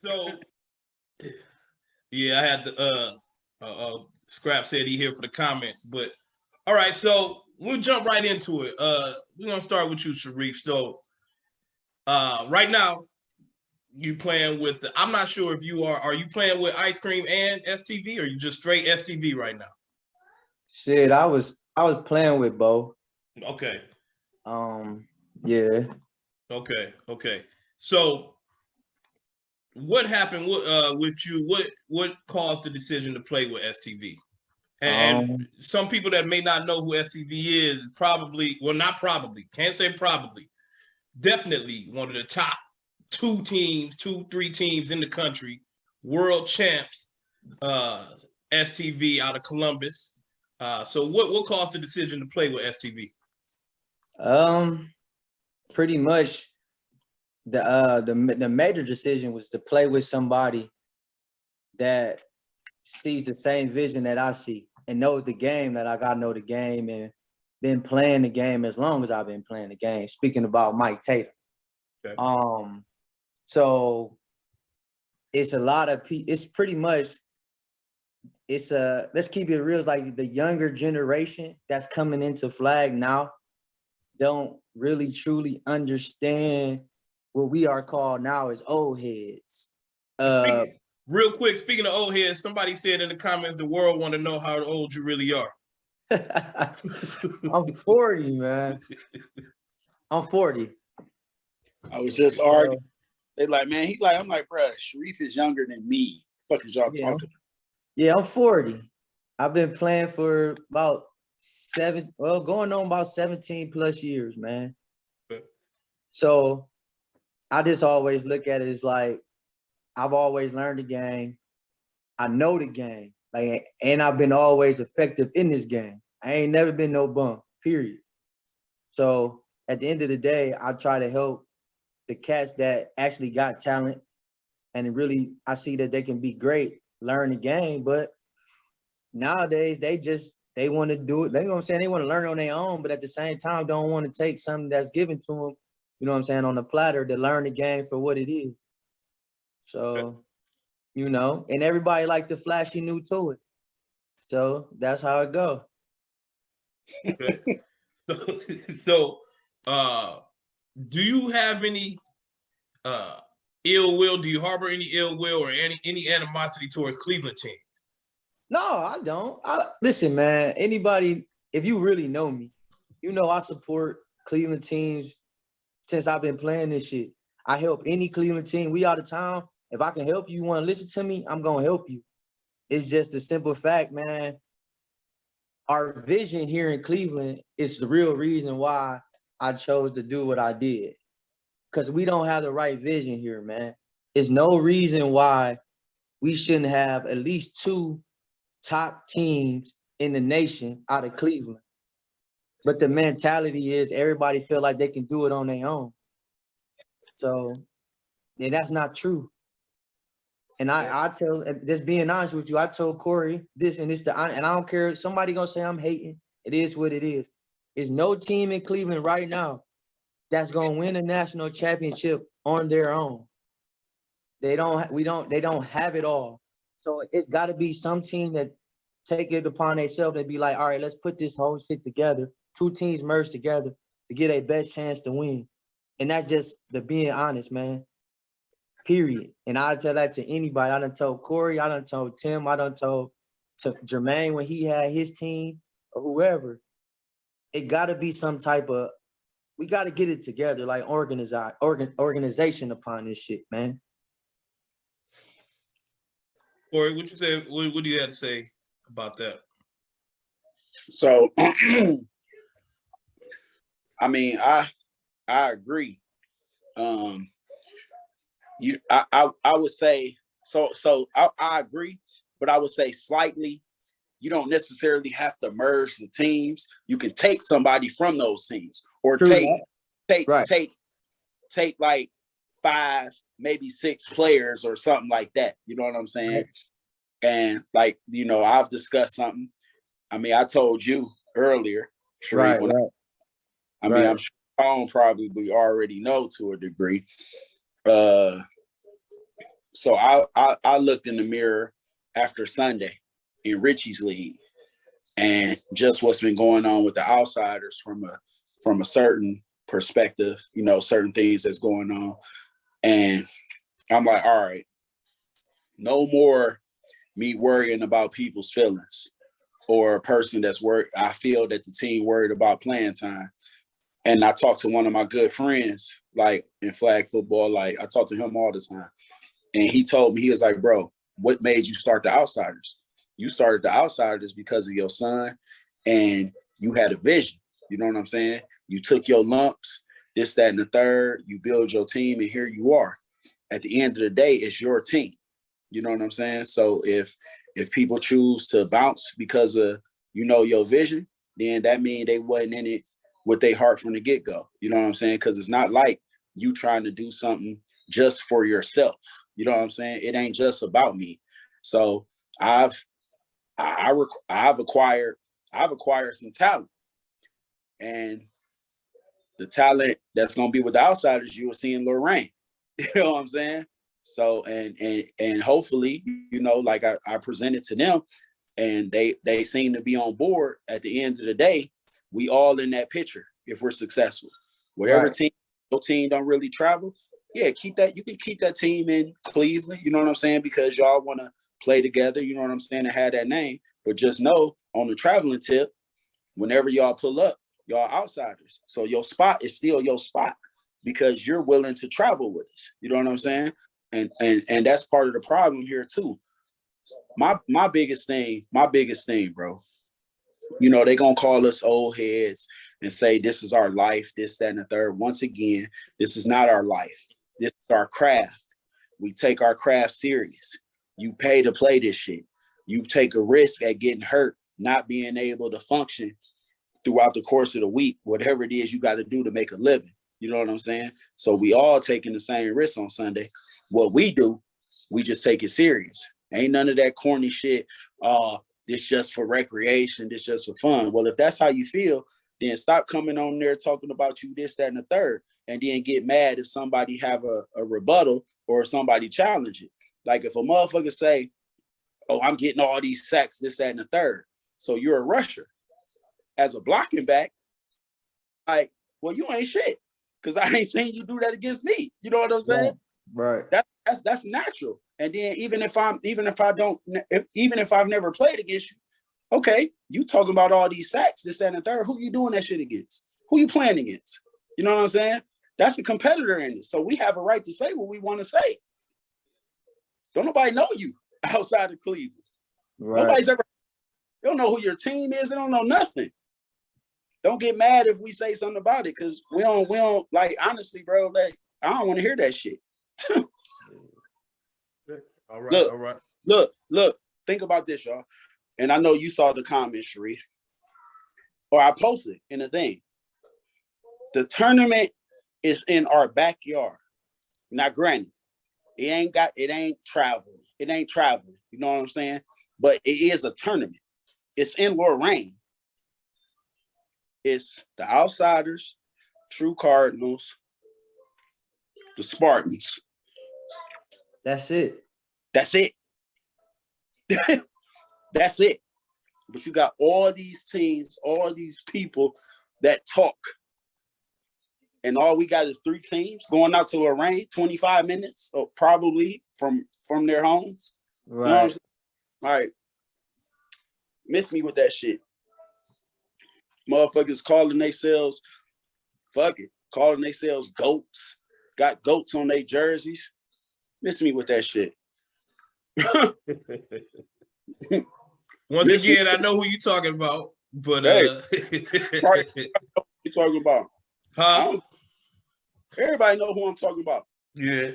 So yeah, I had to Scrap said he here for the comments, but all right, so we'll jump right into it. We're gonna start with you, Shareef. So right now you playing with I'm not sure if you are you playing with Ice Cream and S.T.V, or you just straight S.T.V right now? Shit, I was playing with both. Okay. Yeah. Okay. So what happened with you? What caused the decision to play with S.T.V? And some people that may not know who S.T.V is probably, well, not probably, can't say probably, definitely one of the top two, three teams in the country, world champs, S.T.V out of Columbus. So what caused the decision to play with S.T.V? Pretty much the major decision was to play with somebody that sees the same vision that I see and knows the game that I know the game and been playing the game as long as I've been playing the game. Speaking about Mike Tatum. Okay. So it's a lot of it's pretty much let's keep it real. It's like the younger generation that's coming into flag now don't really truly understand what we are called now as old heads. Real quick, speaking of old heads, somebody said in the comments, the world want to know how old you really are. I'm 40, man. I'm 40. I was just arguing. They like, man, I'm like, bro, Shareef is younger than me. Fuck is y'all talking? Yeah, I'm 40. I've been playing for about going on about 17 plus years, man. Okay. So I just always look at it as like, I've always learned the game. I know the game, and I've been always effective in this game. I ain't never been no bum, period. So at the end of the day, I try to help the cats that actually got talent, and really, I see that they can be great, learn the game. But nowadays, they want to do it. You know what I'm saying? They want to learn on their own, but at the same time, don't want to take something that's given to them, you know what I'm saying, on the platter to learn the game for what it is. So, you know, and everybody like the flashy new to it. So that's how it go. Okay. So, do you have any ill will? Do you harbor any ill will or any animosity towards Cleveland teams? No, I don't. Listen, man, anybody, if you really know me, you know I support Cleveland teams since I've been playing this shit. I help any Cleveland team. We out of town. If I can help you, want to listen to me, I'm going to help you. It's just a simple fact, man. Our vision here in Cleveland is the real reason why I chose to do what I did. Because we don't have the right vision here, man. There's no reason why we shouldn't have at least two top teams in the nation out of Cleveland. But the mentality is everybody feel like they can do it on their own. So, yeah, that's not true. And I tell, just being honest with you, I told Corey this and this, and I don't care. Somebody gonna say I'm hating. It is what it is. There's no team in Cleveland right now that's gonna win a national championship on their own. They don't have it all. So it's got to be some team that take it upon themselves and be like, all right, let's put this whole shit together. Two teams merge together to get a best chance to win. And that's just the being honest, man. Period. And I tell that to anybody. I done told Corey, I done told Tim, I done told to Jermaine when he had his team or whoever. It got to be some type of, we got to get it together, like organization upon this shit, man. Corey, what you say? What do you have to say about that? So, I mean, I agree. I would say so I agree, but I would say slightly. You don't necessarily have to merge the teams. You can take somebody from those teams, or take like 5, maybe 6 players or something like that. You know what I'm saying? Right. And like, you know, I've discussed something. I mean, I told you earlier, Shareef. Right. I mean, I'm sure Tom probably already know to a degree. So I looked in the mirror after Sunday in Richie's league, and just what's been going on with the outsiders from a certain perspective, you know, certain things that's going on. And I'm like, all right, no more me worrying about people's feelings or a person that's worried. I feel that the team worried about playing time. And I talked to one of my good friends, like in flag football, like I talk to him all the time. And he told me, he was like, bro, what made you start the outsiders? You started the outsiders because of your son, and you had a vision. You know what I'm saying? You took your lumps, this, that, and the third. You build your team, and here you are. At the end of the day, it's your team. You know what I'm saying? So if people choose to bounce because of, you know, your vision, then that means they wasn't in it with their heart from the get-go. You know what I'm saying? Because it's not like you trying to do something just for yourself. You know what I'm saying? It ain't just about me. So I've acquired some talent, and the talent that's gonna be with the outsiders, you will see in Lorraine. You know what I'm saying? So and hopefully, you know, like I presented to them, and they seem to be on board. At the end of the day, we all in that picture if we're successful. Whatever Right. team, your team don't really travel, yeah, keep that. You can keep that team in Cleveland. You know what I'm saying? Because y'all want to play together. You know what I'm saying? And have that name. But just know on the traveling tip, whenever y'all pull up, y'all outsiders. So your spot is still your spot because you're willing to travel with us. You know what I'm saying? And that's part of the problem here too. My biggest thing, bro. You know, they gonna call us old heads and say this is our life, this, that, and the third. Once again, this is not our life. This is our craft. We take our craft serious. You pay to play this shit. You take a risk at getting hurt, not being able to function throughout the course of the week, whatever it is you got to do to make a living. You know what I'm saying? So we all taking the same risk on Sunday. What we do, we just take it serious. Ain't none of that corny shit. This just for recreation. This just for fun. Well, if that's how you feel, then stop coming on there talking about you this, that, and the third, and then get mad if somebody have a rebuttal or somebody challenge it. Like if a motherfucker say, oh, I'm getting all these sacks, this, that, and the third. So you're a rusher. As a blocking back, like, well, you ain't shit. Because I ain't seen you do that against me. You know what I'm saying? Right. That's natural. And then even if I've never played against you, okay, you talking about all these sacks, this, that, and the third. Who you doing that shit against? Who you playing against? You know what I'm saying? That's a competitor in it. So we have a right to say what we want to say. Don't nobody know you outside of Cleveland. Right. Nobody's ever, they don't know who your team is. They don't know nothing. Don't get mad if we say something about it, because we don't like, honestly, bro, like, I don't want to hear that shit. All right, all right. Look, think about this, y'all. And I know you saw the comment, Shareef, or I posted in the thing. The tournament is in our backyard. Now, granted, it ain't traveling. It ain't traveling. You know what I'm saying? But it is a tournament. It's in Lorraine. It's the Outsiders, True Cardinals, the Spartans. That's it. That's it. That's it. But you got all these teams, all these people that talk. And all we got is 3 teams going out to Lorraine, 25 minutes, or probably from their homes. Right. You know what I'm saying? All right. Miss me with that shit. Motherfuckers calling themselves, calling themselves goats. Got goats on their jerseys. Miss me with that shit. Once again, I know who you're talking about, but what you talking about? Huh? Everybody know who I'm talking about. Yeah.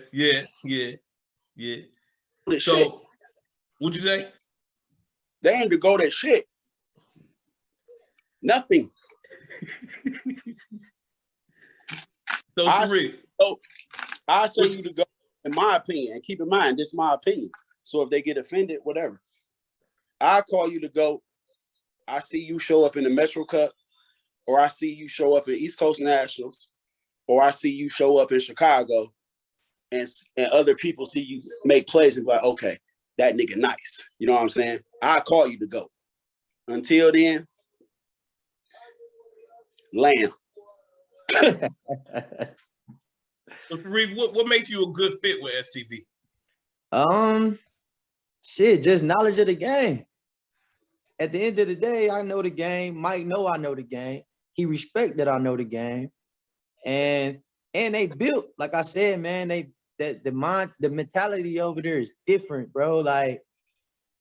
So, shit. What'd you say? They ain't to go that shit. Nothing. So, I say you to go, in my opinion, and keep in mind, this is my opinion. So if they get offended, whatever. I call you to go. I see you show up in the Metro Cup, or I see you show up in East Coast Nationals, or I see you show up in Chicago, and other people see you make plays and be like, okay, that nigga nice. You know what I'm saying? I call you to go. Until then, lamb. So, Shareef, what makes you a good fit with S.T.V? Shit, just knowledge of the game. At the end of the day, I know the game. Mike know I know the game. He respect that I know the game. And they built, like I said, man, the mentality over there is different, bro. Like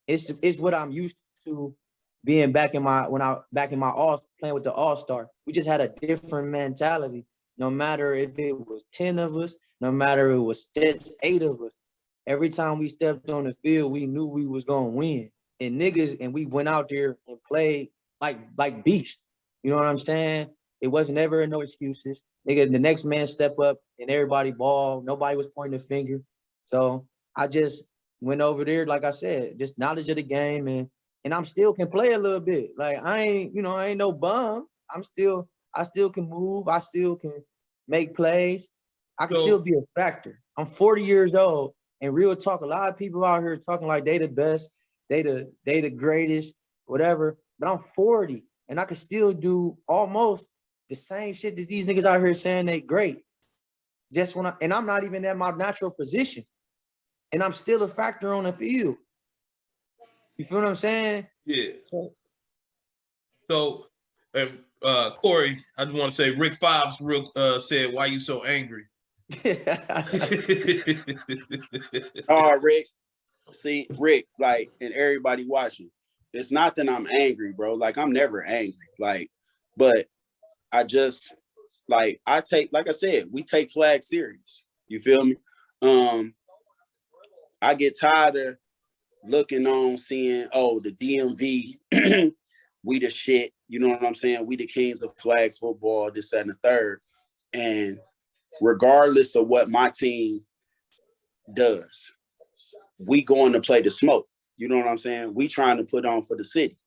it's what I'm used to being back in my playing with the All-Star. We just had a different mentality. No matter if it was 10 of us, no matter if it was just 8 of us. Every time we stepped on the field, we knew we was gonna win. And we went out there and played like beasts. You know what I'm saying? It wasn't ever no excuses. Nigga, the next man step up and everybody ball. Nobody was pointing a finger. So I just went over there, like I said, just knowledge of the game, and I'm still can play a little bit. Like I ain't no bum. I still can move. I still can make plays. I can still be a factor. I'm 40 years old, and real talk, a lot of people out here talking like they the best, they the greatest, whatever. But I'm 40, and I can still do almost the same shit that these niggas out here saying they great. And I'm not even at my natural position, and I'm still a factor on the field. You feel what I'm saying? Yeah. So, Corey, I just want to say Rick Fobbs said, "Why you so angry?" Oh, Rick. See, Rick, like, and everybody watching, it's not that I'm angry, bro. Like, I'm never angry. Like, but I just, like, like I said, we take flag serious. You feel me? I get tired of looking on, seeing, oh, the DMV, we the shit. You know what I'm saying? We the kings of flag football, this, that, and the third. And regardless of what my team does, we going to play the smoke. You know what I'm saying? We trying to put on for the city.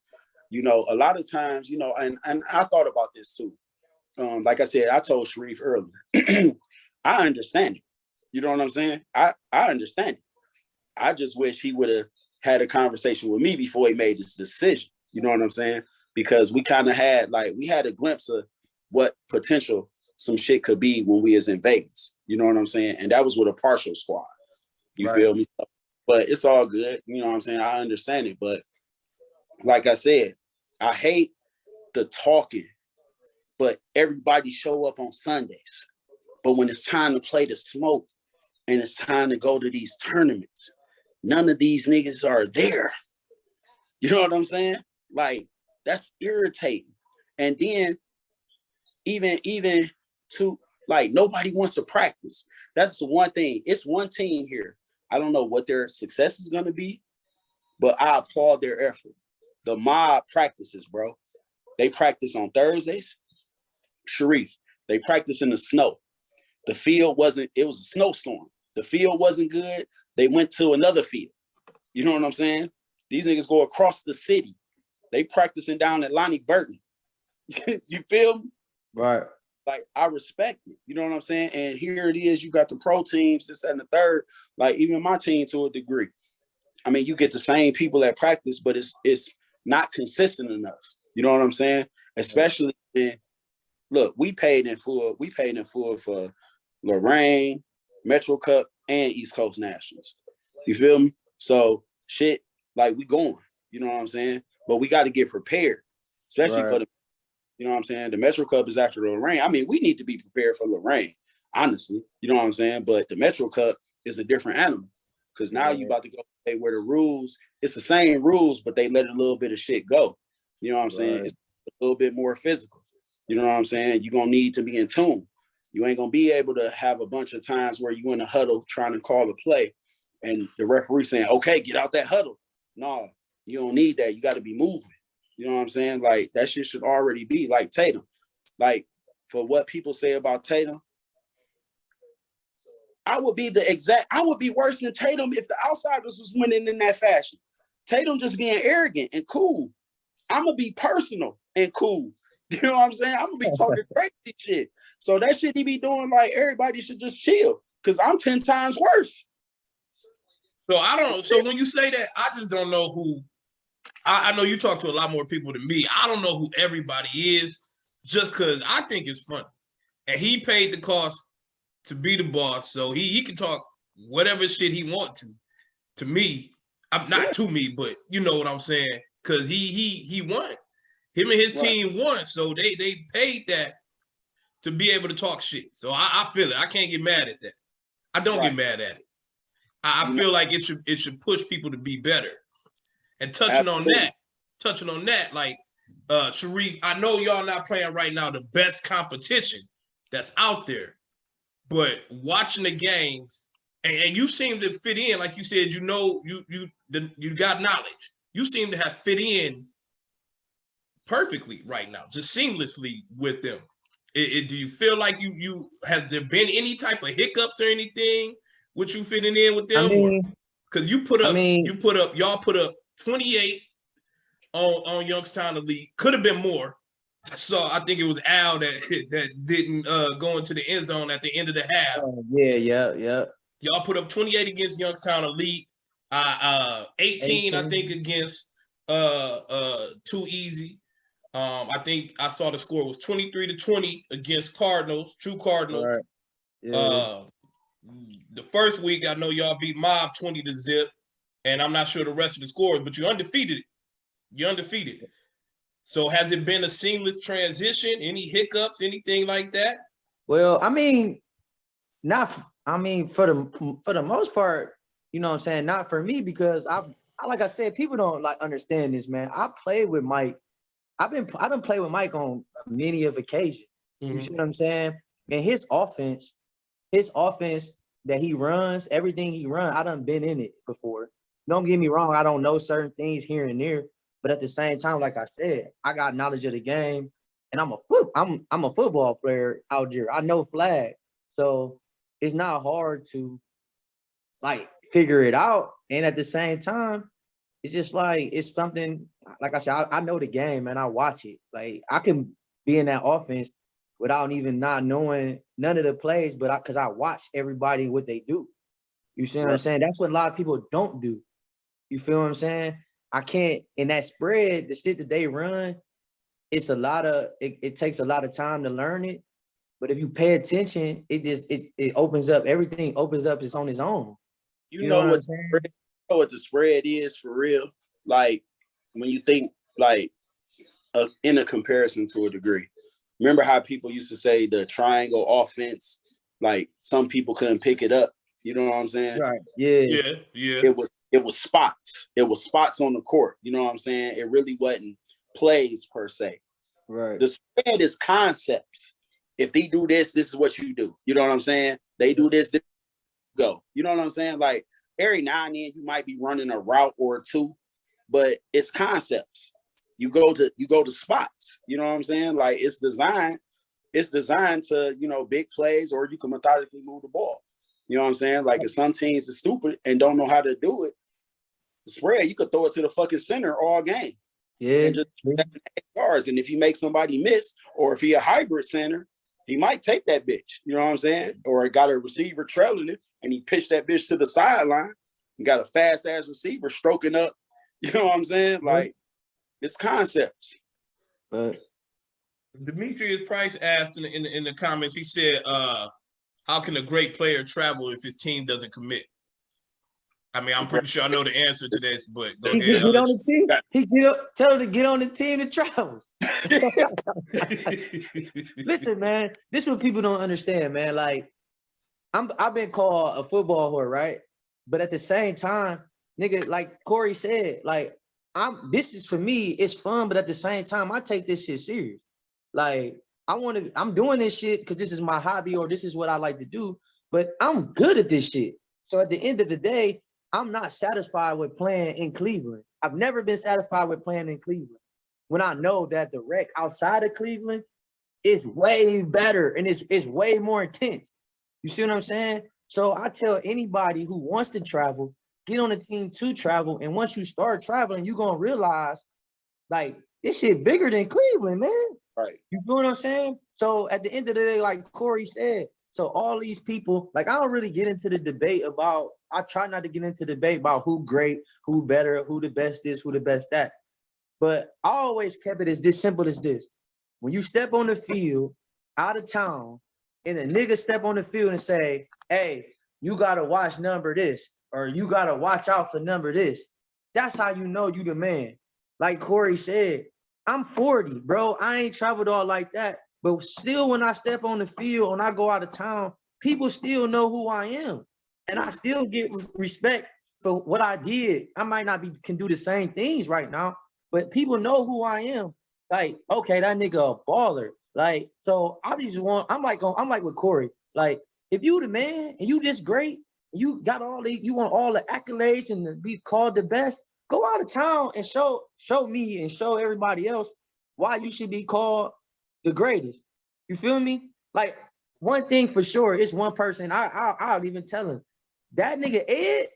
You know, a lot of times, you know, and I thought about this too. Like I said, I told Shareef earlier, I understand it. You know what I'm saying? I understand it. I just wish he would have had a conversation with me before he made this decision. You know what I'm saying? Because we kind of had, like, we had a glimpse of what potential some shit could be when we was in Vegas. You know what I'm saying? And that was with a partial squad. You feel me? But it's all good. You know what I'm saying? I understand it. But like I said, I hate the talking, but everybody show up on Sundays. But when it's time to play the smoke and it's time to go to these tournaments, none of these niggas are there. You know what I'm saying? Like, that's irritating. And then even to, like, nobody wants to practice. That's the one thing. It's one team here. I don't know what their success is going to be, but I applaud their effort. The mob practices, bro. They practice on Thursdays. Shareef, they practice in the snow. The field it was a snowstorm. The field wasn't good. They went to another field. You know what I'm saying? These niggas go across the city. They practicing down at Lonnie Burton. You feel me? Right. Like, I respect it. You know what I'm saying? And here it is. You got the pro teams, this, and the third. Like, even my team to a degree. I mean, you get the same people at practice, but it's not consistent enough. You know what I'm saying? Especially when, look, we paid in full. We paid in full for Lorraine, Metro Cup, and East Coast Nationals. You feel me? So shit, like, we going. You know what I'm saying? But we got to get prepared, especially for the. You know what I'm saying? The Metro Cup is after the Lorraine. I mean, we need to be prepared for Lorraine, honestly. You know what I'm saying? But the Metro Cup is a different animal because now you about to go play where the rules, it's the same rules, but they let a little bit of shit go. You know what I'm saying? It's a little bit more physical. You know what I'm saying? You're going to need to be in tune. You ain't going to be able to have a bunch of times where you in a huddle trying to call a play and the referee saying, okay, get out that huddle. No, you don't need that. You got to be moving. You know what I'm saying? Like, that shit should already be like Tatum. Like, for what people say about Tatum, I would be worse than Tatum if the outsiders was winning in that fashion. Tatum just being arrogant and cool. I'm going to be personal and cool. You know what I'm saying? I'm gonna be talking crazy shit. So that shit he be doing, like everybody should just chill. Cause I'm 10 times worse. So I don't. So when you say that, I just don't know who. I know you talk to a lot more people than me. I don't know who everybody is, just because I think it's funny, and he paid the cost to be the boss, so he can talk whatever shit he wants to. To me, I'm not to me, but you know what I'm saying, because he won. Him and his team won, so they paid that to be able to talk shit. So I feel it. I can't get mad at that. I don't get mad at it. I feel like it should push people to be better. And touching on that, like Shareef, I know y'all not playing right now the best competition that's out there, but watching the games, and you seem to fit in, like you said, you got knowledge. You seem to have fit in perfectly right now, just seamlessly with them. Do you feel like you have there been any type of hiccups or anything with you fitting in with them? Because y'all put up 28 on Youngstown Elite. Could have been more. I think it was Al that didn't go into the end zone at the end of the half. Yeah. Y'all put up 28 against Youngstown Elite. 18, I think, against Too Easy. I think I saw the score was 23-20 against Cardinals, True Cardinals. Right. Yeah. The first week, I know y'all beat Mob 20-0, and I'm not sure the rest of the scores, but you're undefeated. You're undefeated. So has it been a seamless transition? Any hiccups, anything like that? Well, for the most part, you know what I'm saying, not for me, because I like I said, people don't like understand this, man. I played with Mike. I done played with Mike on many of occasions. You see what I'm saying? And his offense that he runs, everything he runs, I done been in it before. Don't get me wrong, I don't know certain things here and there, but at the same time, like I said, I got knowledge of the game, and I'm a football player out there. I know flag, so it's not hard to like figure it out. And at the same time, it's just like it's something. Like I said, I know the game and I watch it. Like I can be in that offense without even not knowing none of the plays, but because I watch everybody what they do. You see what I'm saying? That's what a lot of people don't do. You feel what I'm saying? I can't, in that spread, the shit that they run, it's it takes a lot of time to learn it. But if you pay attention, it opens up, everything opens up, it's on its own. You know what I'm saying? You know what the spread is for real? Like when you think like in a comparison to a degree. Remember how people used to say the triangle offense, like some people couldn't pick it up. You know what I'm saying? Right. Yeah. It was spots. It was spots on the court. You know what I'm saying? It really wasn't plays per se. Right. The spread is concepts. If they do this, this is what you do. You know what I'm saying? They do this, go. You know what I'm saying? Like every now and then you might be running a route or two, but it's concepts. You go to spots. You know what I'm saying? Like it's designed to, you know, big plays, or you can methodically move the ball. You know what I'm saying? Like if some teams are stupid and don't know how to do it, the spread, you could throw it to the fucking center all game. Yeah. And just yards. And if you make somebody miss, or if he a hybrid center, he might take that bitch. You know what I'm saying? Or got a receiver trailing it and he pitched that bitch to the sideline and got a fast ass receiver stroking up. You know what I'm saying? Like it's concepts. Demetrius Price asked in the comments, he said, how can a great player travel if his team doesn't commit? I mean, I'm pretty sure I know the answer to this, but go ahead. Get on the team. Tell him to get on the team that travels. Listen, man, this is what people don't understand, man. Like, I've been called a football whore, right? But at the same time, nigga, like Corey said, like, this is for me, it's fun, but at the same time, I take this shit serious. Like, I'm doing this shit because this is my hobby or this is what I like to do, but I'm good at this shit. So at the end of the day, I'm not satisfied with playing in Cleveland. I've never been satisfied with playing in Cleveland when I know that the rec outside of Cleveland is way better and it's way more intense. You see what I'm saying? So I tell anybody who wants to travel, get on a team to travel. And once you start traveling, you're going to realize, like, this shit bigger than Cleveland, man. Right. You feel what I'm saying? So at the end of the day, like Corey said, so all these people, like I don't really get into the debate about, I try not to get into the debate about who great, who better, who the best is, who the best that. But I always kept it as this simple as this. When you step on the field out of town and a nigga step on the field and say, hey, you gotta watch number this, or you gotta watch out for number this. That's how you know you the man. Like Corey said, I'm 40, bro. I ain't traveled all like that. But still, when I step on the field and I go out of town, people still know who I am. And I still get respect for what I did. I might not can do the same things right now, but people know who I am. Like, okay, that nigga a baller. Like, so I'm like with Corey. Like, if you the man and you just great, you got you want all the accolades and to be called the best, go out of town and show me and show everybody else why you should be called the greatest. You feel me? Like, one thing for sure, it's one person, I'll even tell him, that nigga Ed,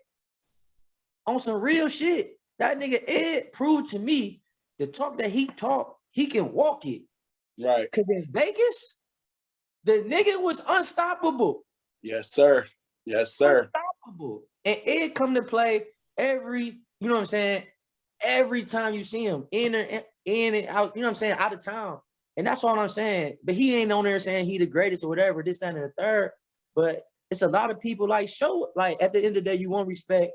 on some real shit, that nigga Ed proved to me the talk that he talked, he can walk it. Right. Because in Vegas, the nigga was unstoppable. Yes, sir. Yes, sir. Unstoppable. And Ed come to play every, you know what I'm saying, every time you see him in and out, you know what I'm saying, out of town. And that's all I'm saying. But he ain't on there saying he the greatest or whatever, this, that, and the third. But it's a lot of people like at the end of the day, you want respect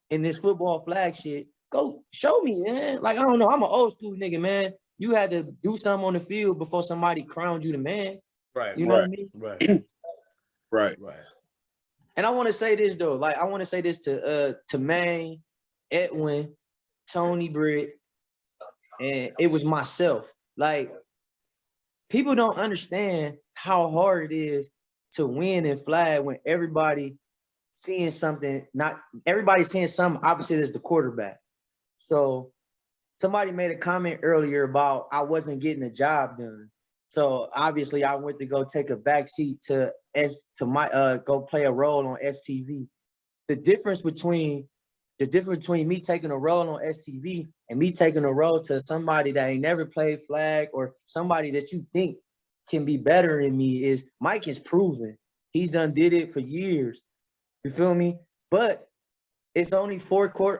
in this football flag shit. Go show me, man. Like, I don't know. I'm an old school nigga, man. You had to do something on the field before somebody crowned you the man. Right. You know what I mean? Right. Right. Right. And I want to say this though. Like, I want to say this to Maine, Edwin, Tony Britt, and it was myself. Like, people don't understand how hard it is to win in flag when everybody seeing something, not everybody seeing something opposite as the quarterback. So somebody made a comment earlier about I wasn't getting the job done. So obviously I went to go take a backseat to go play a role on S.T.V. The difference between me taking a role on S.T.V. and me taking a role to somebody that ain't never played flag or somebody that you think can be better than me is Mike is proven. He's done did it for years. You feel me? But it's only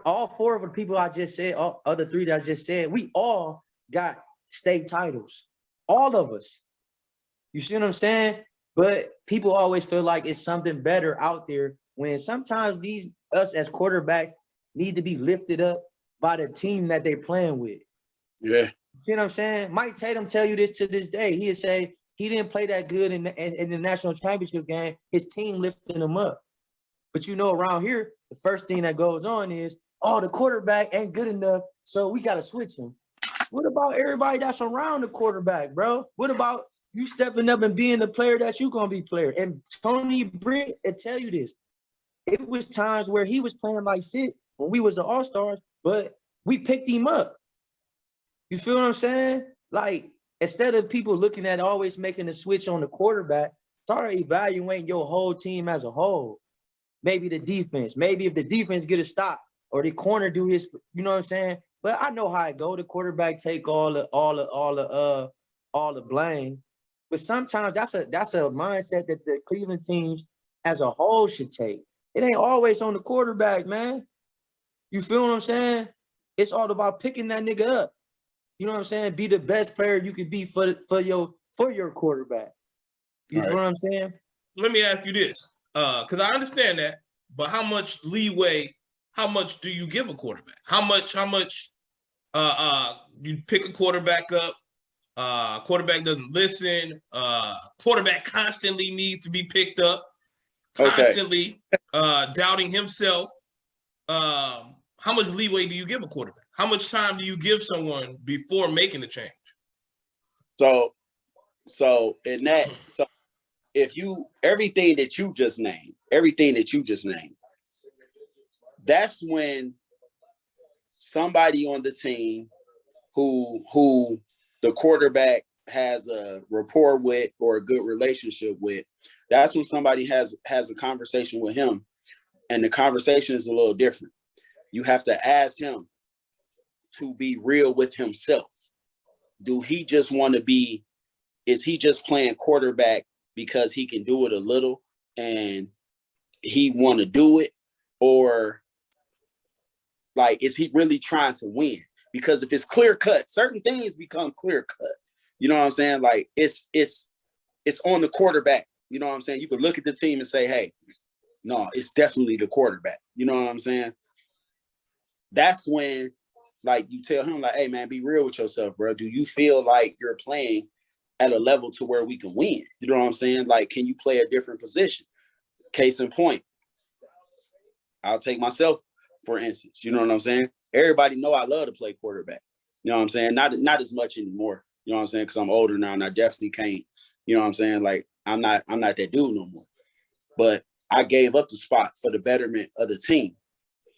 all four of the people I just said, all other three that I just said, we all got state titles. All of us. You see what I'm saying? But people always feel like it's something better out there when sometimes us as quarterbacks need to be lifted up by the team that they're playing with. Yeah. You see what I'm saying? Mike Tatum tell you this to this day. He'd say he didn't play that good in the national championship game. His team lifted him up. But you know, around here, the first thing that goes on is, the quarterback ain't good enough, so we got to switch him. What about everybody that's around the quarterback, bro? What about you stepping up and being the player that you going to be player? And Tony Britt will tell you this. It was times where he was playing like shit when we was the All-Stars, but we picked him up. You feel what I'm saying? Like, instead of people looking at always making a switch on the quarterback, start evaluating your whole team as a whole. Maybe the defense. Maybe if the defense get a stop or the corner do his, you know what I'm saying? But I know how it go. The quarterback take all the blame. But sometimes that's a mindset that the Cleveland teams as a whole should take. It ain't always on the quarterback, man. You feel what I'm saying? It's all about picking that nigga up. You know what I'm saying? Be the best player you could be for your quarterback. You feel what I'm saying? Let me ask you this. Because I understand that, but how much leeway, how much do you give a quarterback? How much you pick a quarterback up, quarterback doesn't listen, quarterback constantly needs to be picked up, constantly doubting himself. How much leeway do you give a quarterback? How much time do you give someone before making the change? So if everything that you just named, that's when somebody on the team who the quarterback has a rapport with or a good relationship with, that's when somebody has a conversation with him, and the conversation is a little different. You have to ask him to be real with himself. do he just want to be, is he just playing quarterback because he can do it a little and he want to do it? Or like, is he really trying to win? Because if it's clear cut, certain things become clear cut. You know what I'm saying? Like it's on the quarterback. You know what I'm saying? You could look at the team and say, hey, no, it's definitely the quarterback. You know what I'm saying? That's when, like, you tell him, like, hey, man, be real with yourself, bro. Do you feel like you're playing at a level to where we can win? You know what I'm saying? Like, can you play a different position? Case in point, I'll take myself, for instance. You know what I'm saying? Everybody know I love to play quarterback. You know what I'm saying? Not as much anymore. You know what I'm saying? Because I'm older now and I definitely can't. You know what I'm saying? Like, I'm not that dude no more. But I gave up the spot for the betterment of the team.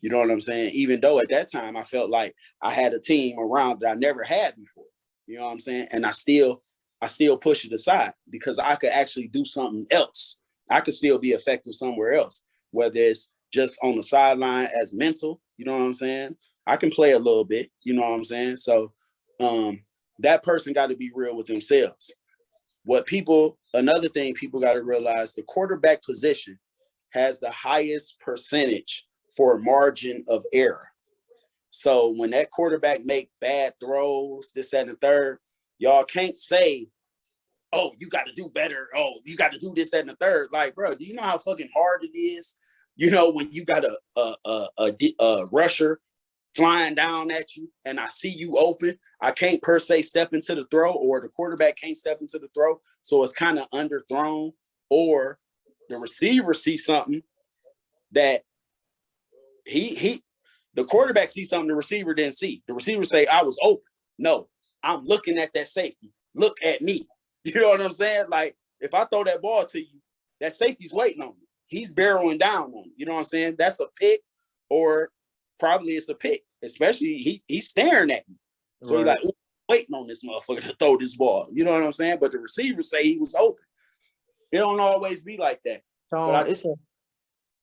You know what I'm saying? Even though at that time I felt like I had a team around that I never had before. You know what I'm saying? And I still push it aside because I could actually do something else. I could still be effective somewhere else, whether it's just on the sideline as mental. You know what I'm saying? I can play a little bit. You know what I'm saying? So that person got to be real with themselves. Another thing people got to realize, the quarterback position has the highest percentage for margin of error. So when that quarterback make bad throws, this, that, and the third, y'all can't say, oh, you got to do better. Oh, you got to do this, that, and the third. Like, bro, do you know how fucking hard it is? You know, when you got a rusher flying down at you and I see you open, I can't per se step into the throw, or the quarterback can't step into the throw. So it's kind of underthrown, or the receiver sees something that the quarterback sees something the receiver didn't see. The receiver say, I was open. No, I'm looking at that safety. Look at me. You know what I'm saying? Like, if I throw that ball to you, that safety's waiting on me. He's barreling down on me. You know what I'm saying? That's a pick, or probably it's a pick. Especially he's staring at me. So he's like, waiting on this motherfucker to throw this ball. You know what I'm saying? But the receivers say he was open. It don't always be like that. So but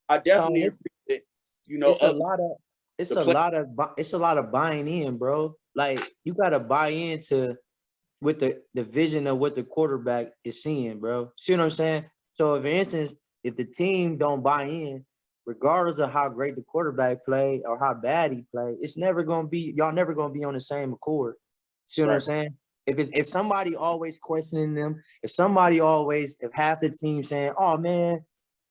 I definitely agree that, you know, it's a lot of buying in, bro. Like, you gotta buy into with the vision of what the quarterback is seeing, bro. See what I'm saying? So, for instance, if the team don't buy in, regardless of how great the quarterback play or how bad he play, it's never gonna be, y'all never gonna be on the same accord. See what I'm saying? If somebody always questioning them, if half the team saying, oh man,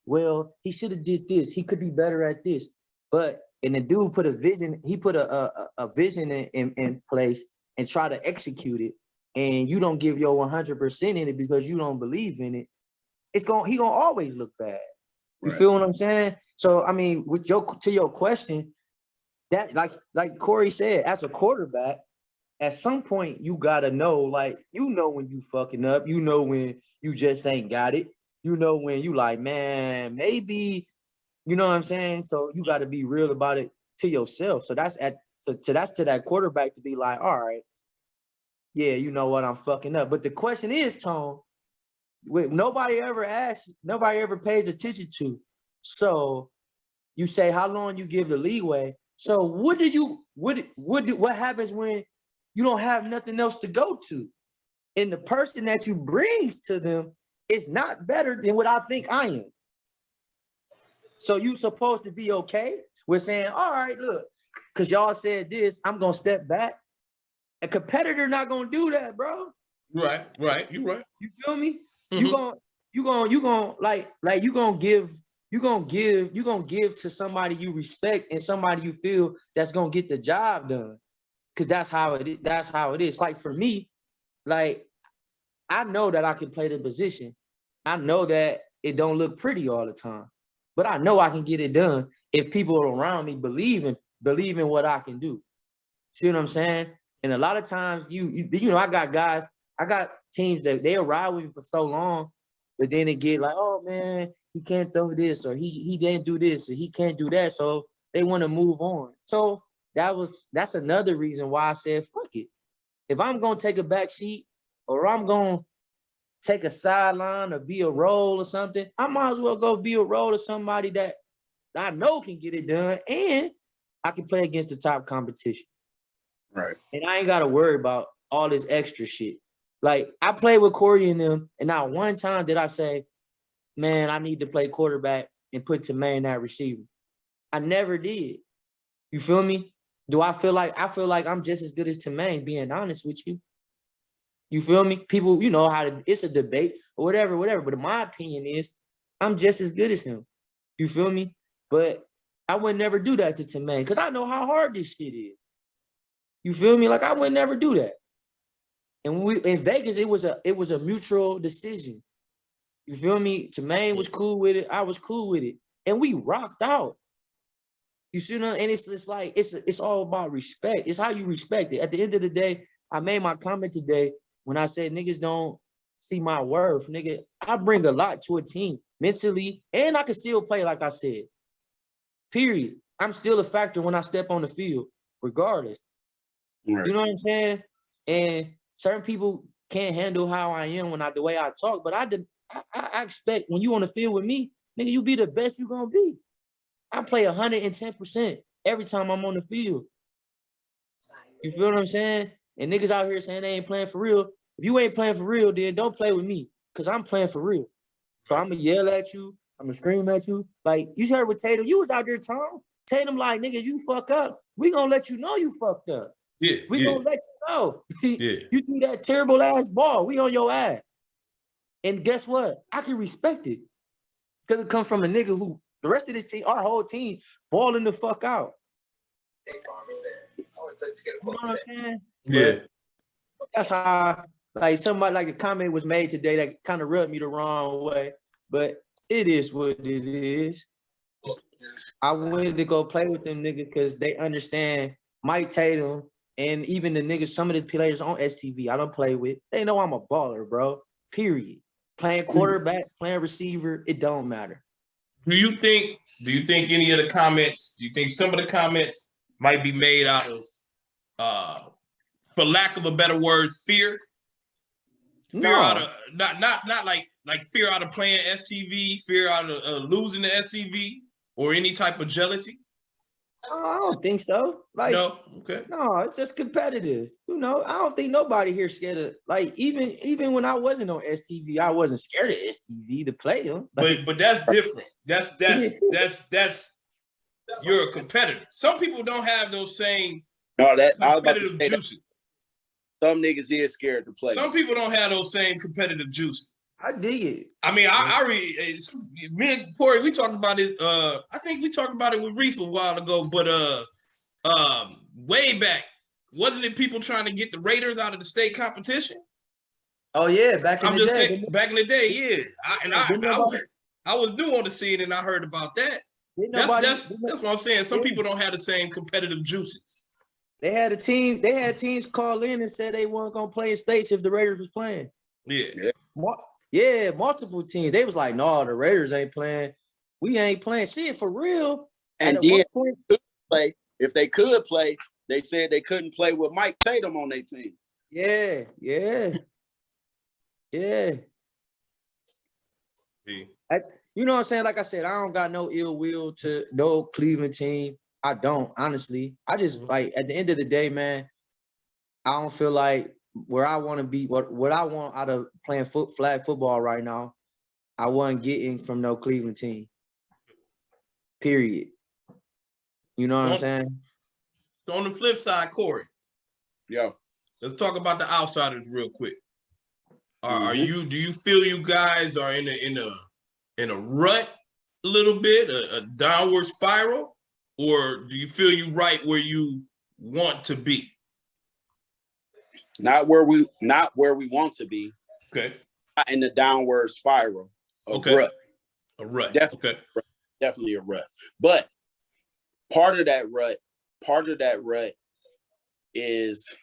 well, he should have did this, he could be better at this. And the dude put a vision, he put a vision in place and try to execute it, and you don't give your 100% in it because you don't believe in it, he gonna always look bad. You feel what I'm saying? So, I mean, to your question, that like Corey said, as a quarterback, at some point you gotta know, like, you know when you fucking up, you know when you just ain't got it, you know when you like, man, maybe, you know what I'm saying? So you gotta be real about it to yourself. So that's to that quarterback to be like, all right, yeah, you know what, I'm fucking up. But the question is, Tone, nobody ever pays attention to. So you say how long you give the leeway. So what happens when you don't have nothing else to go to? And the person that you bring to them is not better than what I think I am. So you supposed to be okay with saying, all right, look, because y'all said this, I'm gonna step back. A competitor not gonna do that, bro. Right. You're right. You feel me? Mm-hmm. You gonna give to somebody you respect and somebody you feel that's gonna get the job done. Cause that's how it is. Like, for me, like, I know that I can play the position. I know that it don't look pretty all the time, but I know I can get it done if people around me believe in what I can do. See what I'm saying? And a lot of times, you know, I got teams that they'll ride with me for so long, but then they get like, oh man, he can't throw this, or he didn't do this, or he can't do that, so they want to move on. So that's another reason why I said, fuck it. If I'm gonna take a back seat, or I'm gonna take a sideline or be a role or something, I might as well go be a role of somebody that I know can get it done, and I can play against the top competition. Right. And I ain't gotta worry about all this extra shit. Like, I played with Corey and them, and not one time did I say, man, I need to play quarterback and put Tamaine at receiver. I never did. You feel me? I feel like I'm just as good as Tamaine, being honest with you. You feel me? People, you know it's a debate or whatever. But my opinion is I'm just as good as him. You feel me? But I would never do that to Tamaine because I know how hard this shit is. You feel me? Like, I would never do that. And in Vegas, it was a mutual decision. You feel me? Tamaine was cool with it. I was cool with it. And we rocked out. You see, and it's like, it's all about respect. It's how you respect it. At the end of the day, I made my comment today when I said niggas don't see my worth. Nigga, I bring a lot to a team mentally, and I can still play, like I said. Period. I'm still a factor when I step on the field, regardless. Right. You know what I'm saying? And certain people can't handle how I am the way I talk, but I expect when you on the field with me, nigga, you be the best you gonna be. I play 110% every time I'm on the field. You feel what I'm saying? And niggas out here saying they ain't playing for real. If you ain't playing for real, then don't play with me, because I'm playing for real. So I'm going to yell at you. I'm going to scream at you. Like, you heard with Tatum. You was out there, Tom. Tatum like, nigga, you fuck up. We going to let you know you fucked up. Yeah. We going to let you know. Yeah. You threw that terrible ass ball. We on your ass. And guess what? I can respect it. Because it come from a nigga who, the rest of this team, our whole team, balling the fuck out. You know what I'm saying? Yeah. But that's how, like, somebody, like, a comment was made today that kind of rubbed me the wrong way. But it is what it is. I wanted to go play with them niggas because they understand Mike Tatum and even the niggas, some of the players on S.T.V. I don't play with. They know I'm a baller, bro. Period. Playing quarterback, playing receiver, it don't matter. Do you think any of the comments, do you think some of the comments might be made out of, for lack of a better word, fear? Fear out of, not like fear out of playing S.T.V., fear out of losing the S.T.V., or any type of jealousy? I don't think so. Like, no, okay. No, it's just competitive. You know, I don't think nobody here scared of, like, even when I wasn't on S.T.V., I wasn't scared of S.T.V. to play them. Like, but that's different. That's you're a competitor. Some people don't have those same competitive juices. Some niggas is scared to play. Some people don't have those same competitive juices. I dig it. I mean, I read, me and Corey, we talked about it. I think we talked about it with Reef a while ago, but way back, wasn't it people trying to get the Raiders out of the state competition? Oh yeah, back in the day. Saying, back in the day, yeah. I was new on the scene and I heard about that. That's what I'm saying. Some people don't have the same competitive juices. They had teams call in and said they weren't gonna play in states if the Raiders was playing. Yeah. Yeah, multiple teams. They was like, no, the Raiders ain't playing. We ain't playing. Shit, for real. And then if they could play, they said they couldn't play with Mike Tatum on their team. Yeah. You know what I'm saying? Like I said, I don't got no ill will to no Cleveland team. I don't, honestly. I just, like, at the end of the day, man, I don't feel like where I want to be, what I want out of playing flag football right now, I wasn't getting from no Cleveland team. Period. You know what I'm saying? So on the flip side, Corey. Yeah. Let's talk about the outsiders real quick. Do you feel you guys are in a rut a little bit, a downward spiral, or do you feel you right where you want to be? Not where we want to be. Okay. Not in the downward spiral. Rut. A rut. Definitely a rut. But part of that rut is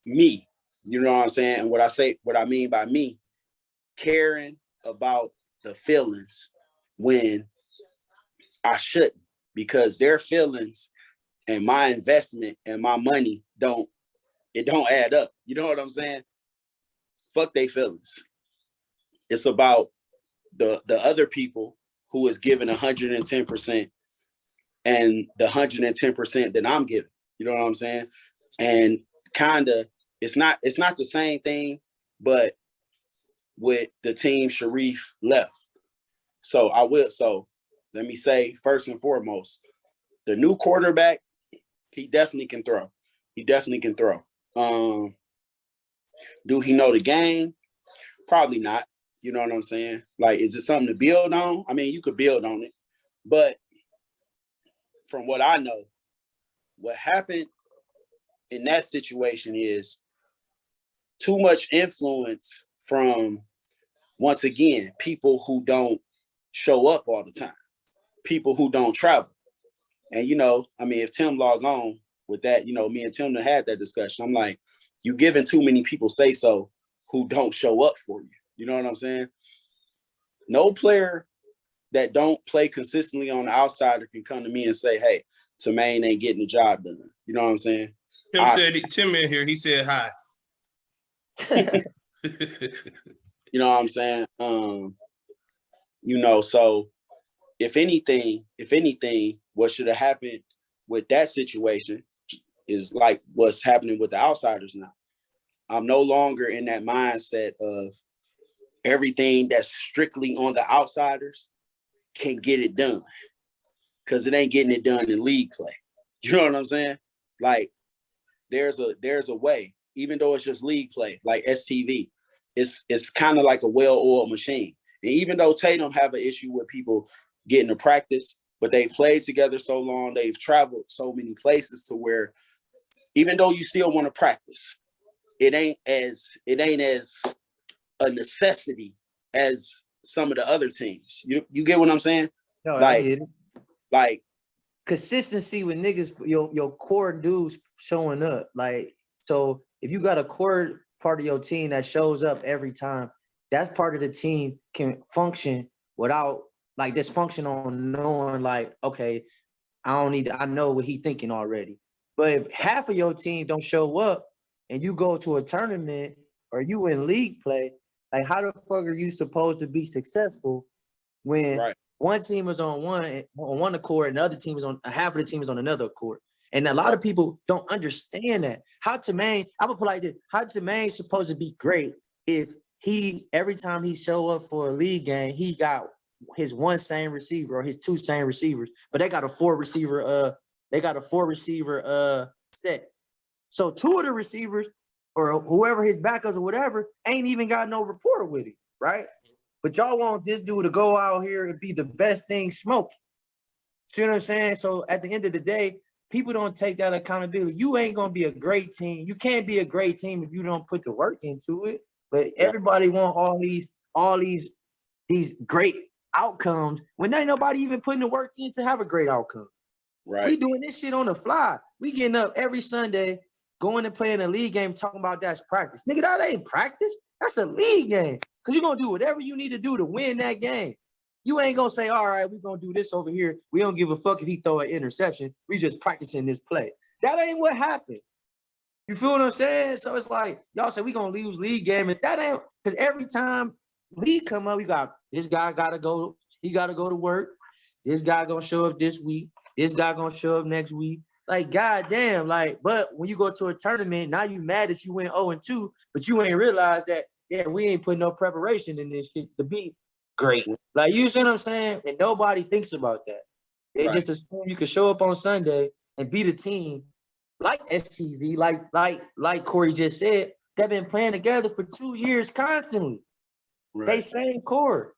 me. You know what I'm saying? And what I mean by me, caring about the feelings when I shouldn't, because their feelings and my investment and my money don't add up. You know what I'm saying? Fuck they feelings. It's about the other people who is giving 110% and the 110% that I'm giving. You know what I'm saying? And kind of, it's not the same thing, but with the team Shareef left. So let me say, first and foremost, the new quarterback, he definitely can throw. Do he know the game? Probably not. You know what I'm saying? Like, is it something to build on? I mean, you could build on it. But from what I know, what happened in that situation is too much influence from, once again, people who don't show up all the time, people who don't travel. And, I mean, if Tim log on with that, me and Tim had that discussion. I'm like, you giving too many people say so who don't show up for you. You know what I'm saying? No player that don't play consistently on the outsider can come to me and say, hey, Tremaine ain't getting the job done. You know what I'm saying? Tim in here, he said hi. You know what I'm saying? So if anything, what should have happened with that situation is like what's happening with the outsiders now. I'm no longer in that mindset of everything that's strictly on the outsiders can get it done, because it ain't getting it done in league play. You know what I'm saying? Like, there's a way, even though it's just league play, like S.T.V. It's kind of like a well-oiled machine. And even though Tatum have an issue with people getting to practice, but they've played together so long, they've traveled so many places to where even though you still want to practice, it ain't as a necessity as some of the other teams. You get what I'm saying? No, I get it. Like consistency with niggas, your core dudes showing up. Like, so if you got a core part of your team that shows up every time, that's part of the team can function without like dysfunction on knowing like, okay, I know what he thinking already. But if half of your team don't show up and you go to a tournament or you in league play, like how the fuck are you supposed to be successful when one team is on one accord and the other team is on half of the team is on another accord? And a lot of people don't understand that. How Tremaine, I would put like this, how Tremaine's supposed to be great if every time he show up for a league game, he got his one same receiver or his two same receivers, but they got a four receiver set. So two of the receivers or whoever his backups or whatever ain't even got no rapport with him, right? But y'all want this dude to go out here and be the best thing smoking. See what I'm saying? So at the end of the day, people don't take that accountability. You ain't gonna be a great team. You can't be a great team if you don't put the work into it. But everybody want all these great outcomes when ain't nobody even putting the work in to have a great outcome. Right. We doing this shit on the fly. We getting up every Sunday, going and playing a league game, talking about that's practice. Nigga, that ain't practice. That's a league game. Because you're going to do whatever you need to do to win that game. You ain't going to say, all right, we're going to do this over here. We don't give a fuck if he throw an interception. We just practicing this play. That ain't what happened. You feel what I'm saying? So it's like, y'all say we going to lose league game. And that ain't, because every time league come up, we got, this guy got to go, he got to go to work. This guy going to show up this week. This guy going to show up next week. Like, goddamn, like, but when you go to a tournament, now you mad that you went 0-2, but you ain't realized that, we ain't putting no preparation in this shit to be great. Like, you see what I'm saying? And nobody thinks about that. They just assume you can show up on Sunday and beat a team like S.T.V, like Corey just said, they've been playing together for 2 years constantly. Right. They same core.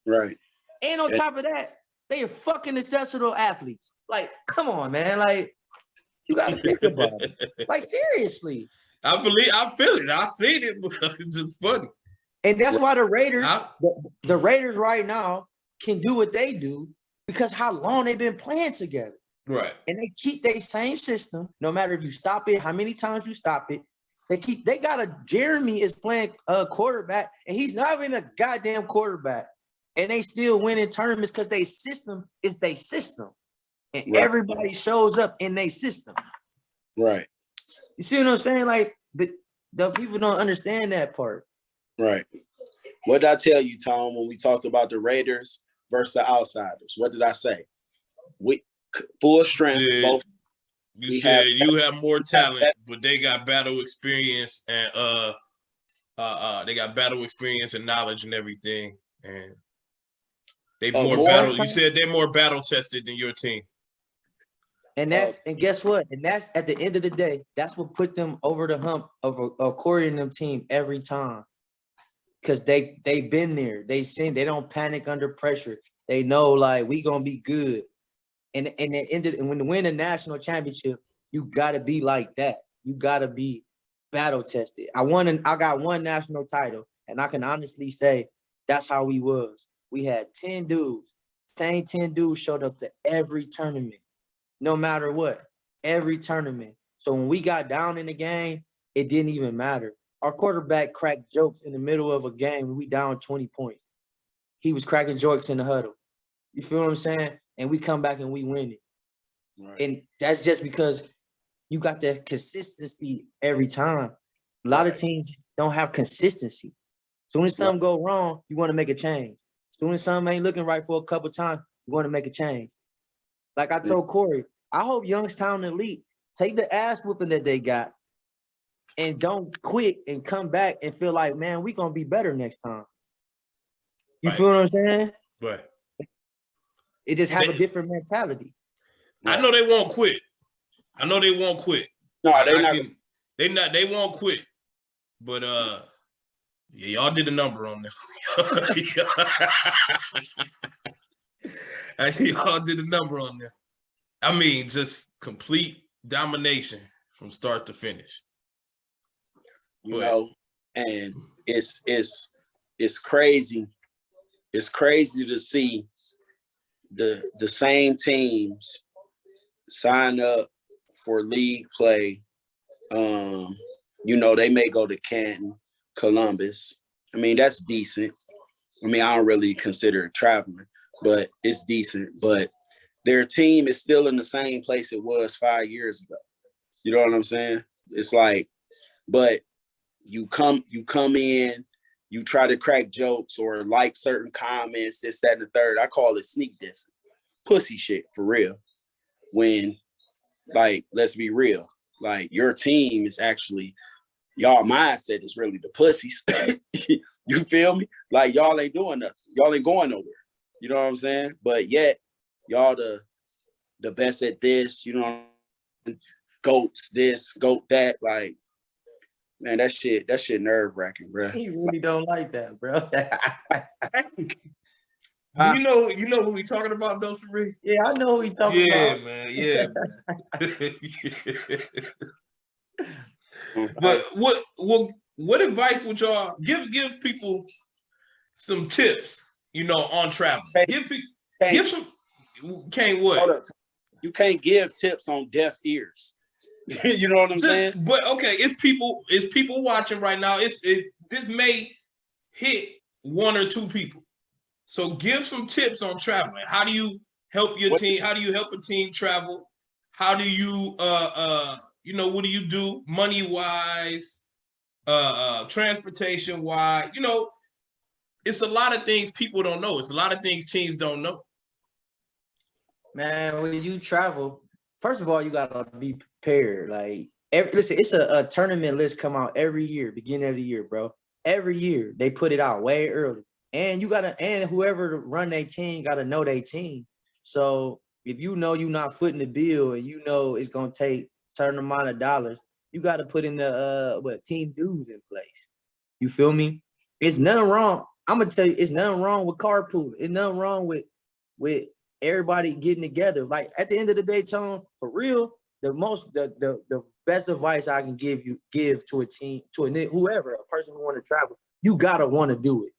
Right. And on top of that, they are fucking exceptional athletes. Like, come on, man. Like, you got to think about it. Like, seriously. I feel it. I see it because it's just funny. And that's why the Raiders, the Raiders right now can do what they do because how long they've been playing together. Right. And they keep their same system, no matter if you stop it, how many times you stop it. They got Jeremy is playing a quarterback, and he's not even a goddamn quarterback. And they still winning tournaments because their system is their system. And everybody shows up in their system. Right. You see what I'm saying? Like, but the people don't understand that part. Right. What did I tell you, Tom, when we talked about the Raiders versus the outsiders? What did I say? We full strength, You said you have more talent, but they got battle experience and they got battle experience and knowledge and everything, and they more battle. You said they're more battle tested than your team. And guess what? And that's at the end of the day, that's what put them over the hump of Corey and them team every time. Because they've been there. They don't panic under pressure. They know like we gonna be good. And when you win a national championship, you gotta be like that. You gotta be battle tested. I got one national title, and I can honestly say that's how we was. We had 10 dudes. Same 10 dudes showed up to every tournament. No matter what, every tournament. So when we got down in the game, it didn't even matter. Our quarterback cracked jokes in the middle of a game when we down 20 points. He was cracking jokes in the huddle. You feel what I'm saying? And we come back and we win it. Right. And that's just because you got that consistency every time. A lot of teams don't have consistency. As soon as something go wrong, you want to make a change. As soon as something ain't looking right for a couple times, you want to make a change. Like I told Corey, I hope Youngstown Elite take the ass whooping that they got and don't quit and come back and feel like, man, we gonna be better next time. You feel what I'm saying? Right. It just have a different mentality. I know they won't quit. No, they won't quit. But yeah, y'all did a number on them. Y'all did a number on them. I mean, just complete domination from start to finish. You know, and it's crazy. It's crazy to see the same teams sign up for league play. You know, they may go to Canton, Columbus. I mean, that's decent. I mean, I don't really consider it traveling, but it's decent. But their team is still in the same place it was 5 years ago. You know what I'm saying? It's like, but you come in, you try to crack jokes or like certain comments, this, that, and the third. I call it sneak dissing. Pussy shit, for real. When, like, let's be real. Like, your team is actually, y'all mindset is really the pussies. You feel me? Like, y'all ain't doing nothing. Y'all ain't going nowhere. You know what I'm saying? But yet, y'all the best at this, you know, goats this, goat that. Like, man, that shit nerve-wracking, bro. He really don't like that, bro. You know who we talking about, though, Shareef? Yeah, I know who we talking about. Yeah, man. But what advice would y'all give people some tips, you know, on travel? Give some. Can't what? Hold up. You can't give tips on deaf ears. You know what I'm saying? But okay, it's people watching right now. This may hit one or two people. So give some tips on traveling. How do you help your team? How do you help a team travel? How do you you know, what do you do money wise, transportation wise? You know, it's a lot of things people don't know. It's a lot of things teams don't know. Man, when you travel, first of all, you gotta be prepared. Like, listen, it's a tournament list come out every year, beginning of the year, bro. Every year they put it out way early, and whoever run their team gotta know their team. So if you know you're not footing the bill, and you know it's gonna take a certain amount of dollars, you gotta put in the team dues in place. You feel me? It's nothing wrong. I'm gonna tell you, it's nothing wrong with carpooling. It's nothing wrong with everybody getting together. Like, at the end of the day, Tone, for real, the best advice I can give to a team, whoever, a person who want to travel, you gotta want to do it.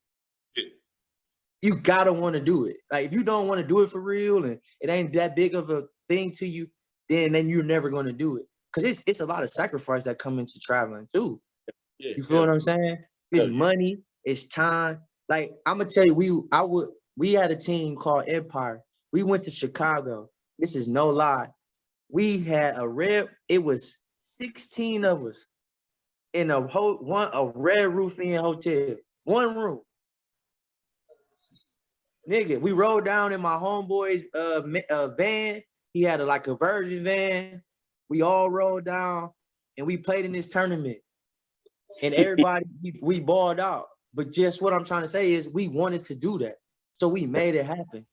You gotta want to do it. Like, if you don't want to do it for real and it ain't that big of a thing to you, then you're never gonna do it. Because it's a lot of sacrifice that come into traveling too. You feel what I'm saying? It's money, it's time. Like, I'm gonna tell you, we had a team called Empire. We went to Chicago. This is no lie. We had it was 16 of us in a Red Roof Inn hotel. One room. Nigga, we rode down in my homeboy's van. He had a Virgin van. We all rolled down and we played in this tournament. And everybody, we balled out. But just what I'm trying to say is we wanted to do that. So we made it happen.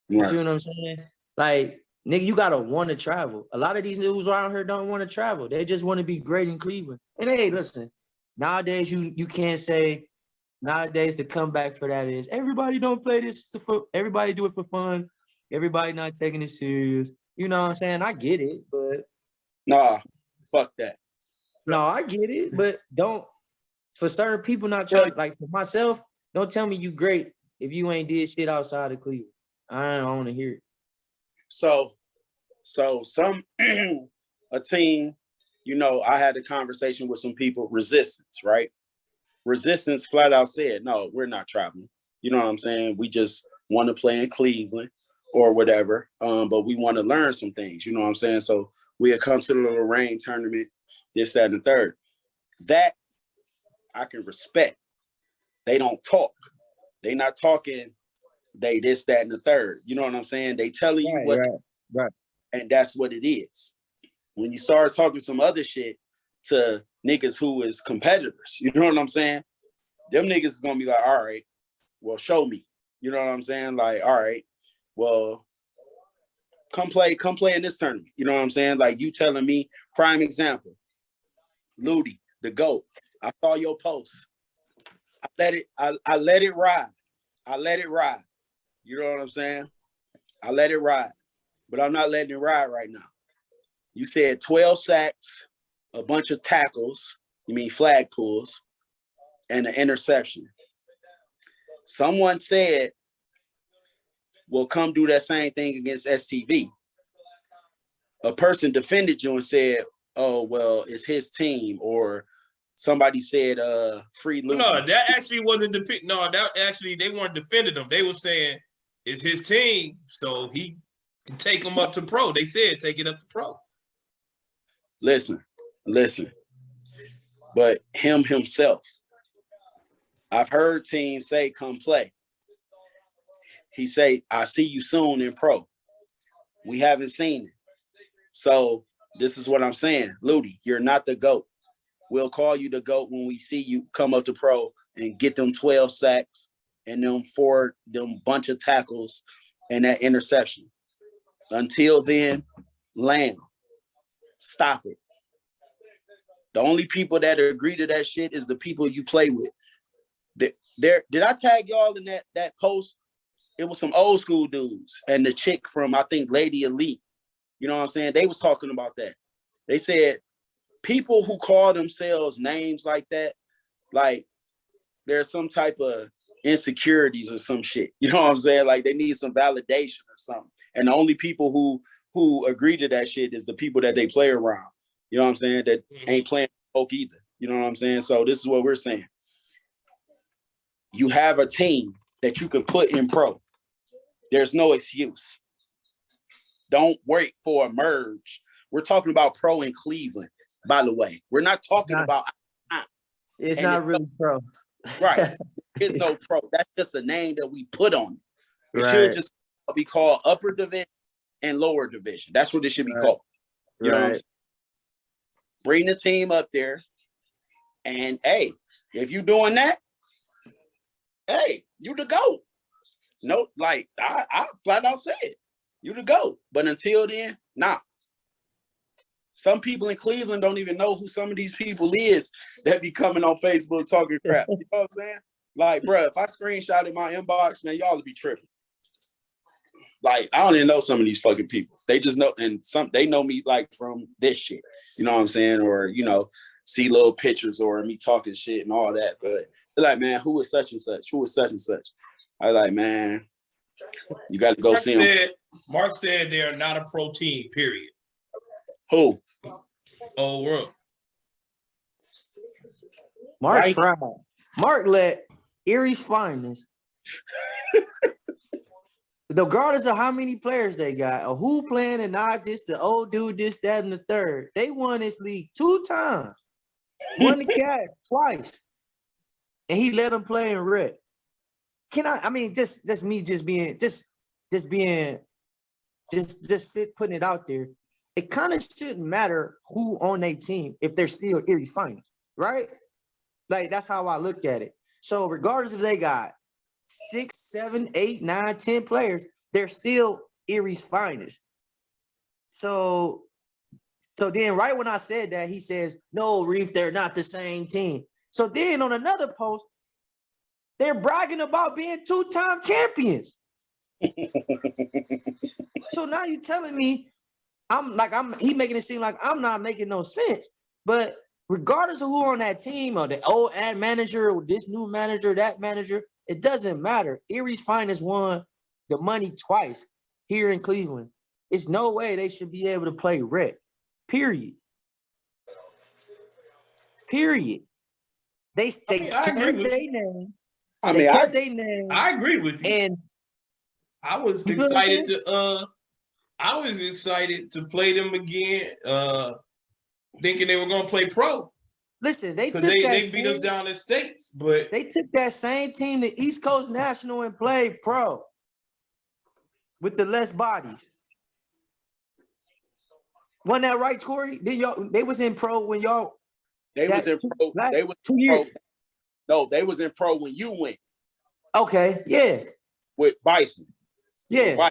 You see what I'm saying? Like, nigga, you gotta want to travel. A lot of these dudes around here don't want to travel. They just want to be great in Cleveland. And hey, listen, nowadays you can't say nowadays the comeback for that is everybody don't play this for everybody do it for fun. Everybody not taking it serious. You know what I'm saying? I get it, but nah, fuck that. no, I get it, but don't for certain people not trying like for myself, don't tell me you great if you ain't did shit outside of Cleveland. I don't want to hear it. So some a team, you know, I had a conversation with some people, Resistance, right? Resistance flat out said, no, we're not traveling. You know what I'm saying? We just want to play in Cleveland or whatever. But we want to learn some things, you know what I'm saying? So we had come to the little rain tournament, this, that, and the third. That I can respect. They don't talk. They not talking, they this, that, and the third. You know what I'm saying? They telling you what, right. And that's what it is. When you start talking some other shit to niggas who is competitors, you know what I'm saying? Them niggas is gonna be like, all right, well, show me. You know what I'm saying? Like, all right, well, come play in this tournament. You know what I'm saying? Like you telling me, prime example, Ludi, the GOAT. I saw your post. I let it ride. I let it ride. You know what I'm saying? I let it ride. But I'm not letting it ride right now. You said 12 sacks, a bunch of tackles, you mean flag pulls, and an interception. Someone said, well, come do that same thing against S.T.V. A person defended you and said, oh, well, it's his team, or somebody said free Luke. No, that actually wasn't that actually they weren't defending him. They were saying it's his team, so he can take them up to pro. They said take it up to pro. Listen. But himself, I've heard teams say, come play. He say, I see you soon in pro. We haven't seen it. So this is what I'm saying. Ludi, you're not the GOAT. We'll call you the GOAT when we see you come up to pro and get them 12 sacks and them bunch of tackles and that interception. Until then, Lamb, stop it. The only people that agree to that shit is the people you play with. Did I tag y'all in that post? It was some old school dudes and the chick from, I think, Lady Elite. You know what I'm saying? They was talking about that. They said people who call themselves names like that, like there's some type of insecurities or some shit. You know what I'm saying? Like they need some validation or something. And the only people who agree to that shit is the people that they play around. You know what I'm saying? That ain't playing folk either. You know what I'm saying? So this is what we're saying. You have a team that you can put in pro. There's no excuse. Don't wait for a merge. We're talking about pro in Cleveland, by the way. We're not talking about... It's not really pro. Right. There's no pro. That's just a name that we put on it. It Right. should just be called upper division and lower division. That's what it should be called. You know what I'm saying? Bring the team up there. And hey, if you doing that, hey, you the GOAT. No, like I flat out say it. You the GOAT. But until then, nah. Some people in Cleveland don't even know who some of these people is that be coming on Facebook talking crap. You know what I'm saying? Like, bro, if I screenshot in my inbox, man, y'all would be tripping. Like, I don't even know some of these fucking people. They just know, and they know me like from this shit. You know what I'm saying? Or, you know, see little pictures or me talking shit and all that. But they're like, man, who is such and such? Who is such and such? I like, man, you got to go see them. Mark said they're not a pro team, period. Who? Old world. Mark's fried. Mark let Erie's finest. Regardless of how many players they got, or who playing and not this, the old dude, this, that, and the third. They won this league 2 times. Won the cat twice. And he let them play in red. Just putting it out there. it kind of shouldn't matter who on their team if they're still Erie finals, right? Like that's how I look at it. So regardless if they got 6, 7, 8, 9, 10 players, they're still Erie's finest. So then right when I said that, he says, no, Reef, they're not the same team. So then on another post, they're bragging about being 2-time champions. So now you're telling me he making it seem like I'm not making no sense. But regardless of who on that team or the old ad manager or this new manager, that manager, it doesn't matter. Erie's Finest won the money twice here in Cleveland. It's no way they should be able to play rec. Period. They I agree with their you. name. I They mean, kept their name. I agree with you. And I was you know what I'm excited saying? to play them again, thinking they were gonna play pro. Listen, they Because took they beat us down in states, but They took that same team to East Coast National and played pro with the less bodies. Wasn't that right, Corey? They was in pro when y'all they was in pro. They was 2 in years. pro. No, they was in pro when you went Okay, yeah, with Bison. yeah,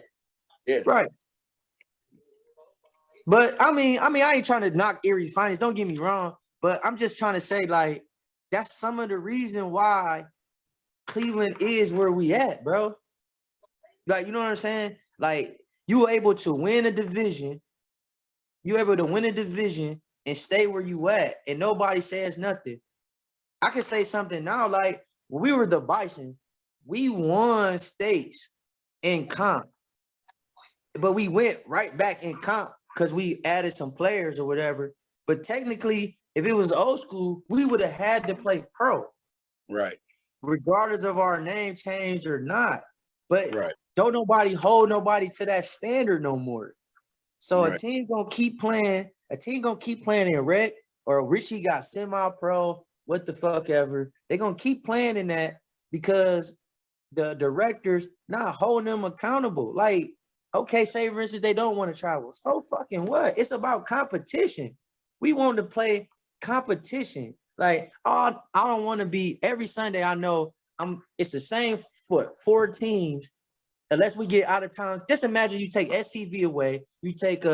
Yeah. right. But I mean, I ain't trying to knock Erie's Finest. Don't get me wrong, but I'm just trying to say like that's some of the reason why Cleveland is where we at, bro. Like, you know what I'm saying? Like, you were able to win a division. You able to win a division and stay where you at, and nobody says nothing. I can say something now, like when we were the Bison, we won states in comp, but we went right back in comp because we added some players or whatever. But technically, if it was old school, we would have had to play pro, Right. regardless of our name changed or not. But Right. don't nobody hold nobody to that standard no more. So Right. a team gonna keep playing. A team gonna keep playing in rec, or Richie got semi-pro, what the fuck ever. They're gonna keep playing in that because the directors not holding them accountable. Like, okay, say for instance they don't want to travel. So fucking what? It's about competition. We want to play competition. Like, oh, I don't want to be every Sunday. I know it's the same for 4 teams. Unless we get out of town, just imagine you take S.T.V away, you take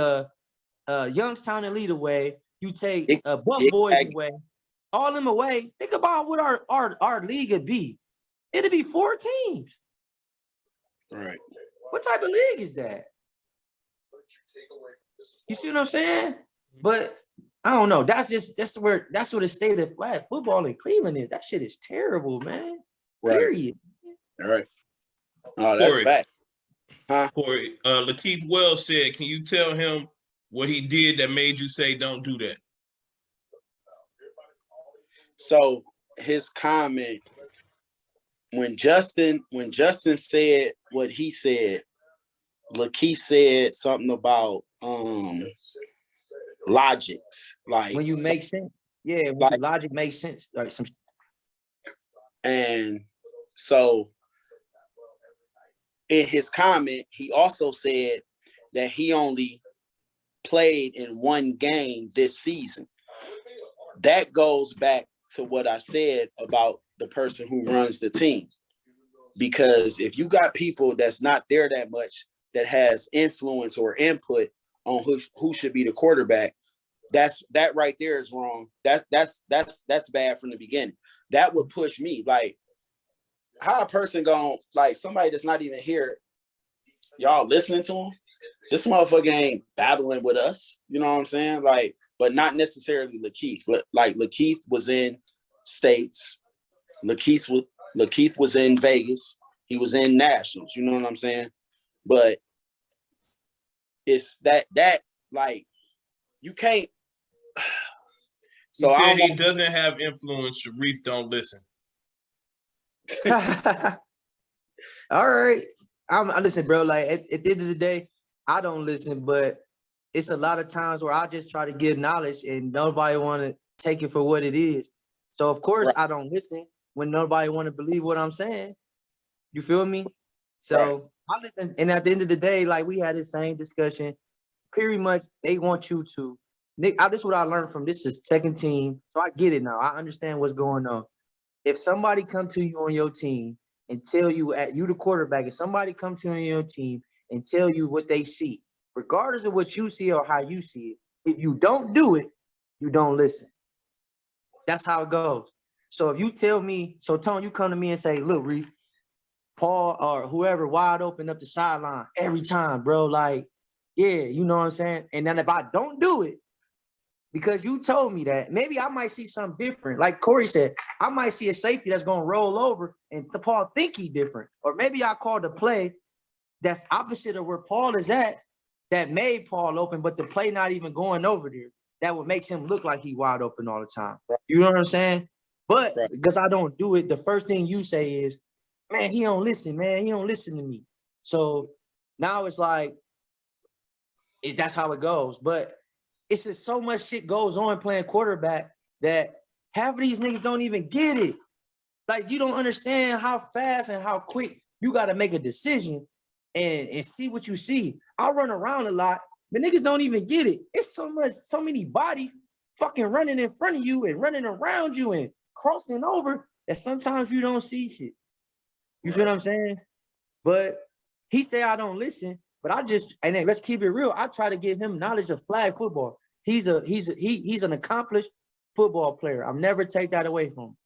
Youngstown Elite away, you take Buff Boys away, all them away. Think about what our league would be. It'd be 4 teams. Right. What type of league is that? You see what I'm saying? But I don't know. That's where the state of flag football in Cleveland is. That shit is terrible, man. Right. Period. All right. Oh, that's Corey, fact. Huh? Corey, Lakeith Wells said, can you tell him what he did that made you say don't do that? So his comment when Justin said what he said, Lakeith said something about logics. Like when you make sense. Yeah, when like, your logic makes sense. Like and so in his comment, he also said that he only played in 1 game this season. That goes back to what I said about the person who runs the team. Because if you got people that's not there that much, that has influence or input on who should be the quarterback, that right there is wrong. That's bad from the beginning. That would push me. Like, how a person going, like somebody that's not even here, y'all listening to him? This motherfucker ain't battling with us. You know what I'm saying? Like, but not necessarily Lakeith. Like Lakeith was in states. Lakeith was in Vegas. He was in nationals. You know what I'm saying? But it's that like you can't. So he said he doesn't have influence. Shareef don't listen. All right. I listen, bro. Like at the end of the day, I don't listen, but it's a lot of times where I just try to give knowledge and nobody want to take it for what it is. So of course I don't listen when nobody want to believe what I'm saying. You feel me? So I listen, and at the end of the day, like we had the same discussion pretty much they want you to. This is what I learned from this is second team, so I get it now. I understand what's going on. If somebody come to you on your team and tell you you the quarterback, if somebody come to you on your team and tell you what they see, regardless of what you see or how you see it, if you don't do it, you don't listen. That's how it goes. So if you tell me, so Tone, you come to me and say, look, Reed, Paul or whoever wide open up the sideline every time, bro. Like, yeah, you know what I'm saying? And then if I don't do it, because you told me that, maybe I might see something different. Like Corey said, I might see a safety that's going to roll over and the Paul think he different. Or maybe I called a play that's opposite of where Paul is at that made Paul open, but the play not even going over there. That would make him look like he wide open all the time. You know what I'm saying? But because I don't do it, the first thing you say is, man, he don't listen, man. He don't listen to me. So now it's like, that's how it goes. But it's just so much shit goes on playing quarterback that half of these niggas don't even get it. Like, you don't understand how fast and how quick you got to make a decision and see what you see. I run around a lot, but niggas don't even get it. It's so many bodies fucking running in front of you and running around you and crossing over that sometimes you don't see shit. You feel what I'm saying? But he say I don't listen, but and then let's keep it real. I try to give him knowledge of flag football. He's an accomplished football player. I'll never take that away from him.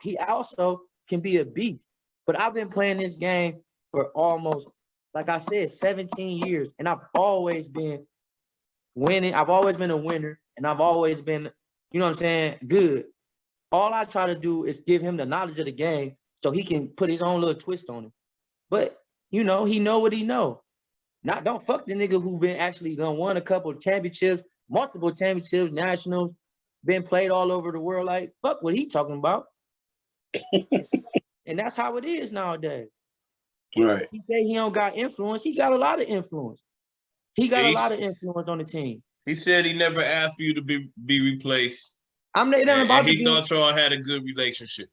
He also can be a beast. But I've been playing this game for almost, like I said, 17 years, and I've always been winning. I've always been a winner, and I've always been, you know what I'm saying, good. All I try to do is give him the knowledge of the game so he can put his own little twist on it. But, you know, he know what he know. Don't fuck the nigga who been actually won a couple of championships, multiple championships, nationals, been played all over the world. Like, fuck what he talking about. And that's how it is nowadays. Right. He say he don't got influence. He got a lot of influence. He got a lot of influence on the team. He said he never asked for you to be replaced. I'm not about to he thought y'all had a good relationship.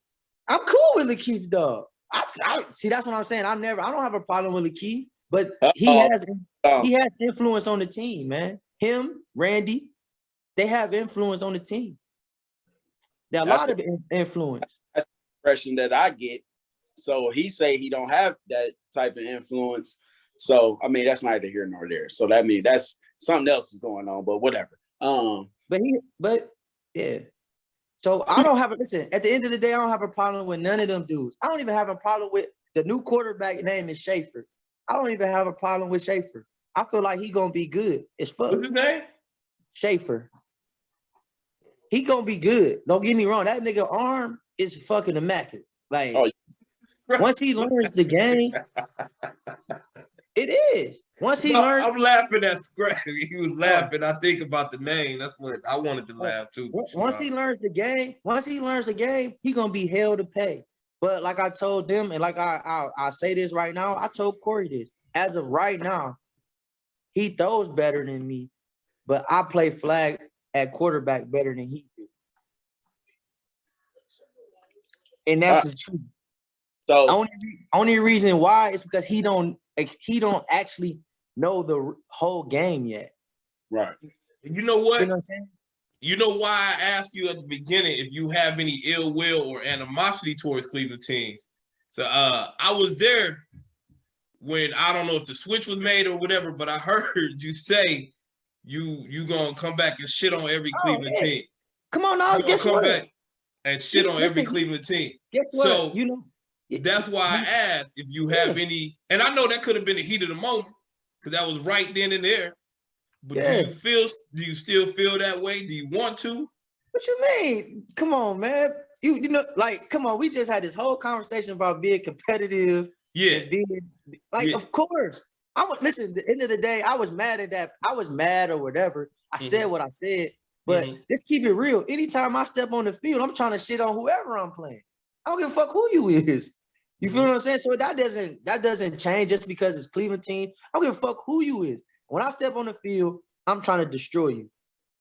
I'm cool with Lakeith, dog. I see, that's what I'm saying. I don't have a problem with Lakeith, but he has influence on the team, man. Him, Randy, they have influence on the team. There are a lot of influence. That's the impression that I get. So he say he don't have that type of influence. So I mean, that's neither here nor there. So that means that's something else is going on, but whatever. But yeah. So I don't have listen, at the end of the day, I don't have a problem with none of them dudes. I don't even have a problem with the new quarterback name is Schaefer. I don't even have a problem with Schaefer. I feel like he gonna be good as fuck. What's his name? Schaefer. He gonna be good. Don't get me wrong. That nigga arm is fucking immaculate. Like, once he learns the game, it is. Once he learns, I'm laughing at Scratch. He was laughing. I think about the name. That's what I wanted to laugh too. Once he learns the game, he gonna be hell to pay. But like I told them, and like I say this right now, I told Corey this. As of right now, he throws better than me, but I play flag at quarterback better than he do. And that's the truth. So only reason why is because he don't actually know the whole game yet. Right. You know what? You know what I'm saying? You know why I asked you at the beginning if you have any ill will or animosity towards Cleveland teams. So I was there when, I don't know if the switch was made or whatever, but I heard you say you gonna come back and shit on every Cleveland team. Come on now, guess come what? Back and shit on every Cleveland team. Guess what? So you know, that's why I asked if you have any, and I know that could have been the heat of the moment because that was right then and there. But do you still feel that way? Do you want to? What you mean? Come on, man. You know, like, come on. We just had this whole conversation about being competitive. Yeah. And being, like, of course. Listen, at the end of the day, I was mad at that. I was mad or whatever. I said what I said. But just keep it real. Anytime I step on the field, I'm trying to shit on whoever I'm playing. I don't give a fuck who you is. You feel what I'm saying? So that doesn't change just because it's Cleveland team. I don't give a fuck who you is. When I step on the field, I'm trying to destroy you.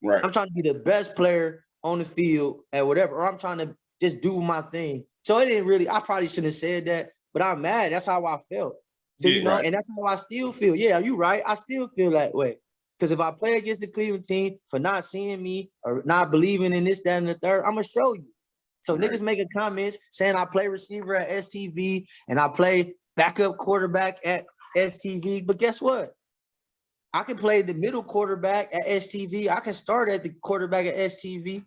Right. I'm trying to be the best player on the field at whatever, or I'm trying to just do my thing. So it didn't really, I probably shouldn't have said that, but I'm mad. That's how I felt. So, you know, and that's how I still feel. Yeah, you're right. I still feel that way. Because if I play against the Cleveland team for not seeing me or not believing in this, that, and the third, I'm going to show you. So niggas making comments saying I play receiver at S.T.V. and I play backup quarterback at S.T.V. But guess what? I can play the middle quarterback at S.T.V. I can start at the quarterback at S.T.V.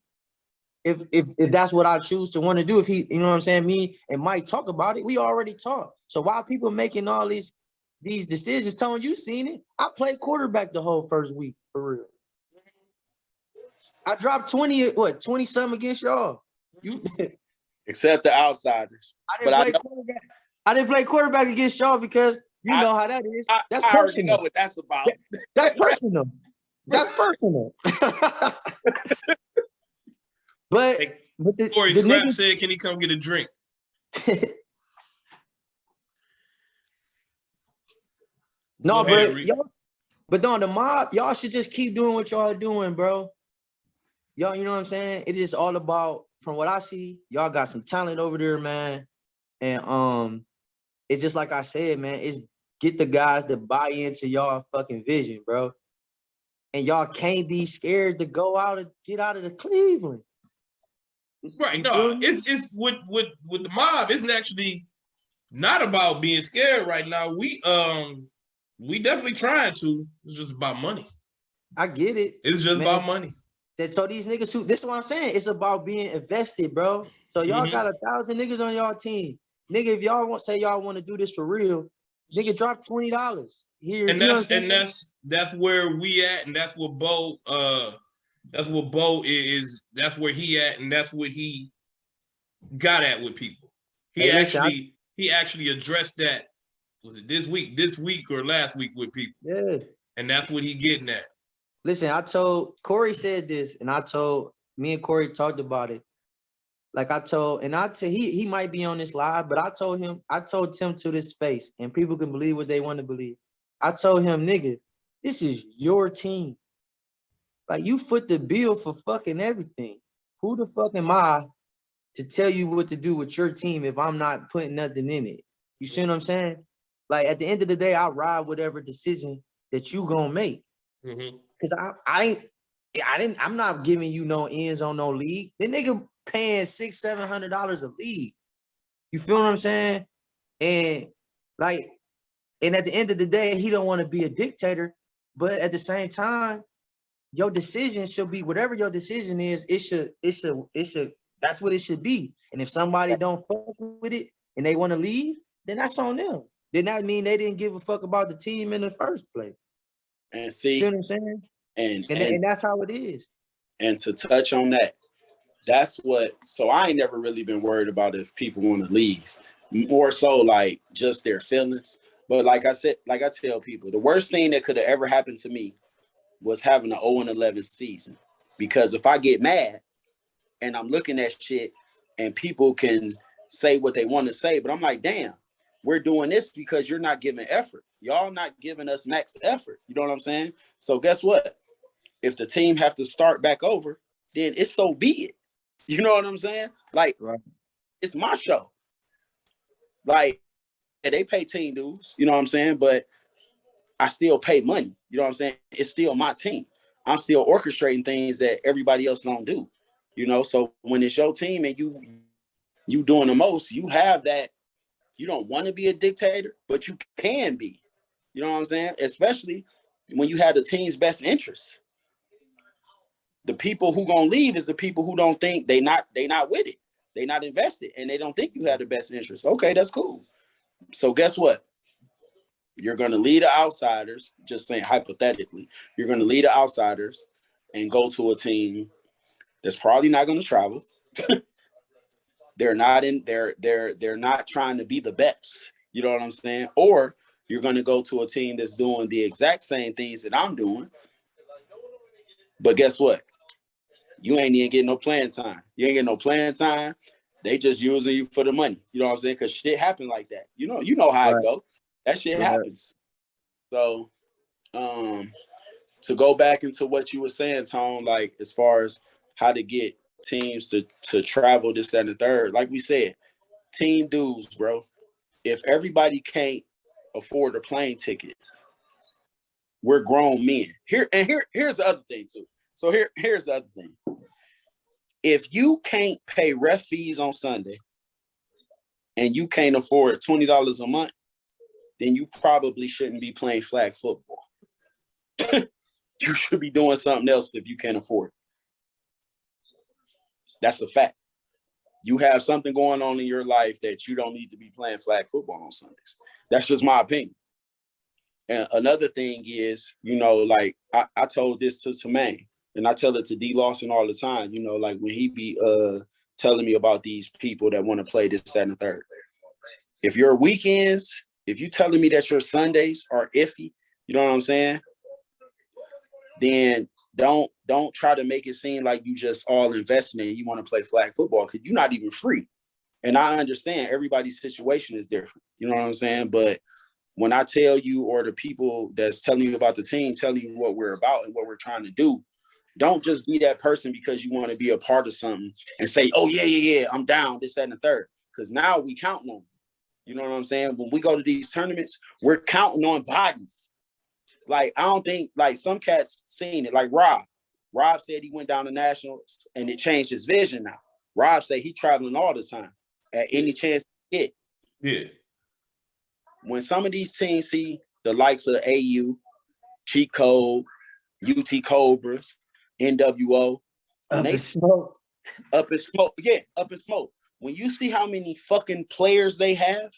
If that's what I choose to want to do. If he, you know what I'm saying, me and Mike talk about it, we already talked. So while people making all these decisions, Tone, you seen it. I played quarterback the whole first week, for real. I dropped 20 something against y'all. You Except the outsiders. I didn't play quarterback against y'all because you know how that is. That's I already personal. know what that's about. That's personal. That's personal. But Corey the Scrap niggas said, "Can he come get a drink?" No, Go ahead, but on the mob, y'all should just keep doing what y'all doing, bro. Y'all, you know what I'm saying? It's just all about, from what I see, y'all got some talent over there, man. And it's just like I said, man, it's get the guys to buy into y'all fucking vision, bro. And y'all can't be scared to go out and get out of the Cleveland. Right. No, it's with the mob, it's actually not about being scared right now. We definitely trying to. It's just about money. I get it. It's just about money. So these niggas this is what I'm saying. It's about being invested, bro. So y'all got 1,000 niggas on y'all team. Nigga, if y'all want to do this for real, nigga, drop $20 here. And that's where we at, and that's what Bo is. That's where he at, and that's what he got at with people. He actually addressed that. Was it this week or last week with people? Yeah. And that's what he getting at. Listen, I told Corey said this, and me and Corey talked about it. Like he might be on this live, but I told Tim to his face, and people can believe what they want to believe. I told him, nigga, this is your team. Like, you foot the bill for fucking everything. Who the fuck am I to tell you what to do with your team if I'm not putting nothing in it? You see what I'm saying? Like, at the end of the day, I ride whatever decision that you gonna make. Because I'm not giving you no ends on no league. The nigga paying $600-700 a league. You feel what I'm saying? And at the end of the day, he don't want to be a dictator. But at the same time, your decision should be whatever your decision is. It should. That's what it should be. And if somebody don't fuck with it and they want to leave, then that's on them. Then that mean they didn't give a fuck about the team in the first place. And see what I'm saying? And that's how it is. And to touch on that, that's what. So I ain't never really been worried about if people want to leave. More so like just their feelings. But like I said, like I tell people, the worst thing that could have ever happened to me was having an 0-11 season. Because if I get mad and I'm looking at shit and people can say what they want to say, but I'm like, damn, we're doing this because you're not giving effort. Y'all not giving us max effort. You know what I'm saying? So guess what? If the team have to start back over, then it's so be it. You know what I'm saying? Like, It's my show. Like, they pay team dues, you know what I'm saying? But I still pay money. You know what I'm saying? It's still my team. I'm still orchestrating things that everybody else don't do. You know, so when it's your team and you doing the most, you have that. You don't want to be a dictator, but you can be. You know what I'm saying? Especially when you have the team's best interests. The people who gonna leave is the people who don't think they not with it. They not invested and they don't think you have the best interest. Okay, that's cool. So guess what? You're gonna lead the outsiders, just saying hypothetically, you're gonna lead the outsiders and go to a team that's probably not gonna travel. They're not trying to be the best. You know what I'm saying? Or you're gonna go to a team that's doing the exact same things that I'm doing. But guess what? You ain't even getting no playing time. You ain't getting no playing time. They just using you for the money. You know what I'm saying? Because shit happen like that. You know how it go. That shit happens. So to go back into what you were saying, Tone, like as far as how to get teams to travel this, that, and the third, like we said, team dues, bro. If everybody can't afford a plane ticket, We're grown men. Here's the other thing too. So here's the other thing. If you can't pay ref fees on Sunday and you can't afford $20 a month, then you probably shouldn't be playing flag football. You should be doing something else if you can't afford it. That's a fact. You have something going on in your life that you don't need to be playing flag football on Sundays. That's just my opinion. And another thing is, like I told this to Tamaine, and I tell it to D. Lawson all the time, like when he be telling me about these people that want to play this, that, and the third. If your weekends, if you telling me that your Sundays are iffy, you know what I'm saying? Then don't try to make it seem like you just all investing and you want to play flag football because you're not even free. And I understand everybody's situation is different. You know what I'm saying? But when I tell you, or the people that's telling you about the team, telling you what we're about and what we're trying to do, don't just be that person because you want to be a part of something and say, oh, yeah, I'm down, this, that, and the third. Because now we counting on them. You know what I'm saying? When we go to these tournaments, we're counting on bodies. Like, I don't think, like, some cats seen it. Like Rob. Rob said he went down to Nationals and it changed his vision now. Rob said he traveling all the time at any chance he get. Yeah. When some of these teams see the likes of AU, Cheat Code, UT Cobras, NWO, Up in smoke. Up in smoke. Yeah, up in smoke. When you see how many fucking players they have,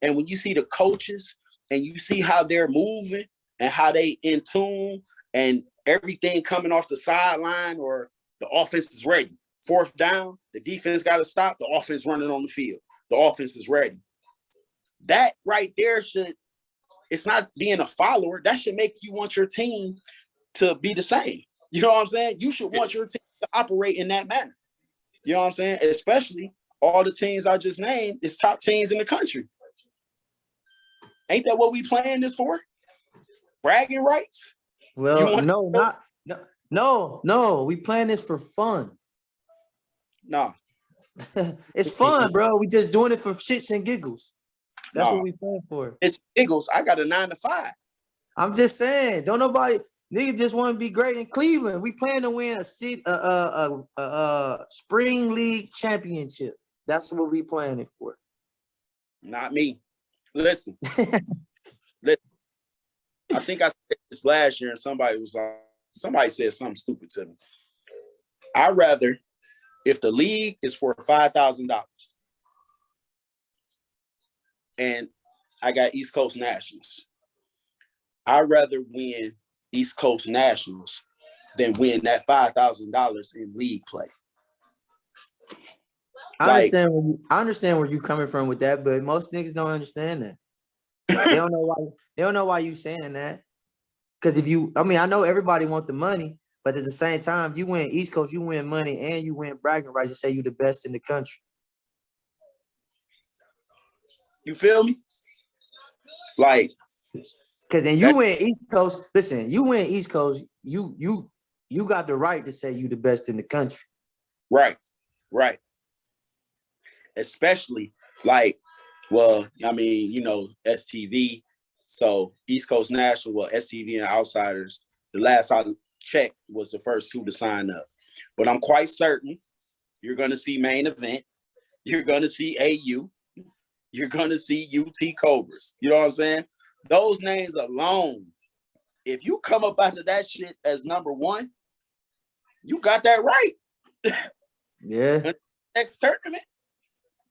and when you see the coaches and you see how they're moving and how they in tune and everything coming off the sideline or the offense is ready. Fourth down, the defense got to stop. The offense running on the field. The offense is ready. That right there it's not being a follower. That should make you want your team to be the same. You know what I'm saying? You should want your team to operate in that manner. You know what I'm saying? Especially all the teams I just named is top teams in the country. Ain't that what we playing this for? Bragging rights? Well, no. We playing this for fun. Nah. It's fun, bro. We just doing it for shits and giggles. That's what we playing for. It's giggles. I got a 9 to 5. I'm just saying, don't nobody nigga just want to be great in Cleveland. We plan to win a spring league championship. That's what we planning for. Not me. Listen. I think I said this last year, and somebody said something stupid to me. I'd rather, if the league is for $5,000 and I got East Coast Nationals, I'd rather win East Coast Nationals than win that $5,000 in league play. I understand where you coming from with that, but most niggas don't understand that. They don't know why you saying that. Because I know everybody want the money, but at the same time, you win East Coast, you win money, and you win bragging rights to say you the best in the country. You feel me? Like, because then you win East Coast. Listen, you win East Coast. You got the right to say you the best in the country. Right. Especially like, well, I mean, S.T.V. So East Coast National, well, S.T.V. and Outsiders, the last I checked was the first 2 to sign up. But I'm quite certain you're going to see Main Event. You're going to see AU. You're going to see UT Cobras. You know what I'm saying? Those names alone, if you come up out of that shit as number 1, you got that right. Yeah. Next tournament.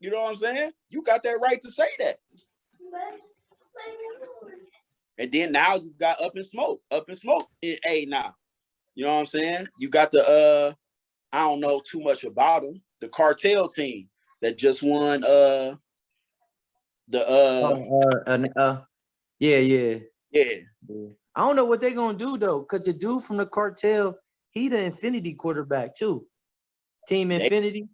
You know what I'm saying? You got that right to say that. And then now you got Up in Smoke in A now. You know what I'm saying? You got the I don't know too much about them. The Cartel team that just won Yeah. I don't know what they're gonna do though, because the dude from the Cartel, he the Infinity quarterback too. Team Infinity.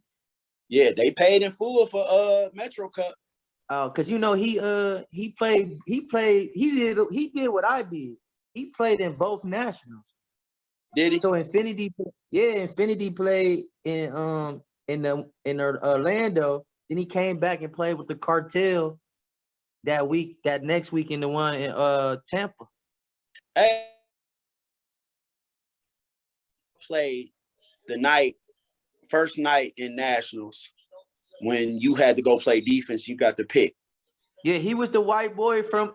They paid in full for Metro Cup. Oh, because he did what I did. He played in both nationals. Did he? So Infinity played in Orlando. Then he came back and played with the Cartel that next week in the one in Tampa. Hey, played the first night in nationals when you had to go play defense. You got to pick. Yeah, he was the white boy from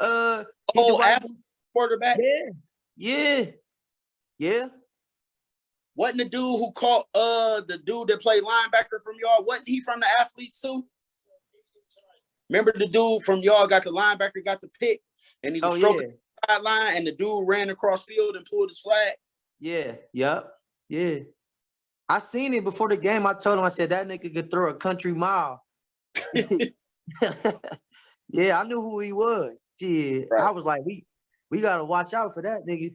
quarterback. Yeah. Wasn't the dude who caught the dude that played linebacker from y'all? Wasn't he from the athletes too? Remember the dude from y'all got the linebacker, got the pick, and he was stroking the sideline, and the dude ran across field and pulled his flag. Yeah. I seen it before the game. I told him, I said, that nigga could throw a country mile. Yeah, I knew who he was. Yeah, right. I was like, we gotta watch out for that nigga.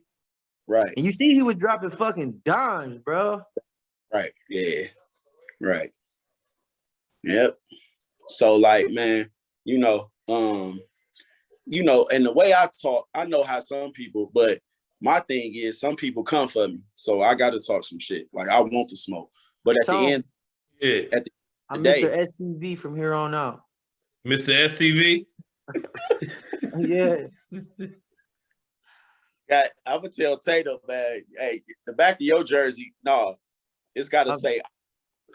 Right. And you see he was dropping fucking dimes, bro. Right. Yeah. Right. Yep. So like, man, and the way I talk, I know how some people, but my thing is some people come for me. So I gotta talk some shit. Like I want to smoke. But at the end, I'm Mr. S.T.V. from here on out. Mr. S.T.V. Yeah. I'm gonna tell Tatum, man, hey, the back of your jersey, no, it's gotta say.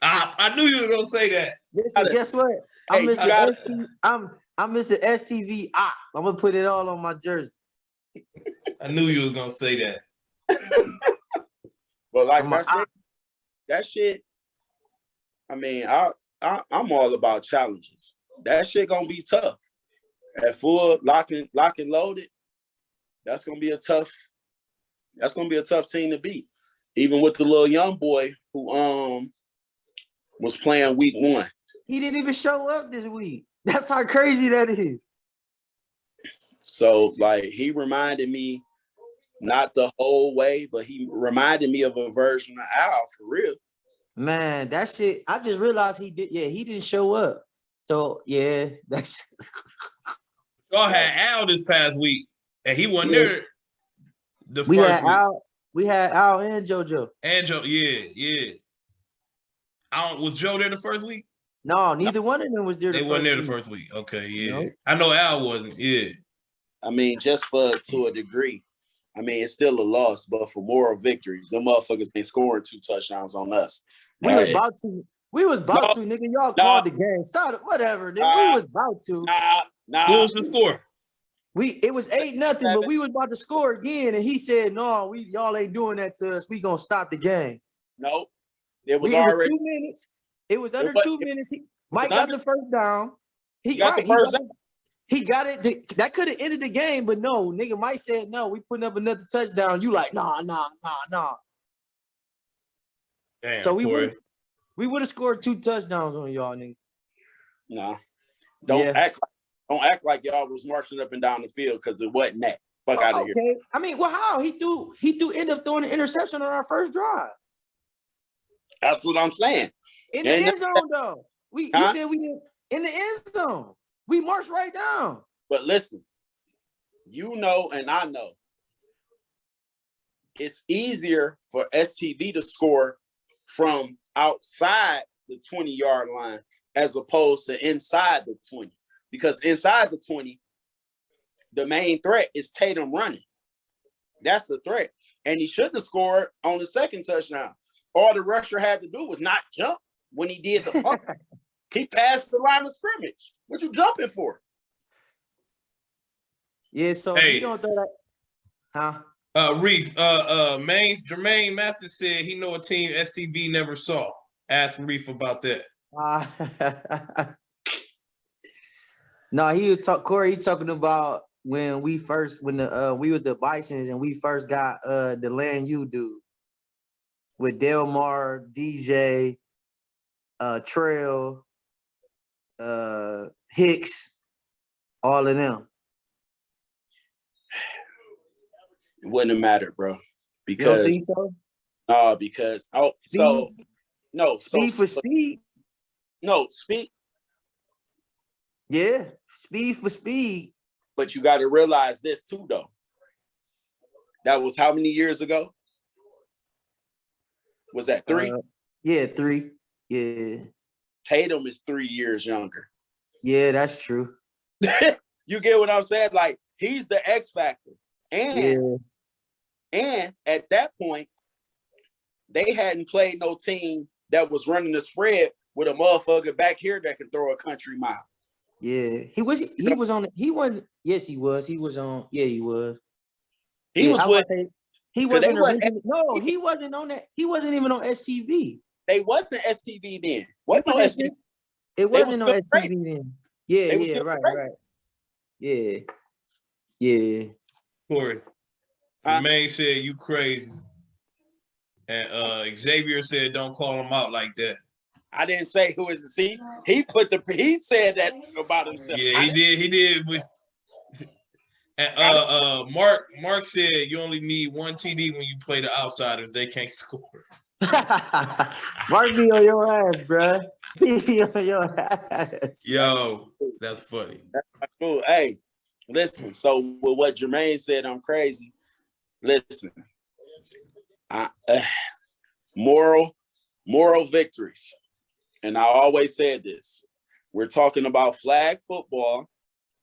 I knew you were gonna say that. Listen, guess what? I'm Mr. S.T.V. I'm gonna put it all on my jersey. I knew you were gonna say that. Well, like I said, that shit. I mean, I'm all about challenges. That shit gonna be tough. At full lock and loaded, that's gonna be a tough team to beat. Even with the little young boy who was playing week 1. He didn't even show up this week. That's how crazy that is. So like he reminded me, not the whole way, but he reminded me of a version of Al for real. Man, that shit, I just realized he didn't show up. So yeah, that's y'all had Al this past week, and he wasn't there the first week. We had Al and JoJo. Yeah. Was Joe there the first week? No, neither one of them was there. They wasn't there the first week. Okay, yeah. Nope. I know Al wasn't. Yeah. I mean, just to a degree. I mean, it's still a loss, but for moral victories, them motherfuckers ain't scoring 2 touchdowns on us. We was about to, nigga. Y'all called the game. Stop, whatever, nigga. We was about to. What was the score? It was 8-0, but we was about to score again, and he said, "No, y'all ain't doing that to us. We gonna stop the game." Nope. It was already 2 minutes. It was under 2 minutes. Mike got the first down. He got it. That could have ended the game, but no, nigga. Mike said, "No, we putting up another touchdown." You like, nah. Damn, so we would have scored 2 touchdowns on y'all, nigga. Nah, don't act like y'all was marching up and down the field because it wasn't that. Fuck out of here. I mean, well, how he end up throwing an interception on our first drive. That's what I'm saying. In the end zone, though. You said we didn't in the end zone. We marched right down. But listen, and I know, it's easier for S.T.V. to score from outside the 20-yard line as opposed to inside the 20. Because inside the 20, the main threat is Tatum running. That's the threat. And he should have scored on the second touchdown. All the rusher had to do was not jump when he did the pump. He passed the line of scrimmage. What you jumping for? Yeah, so you don't throw that. Huh? Reef, Jermaine Mathis said he know a team S.T.V. never saw. Ask Reef about that. No, Corey, he talking about when we was the Bisons and we first got the Land U dude with Delmar, DJ, Trail, Hicks, all of them. It wouldn't have mattered, bro. Because you don't think so? Speed for speed. No, speed. Yeah, speed for speed. But you got to realize this too, though. That was how many years ago? Was that 3? Yeah, 3. Yeah. Tatum is 3 years younger. Yeah, that's true. You get what I'm saying? Like, he's the X factor. And at that point, they hadn't played no team that was running the spread with a motherfucker back here that can throw a country mile. Yeah, he was on. He wasn't. Yes, he was. He was on. Yeah, he was. He was with. He wasn't originally. No, he wasn't on that. He wasn't even on S.T.V. They wasn't S.T.V. then. Wasn't no S.T.V. It wasn't on S.T.V. then. Yeah, right. Yeah. Corey, Jermaine said you crazy. And Xavier said don't call him out like that. I didn't say who is the he said that about himself. Yeah, he did. And Mark said you only need one TD when you play the outsiders. They can't score. Mark be on your ass, bro. Be on your ass. Yo, that's funny. That's cool. Hey, listen. So with what Jermaine said, I'm crazy. Listen, moral victories, and I always said this. We're talking about flag football.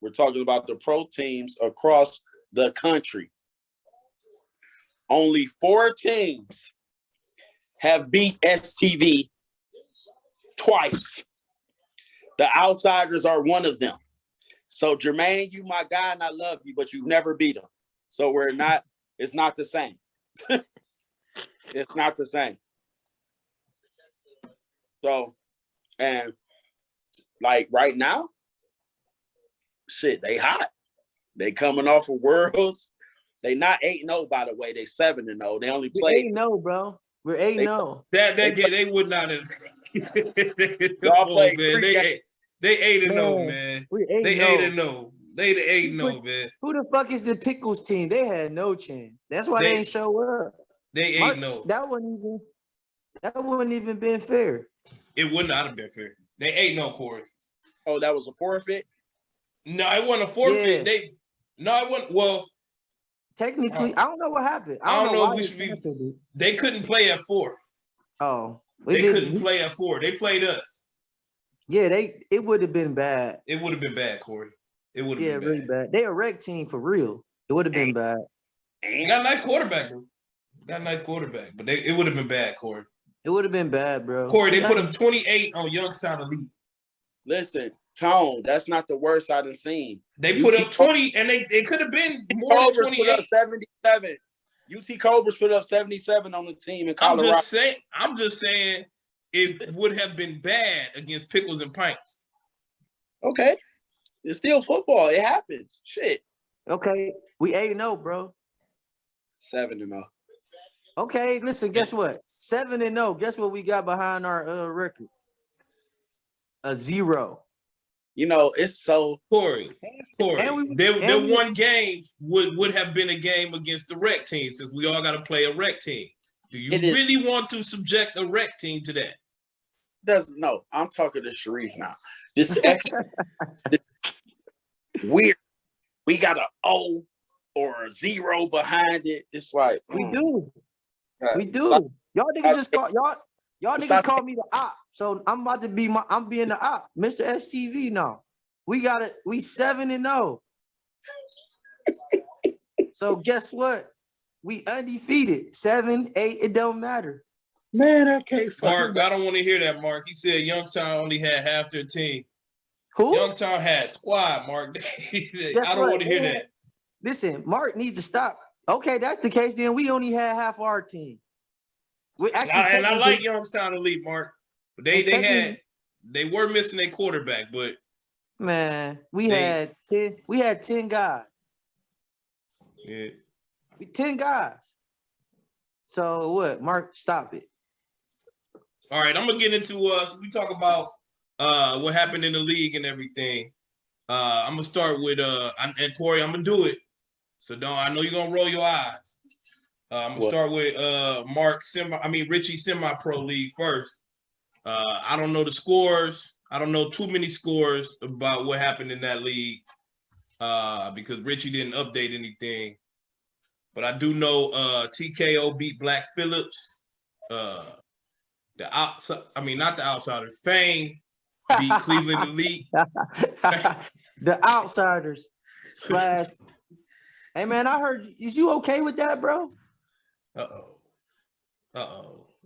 We're talking about the pro teams across the country. Only 4 teams have beat S.T.V. twice. The outsiders are one of them. So Jermaine, you my guy, and I love you, but you've never beat them. So it's not the same. It's not the same. So, and like right now, shit, they hot. They coming off of Worlds. They not 8-0, by the way. They 7-0. They only played 8-0, bro. We're 8-0. They would not have. Y'all played man. 3 games. They 8-0, man. They 8-0. They the 8-0, man. Who the fuck is the Pickles team? They had no chance. That's why they ain't show up. They 8-0. That wouldn't even been fair. It would not have been fair. They 8-0, Corey. Oh, that was a forfeit? No, it wasn't a forfeit. Yeah. It wasn't. Well, technically, I don't know what happened. I don't know if we should be. They couldn't play at 4. Oh, they couldn't play at 4. They played us. Yeah, it would have been bad. It would have been bad, Corey. It would have been bad. Really bad. They a rec team for real. It would have been bad. They got a nice quarterback, though. But it would have been bad, Corey. It would have been bad, bro. Corey, they put up 28 on Youngstown Elite. Listen, Tone, that's not the worst I've seen. They put up 20, and they could have been more than 28. Put up 77. UT Cobras put up 77 on the team in Colorado. I'm just saying it would have been bad against Pickles and Pints. Okay. It's still football. It happens. Shit. Okay. We 8-0, bro. 7-0. Okay, listen, guess what? 7-0. Guess what we got behind our record? A 0. You know, it's so Corey. Their one game would have been a game against the rec team, since we all got to play a rec team. Do you really want to subject a rec team to that? No, I'm talking to Shareef now. This weird. We got an O or a 0 behind it. It's like we do. Y'all niggas just call y'all niggas call me the op. So I'm about to be I'm being the op, Mr. S.T.V. now. We 7-0. So guess what? We undefeated. 7, 8, it don't matter. Man, I can't Mark, I don't want to hear that, Mark. He said Youngstown only had half their team. Who? Youngstown had squad, Mark. I don't want to hear that. Listen, Mark needs to stop. Okay, that's the case. Then we only had half our team. I like Youngstown Elite, Mark. But they were missing a quarterback, but man, we had 10 guys. Yeah. 10 guys. So what? Mark, stop it. All right, I'm gonna get into we talk about what happened in the league and everything. I'm gonna start with and Corey, I'm gonna do it. So I know you're gonna roll your eyes. I'm gonna start with Richie semi-pro league first. I don't know the scores. I don't know too many scores about what happened in that league because Richie didn't update anything. But I do know TKO beat Black Phillips. Not the Outsiders. Fame beat Cleveland Elite. The Outsiders / Hey man, I heard. Is you okay with that, bro? Uh-oh.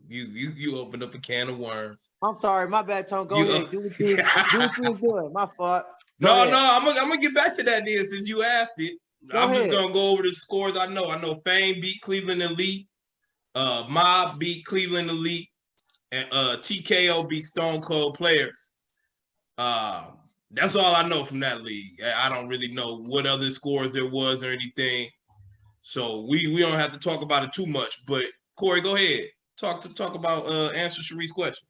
You opened up a can of worms. I'm sorry, my bad, Tone. Go You, ahead. Do what you was doing. My fault. No, Go ahead. I'm gonna get back to that then since you asked it. Go I'm just ahead. gonna go over the scores. I know Fame beat Cleveland Elite, Mob beat Cleveland Elite, and TKO beat Stone Cold Players. That's all I know from that league. I don't really know what other scores there was or anything. So we don't have to talk about it too much. But Corey, go ahead. Talk about answer Shareef's question.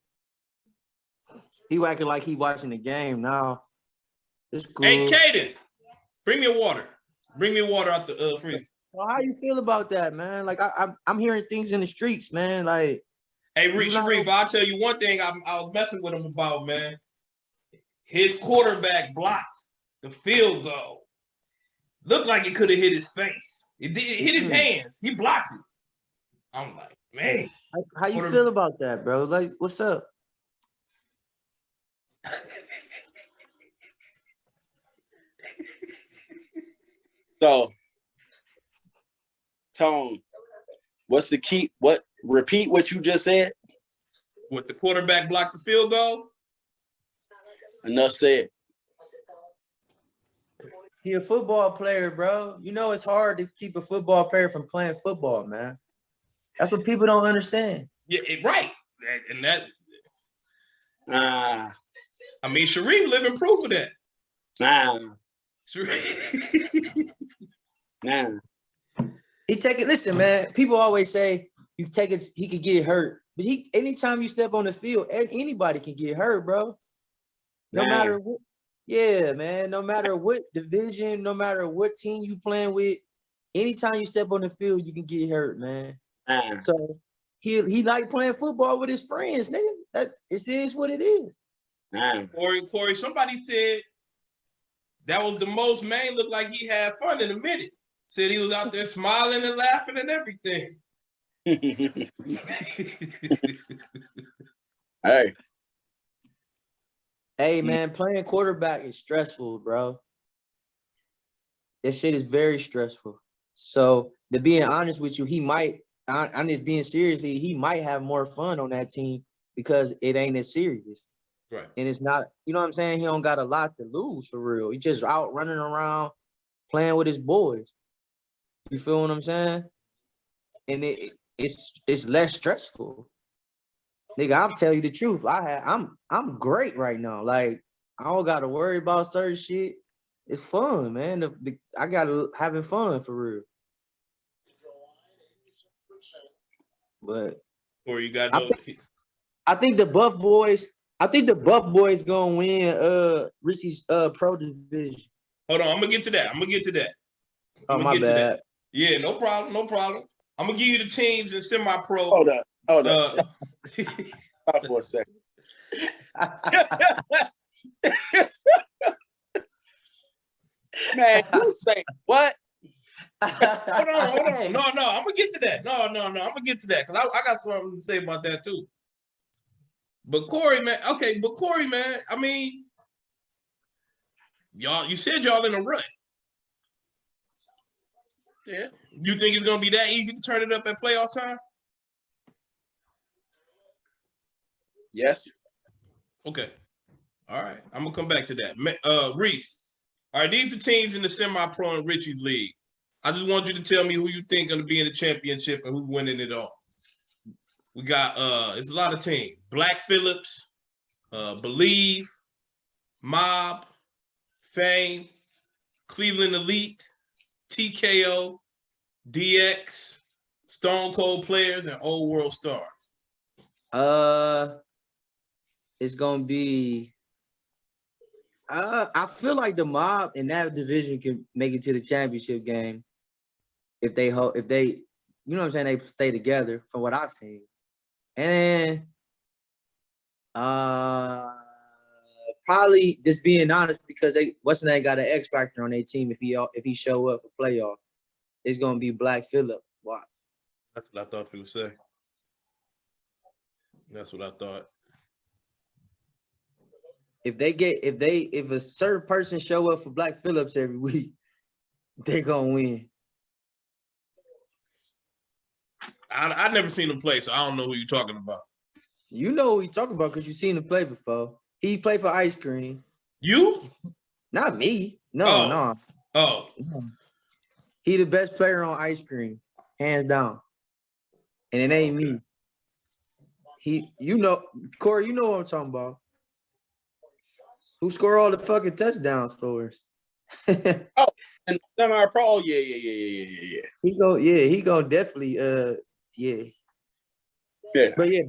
He acting like he watching the game now. It's cool. Hey, Caden, bring me a water. Bring me water out the freezer. Well, how you feel about that, man? Like I'm hearing things in the streets, man. Like, hey, Shareef, I'll tell you one thing I was messing with him about, man. His quarterback blocked the field goal. Looked like it could have hit his face. It hit his hands. He blocked it. I'm like, man. How you feel about that, bro? Like, what's up? So, Tone, what's the key? Repeat what you just said? What, the quarterback blocked the field goal? Enough said. He a football player, bro. You know it's hard to keep a football player from playing football, man. That's what people don't understand. Yeah, right. And that. Nah. I mean, Shareef living proof of that. Nah. Nah. He take it. Listen, man. People always say you take it. He could get hurt, but anytime you step on the field, anybody can get hurt, bro. No matter what. Yeah, man. No matter what division, no matter what team you playing with, anytime you step on the field, you can get hurt, man. So he like playing football with his friends, nigga. It is what it is. Corey, somebody said that was the most man looked like he had fun in a minute. Said he was out there smiling and laughing and everything. Hey, man, playing quarterback is stressful, bro. That shit is very stressful. So, to being honest with you, I'm just being serious, he might have more fun on that team because it ain't as serious. Right. And it's not, you know what I'm saying? He don't got a lot to lose for real. He just out running around playing with his boys. You feel what I'm saying? And it's less stressful. Nigga, I'm telling you the truth. I'm great right now. Like, I don't gotta worry about certain shit. It's fun, man. I gotta having fun for real. But or you got I think the Buff Boys gonna win Richie's pro division. Hold on, I'm gonna get to that. Oh, my bad. Yeah, no problem. I'm gonna give you the teams in semi-pro. Hold up. Stop for a second. Man, you say what? Hold on. No, I'm gonna get to that. No, I'm gonna get to that because I got something to say about that too. But Corey, man, I mean, you said y'all in a rut. Yeah. You think it's gonna be that easy to turn it up at playoff time? Yes. Okay. All right. I'm gonna come back to that. Reef. All right, these are teams in the semi-pro and Richie's league. I just want you to tell me who you think gonna be in the championship and who's winning it all. We got it's a lot of teams. Black Phillips, Believe, Mob, Fame, Cleveland Elite, TKO, DX, Stone Cold Players, and Old World Stars. It's gonna be. I feel like the Mob in that division can make it to the championship game if they, you know what I'm saying, they stay together from what I've seen. And probably just being honest because what's name got an X factor on their team if he show up for playoff. It's gonna be Black Phillips. Watch. That's what I thought you would say. That's what I thought. If a certain person show up for Black Phillips every week, they're gonna win. I never seen him play, so I don't know who you're talking about. You know who he talking about because you seen him play before. He played for Ice Cream. You? Not me. No, no. Oh. He the best player on Ice Cream, hands down. And it ain't me. You know, Corey, you know what I'm talking about. Who scored all the fucking touchdowns for us? Oh, and semi-pro, yeah. He go definitely, yeah. But yeah,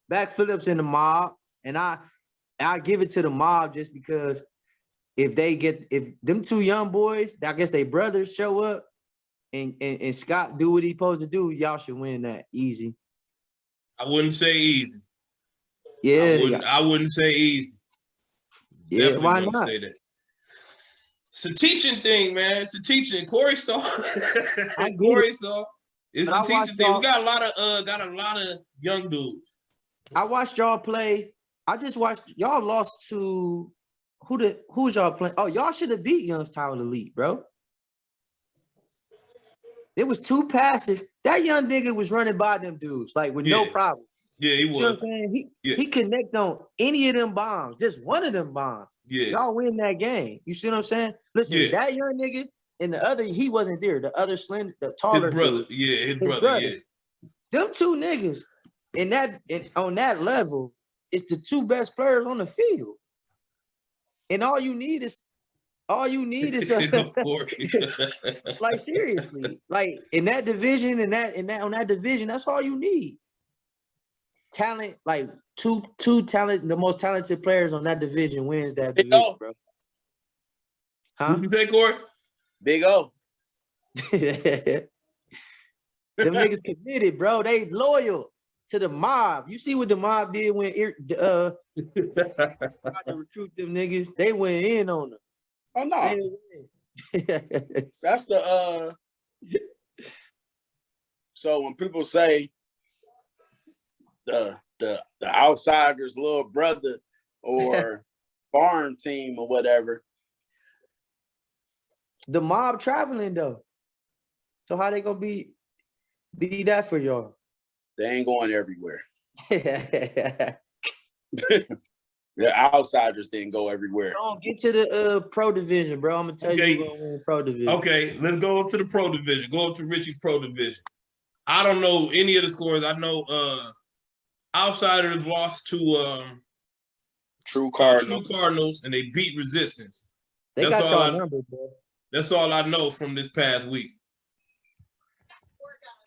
Black Phillips in the mob, and I give it to the mob just because if them two young boys, I guess they brothers show up, and Scott do what he supposed to do, y'all should win that easy. I wouldn't say easy. Yeah, I wouldn't say easy. Yeah, Definitely why wouldn't not? say that. It's a teaching thing, man. It's a teaching. Corey saw. Corey saw. It's a teaching thing. We got a lot of young dudes. I watched y'all play. I just watched y'all lost to who's y'all playing? Oh, y'all should have beat Youngstown Elite, bro. There was 2 passes. That young nigga was running by them dudes like with no problem. Yeah, he was. You know what I'm saying? He connect on any of them bombs, just one of them bombs. Yeah. Y'all win that game. You see what I'm saying? Listen, that young nigga and the other, he wasn't there. The other slender, the taller his brother. dude. Yeah, his brother. Yeah. Them 2 niggas on that level, it's the 2 best players on the field. And all you need is like seriously, like in that division and that on that division, that's all you need. Talent, like two talent, the most talented players on that division wins that division, bro. Huh? What you say, Corey? Big O. Them niggas committed, bro. They loyal to the mob. You see what the mob did when to recruit them niggas? They went in on them. Oh no. That's the so when people say the outsider's little brother or farm team or whatever. The mob traveling though. So how they gonna be that for y'all? They ain't going everywhere. The outsiders didn't go everywhere. Don't get to the pro division, bro. I'm gonna tell you who's gonna win pro division. Okay, let's go up to the pro division. Go up to Richie's pro division. I don't know any of the scores. I know outsiders lost to True Cardinals, and they beat Resistance. They got y'all number, bro. That's all I know from this past week.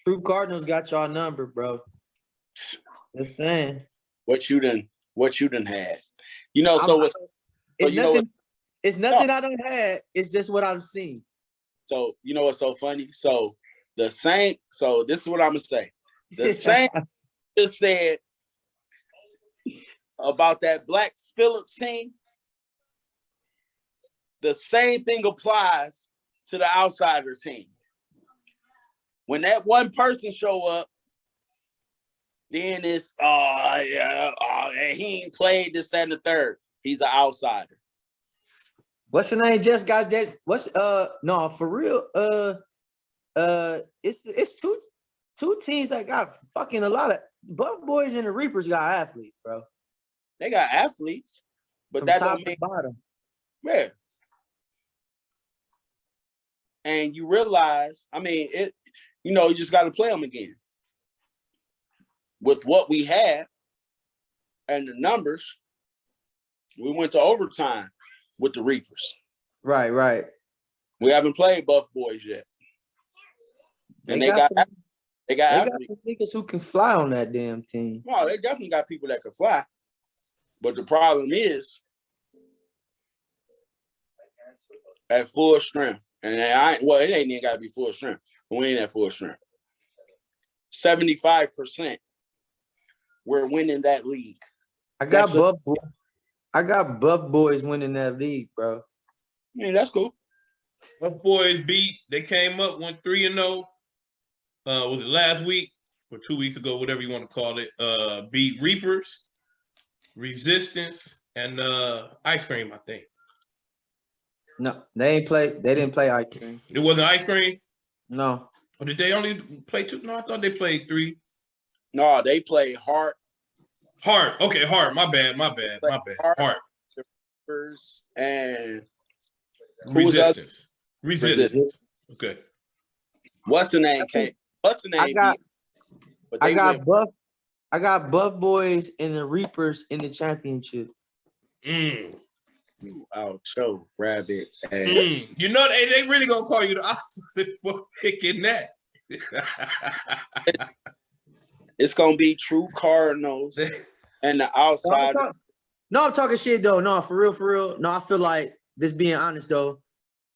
True Cardinals got y'all number, bro. Just saying. What you done had. You know, it's nothing I don't have. It's just what I've seen. So you know what's so funny? So the Saint, so this is what I'm gonna say. The Saint just said about that Black Phillips team. The same thing applies to the outsider team. When that one person show up, then it's he ain't played this, that, and the third. He's an outsider. What's your name? Just got that. What's no for real? It's two teams that got fucking a lot of Buff Boys and the Reapers got athletes, bro. They got athletes, but from that top don't mean to bottom. Yeah. And you realize, I mean, you just got to play them again. With what we had and the numbers, we went to overtime with the Reapers. Right. We haven't played Buff Boys yet. And they got some niggas who can fly on that damn team. No, they definitely got people that can fly. But the problem is at full strength. And it ain't even got to be full strength. But we ain't at full strength. 75%. We're winning that league. I got Buff Boys winning that league, bro. Yeah, that's cool. Buff Boys they came up, went 3-0. Was it last week or 2 weeks ago, whatever you want to call it? Beat Reapers, Resistance, and Ice Cream, I think. No, they didn't play Ice Cream. It wasn't Ice Cream? No. Or did they only play 2? No, I thought they played 3. No, they play Hart. Hart. Okay, Hart. My bad. Hart. The Reapers, and Resistance. Resistance. Okay. What's the name? What's the name? But I got Buff. I got Buff Boys and the Reapers in the championship. Out show rabbit ass. You know they really gonna call you the opposite for picking that. It's gonna be true Cardinals and the outside. No, I'm talking shit though. No, for real. No, I feel like just being honest though.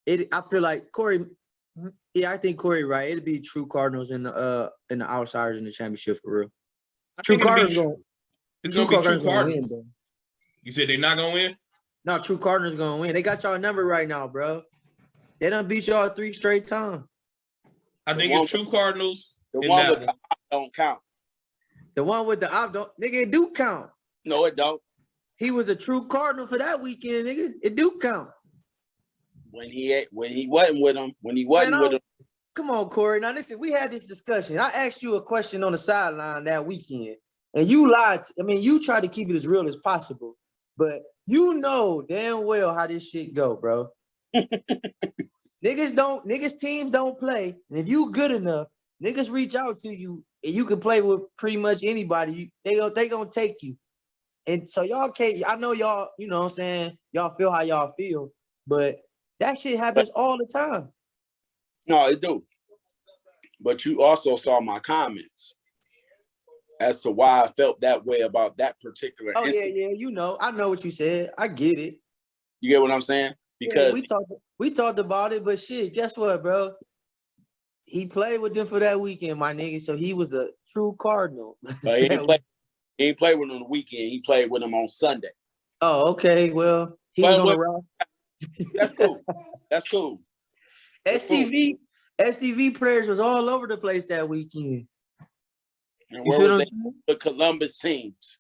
I feel like Corey. Yeah, I think Corey right. It'd be true Cardinals and the outsiders in the championship for real. True Cardinals gonna be True Cardinals. Win, you said they're not gonna win? No, True Cardinals gonna win. They got y'all number right now, bro. They done beat y'all 3 straight times. I think it's True Cardinals. The one with the op don't count. The one with the op don't, nigga, it do count. No, it don't. He was a true Cardinal for that weekend, nigga. It do count. When he wasn't with him, Come on, Corey. Now listen, we had this discussion. I asked you a question on the sideline that weekend, and you lied. You tried to keep it as real as possible, but you know damn well how this shit go, bro. Niggas teams don't play, and if you good enough, niggas reach out to you, and you can play with pretty much anybody. They gonna take you, and so y'all can't. I know y'all. You know what I'm saying? Y'all feel how y'all feel, but that shit happens all the time. No, it do. But you also saw my comments as to why I felt that way about that particular incident. Yeah. You know, I know what you said. I get it. You get what I'm saying? Because we talked about it, but shit, guess what, bro? He played with them for that weekend, my nigga. So he was a true Cardinal. But he didn't play with them on the weekend. He played with them on Sunday. Oh, okay. Well, he was on the route. That's cool. That's cool. S.T.V players was all over the place that weekend. And where was the Columbus teams?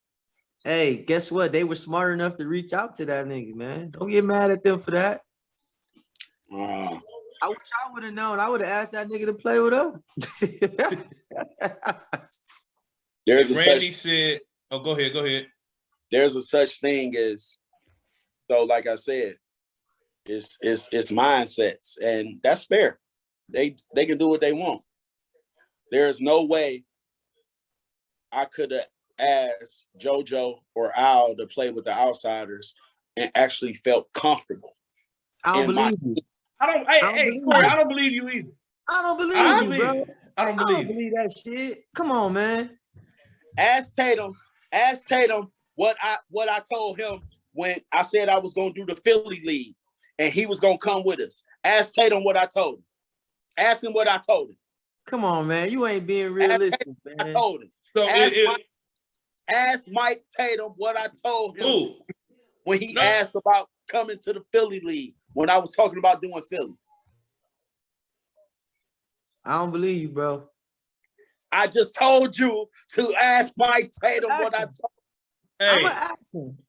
Hey, guess what? They were smart enough to reach out to that nigga, man. Don't get mad at them for that. I wish I would have known. I would have asked that nigga to play with us. Randy said, "Oh, go ahead. There's a such thing as, so like I said, it's mindsets, and that's fair. They can do what they want. There's no way I could have asked JoJo or Al to play with the outsiders and actually felt comfortable. I don't believe you. Corey, I don't believe you either. I don't believe you, bro. I don't believe that shit. Come on, man. Ask Tatum what I told him when I said I was gonna do the Philly League and he was gonna come with us. Ask Tatum what I told him. Ask him what I told him. Come on, man. You ain't being realistic, man. I told him. So ask Mike Tatum what I told him when he asked about coming to the Philly League when I was talking about doing Philly. I don't believe you, bro. I just told you to ask Mike Tatum what I told him. Hey,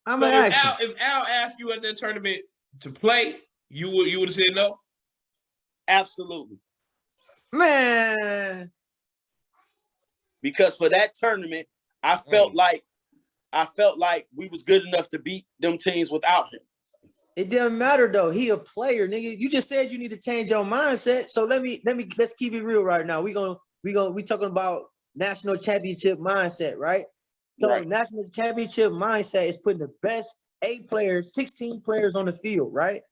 I'm gonna ask him. If Al asked you at that tournament to play, you would have said no? Absolutely. Man. Because for that tournament, I felt like we was good enough to beat them teams without him. It doesn't matter though. He a player, nigga. You just said you need to change your mindset. So let's keep it real right now. We talking about national championship mindset, right? So right. National championship mindset is putting the best 8 players, 16 players on the field, right?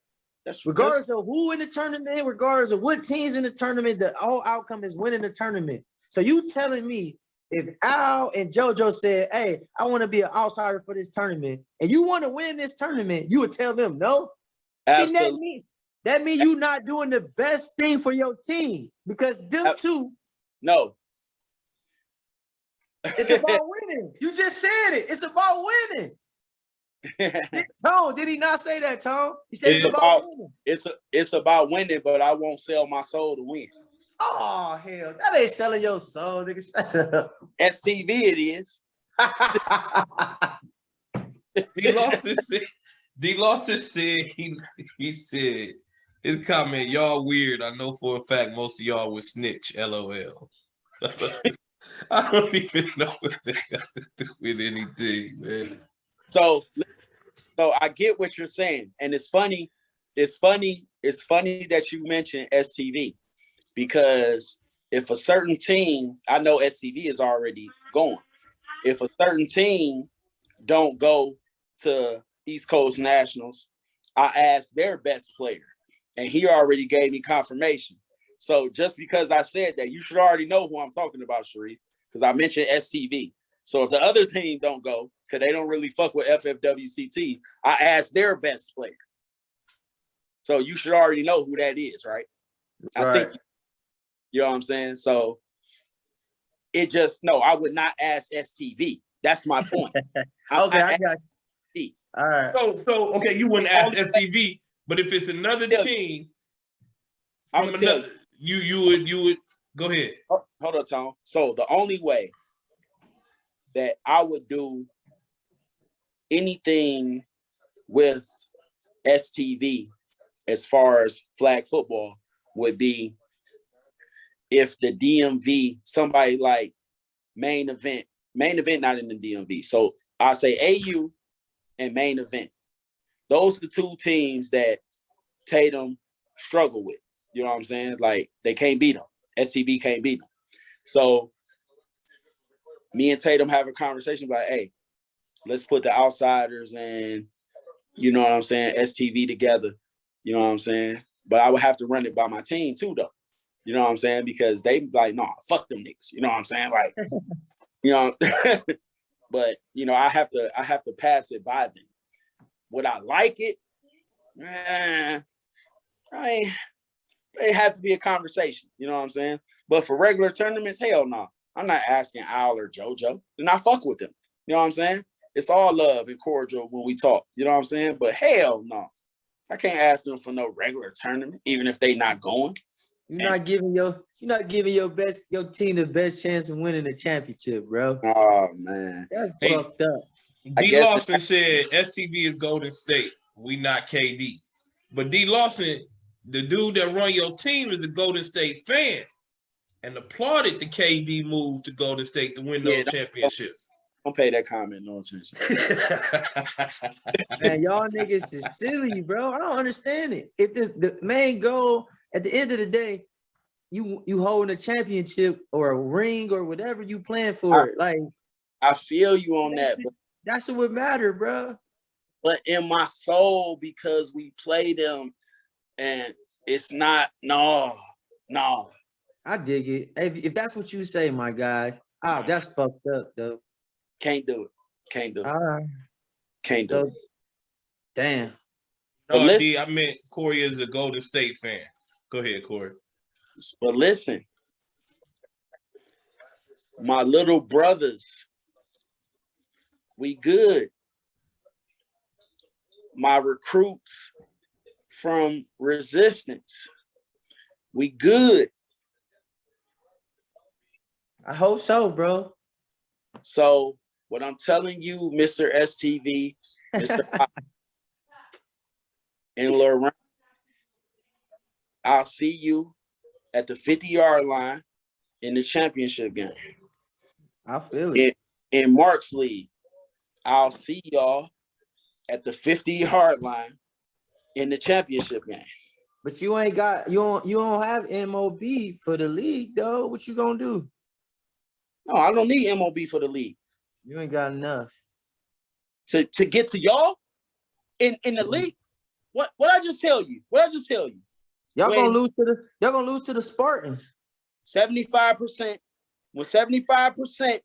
Regardless of who in the tournament, regardless of what teams in the tournament, the whole outcome is winning the tournament. So you telling me if Al and JoJo said, hey, I want to be an outsider for this tournament, and you want to win this tournament, you would tell them no? Absolutely. That means you not doing the best thing for your team because them two. No. It's about winning. You just said it. It's about winning. Tone, did he not say that, Tone? He said it's about winning. It's about winning, but I won't sell my soul to win. Oh, hell. That ain't selling your soul, nigga. Shut up. S.T.V. it is. He lost his shit. He said, his comment, y'all weird. I know for a fact most of y'all would snitch, LOL. I don't even know what they got to do with anything, man. So I get what you're saying, and it's funny. It's funny that you mentioned S.T.V. because if a certain team, I know S.T.V. is already going. If a certain team don't go to East Coast Nationals, I asked their best player, and he already gave me confirmation. So just because I said that, you should already know who I'm talking about, Shareef, because I mentioned S.T.V. So if the other team don't go, because they don't really fuck with FFWCT, I asked their best player. So you should already know who that is, right? Right. I think, you know what I'm saying? So it just, no, I would not ask S.T.V. That's my point. Okay, I got you. All right. So okay, you wouldn't ask S.T.V., but if it's another team from another, you would go ahead. Hold on, Tom. So the only way that I would do anything with S.T.V. as far as flag football would be if the DMV, somebody like main event not in the DMV. So I say AU and main event. Those are the two teams that Tatum struggle with. You know what I'm saying? Like they can't beat them. S.T.V. can't beat them. So me and Tatum have a conversation about, hey, let's put the outsiders and, you know what I'm saying, S.T.V. together. You know what I'm saying? But I would have to run it by my team too, though. You know what I'm saying? Because they like, nah, fuck them niggas. You know what I'm saying? Like, you know, but you know, I have to pass it by them. Would I like it? It have to be a conversation. You know what I'm saying? But for regular tournaments, hell no. I'm not asking Al or JoJo. Then I fuck with them. You know what I'm saying? It's all love and cordial when we talk. You know what I'm saying? But hell no. I can't ask them for no regular tournament, even if they not going. You're not giving your team the best chance of winning the championship, bro. Oh man. That's fucked up. D. Lawson said S.T.V. is Golden State. We not KD. But D. Lawson, the dude that run your team, is a Golden State fan and applauded the KD move to Golden State to win those championships. Don't pay that comment no attention. Man, y'all niggas is silly, bro. I don't understand it. If the main goal at the end of the day, you holding a championship or a ring or whatever you plan for, I feel you on that, but that's what would matter, bro. But in my soul, because we play them, and it's not no. I dig it. If that's what you say, my guy, that's fucked up, though. Can't do it. Can't do it. Can't do it. Damn. No, listen, I meant Corey is a Golden State fan. Go ahead, Corey. But listen, my little brothers, we good. My recruits from Resistance, we good. I hope so, bro. So what I'm telling you, Mr. S.T.V., Mr. and Lorraine, I'll see you at the 50-yard line in the championship game. I feel it. In Mark's league, I'll see y'all at the 50-yard line in the championship game. But you ain't got you don't have MOB for the league, though. What you gonna do? No, I don't need MOB for the league. You ain't got enough to get to y'all in the league. What I just tell you? Y'all gonna lose to the Spartans. 75%. When 75%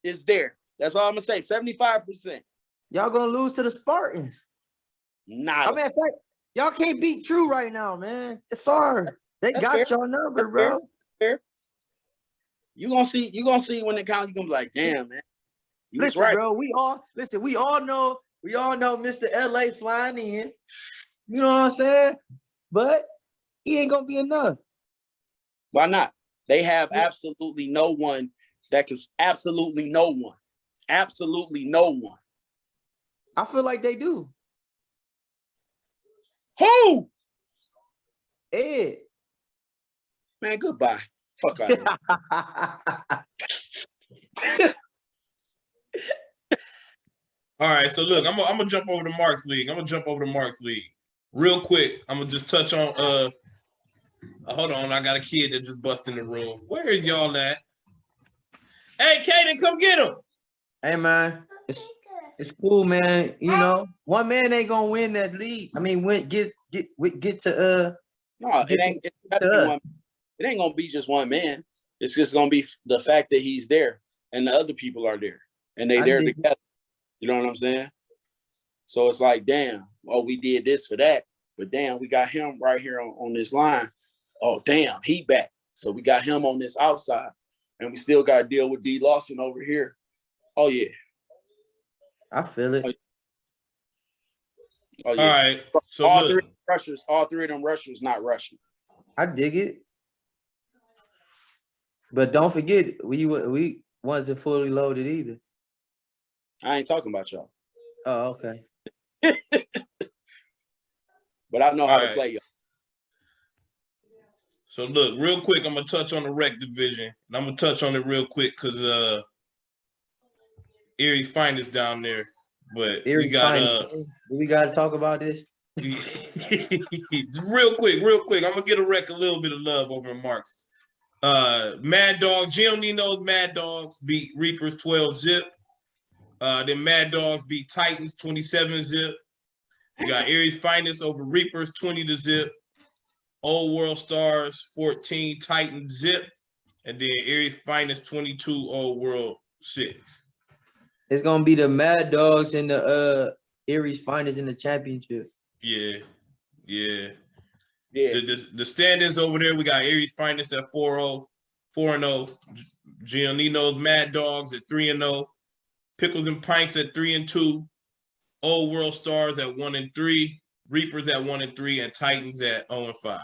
is there, that's all I'm gonna say. 75%. Y'all gonna lose to the Spartans. Nah. I mean, in fact, y'all can't beat True right now, man. It's hard. They got your number, bro. Fair. You gonna see when it counts. You gonna be like, damn, man. Listen, right, bro. We all know Mr. LA flying in. You know what I'm saying? But he ain't gonna be enough. Why not? They have absolutely no one that can. Absolutely no one. I feel like they do. Who? Ed. Man, goodbye. Fuck out of here. All right, so look, I'm gonna jump over to Mark's league. Real quick. I'm gonna just touch on hold on, I got a kid that just busted in the room. Where is y'all at? Hey, Kaden, come get him. Hey man, it's cool, man. You know, one man ain't gonna win that league. I mean, get to No, it ain't. It ain't gonna be just one man. It's just gonna be the fact that he's there and the other people are there and they there together. You know what I'm saying? So it's like, damn, oh, we did this for that, but damn, we got him right here on this line. Oh, damn, he back. So we got him on this outside, and we still got to deal with D. Lawson over here. Oh yeah, I feel it. Oh yeah. All right. So all three of them rushers not rushing. I dig it. But don't forget, we wasn't fully loaded either. I ain't talking about y'all. Oh, okay. But I know how to play y'all. So look, real quick, I'm gonna touch on the rec division, and I'm gonna touch on it real quick because Erie's finest down there. But we got we got to talk about this. real quick. I'm gonna get a rec a little bit of love over in Marks. Mad Dogs, Gio Nino's Mad Dogs beat Reapers 12-0. Then Mad Dogs beat Titans 27-0. We got Erie's finest over Reapers 20-0. Old World Stars 14, Titans 0. And then Erie's finest 22, Old World 6. It's gonna be the Mad Dogs and the Erie's finest in the championship. Yeah. The standings over there, we got Erie's finest at 4-0. Giannino's Mad Dogs at 3-0. Pickles and Pints at 3-2. Old World Stars at 1-3. Reapers at 1-3, and Titans at 0-5.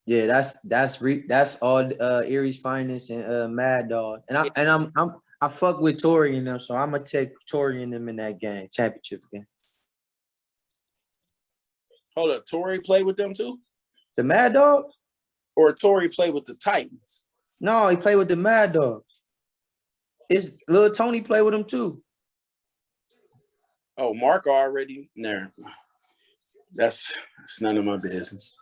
Yeah, that's all Erie's finest and Mad Dog. And I fuck with Tory and them, so I'm gonna take Tory and them in that game, championship game. Hold up, Tory played with them too? The Mad Dog? Or Tory played with the Titans? No, he played with the Mad Dogs. It's little Tony played with him too. Oh, Mark already there. That's none of my business.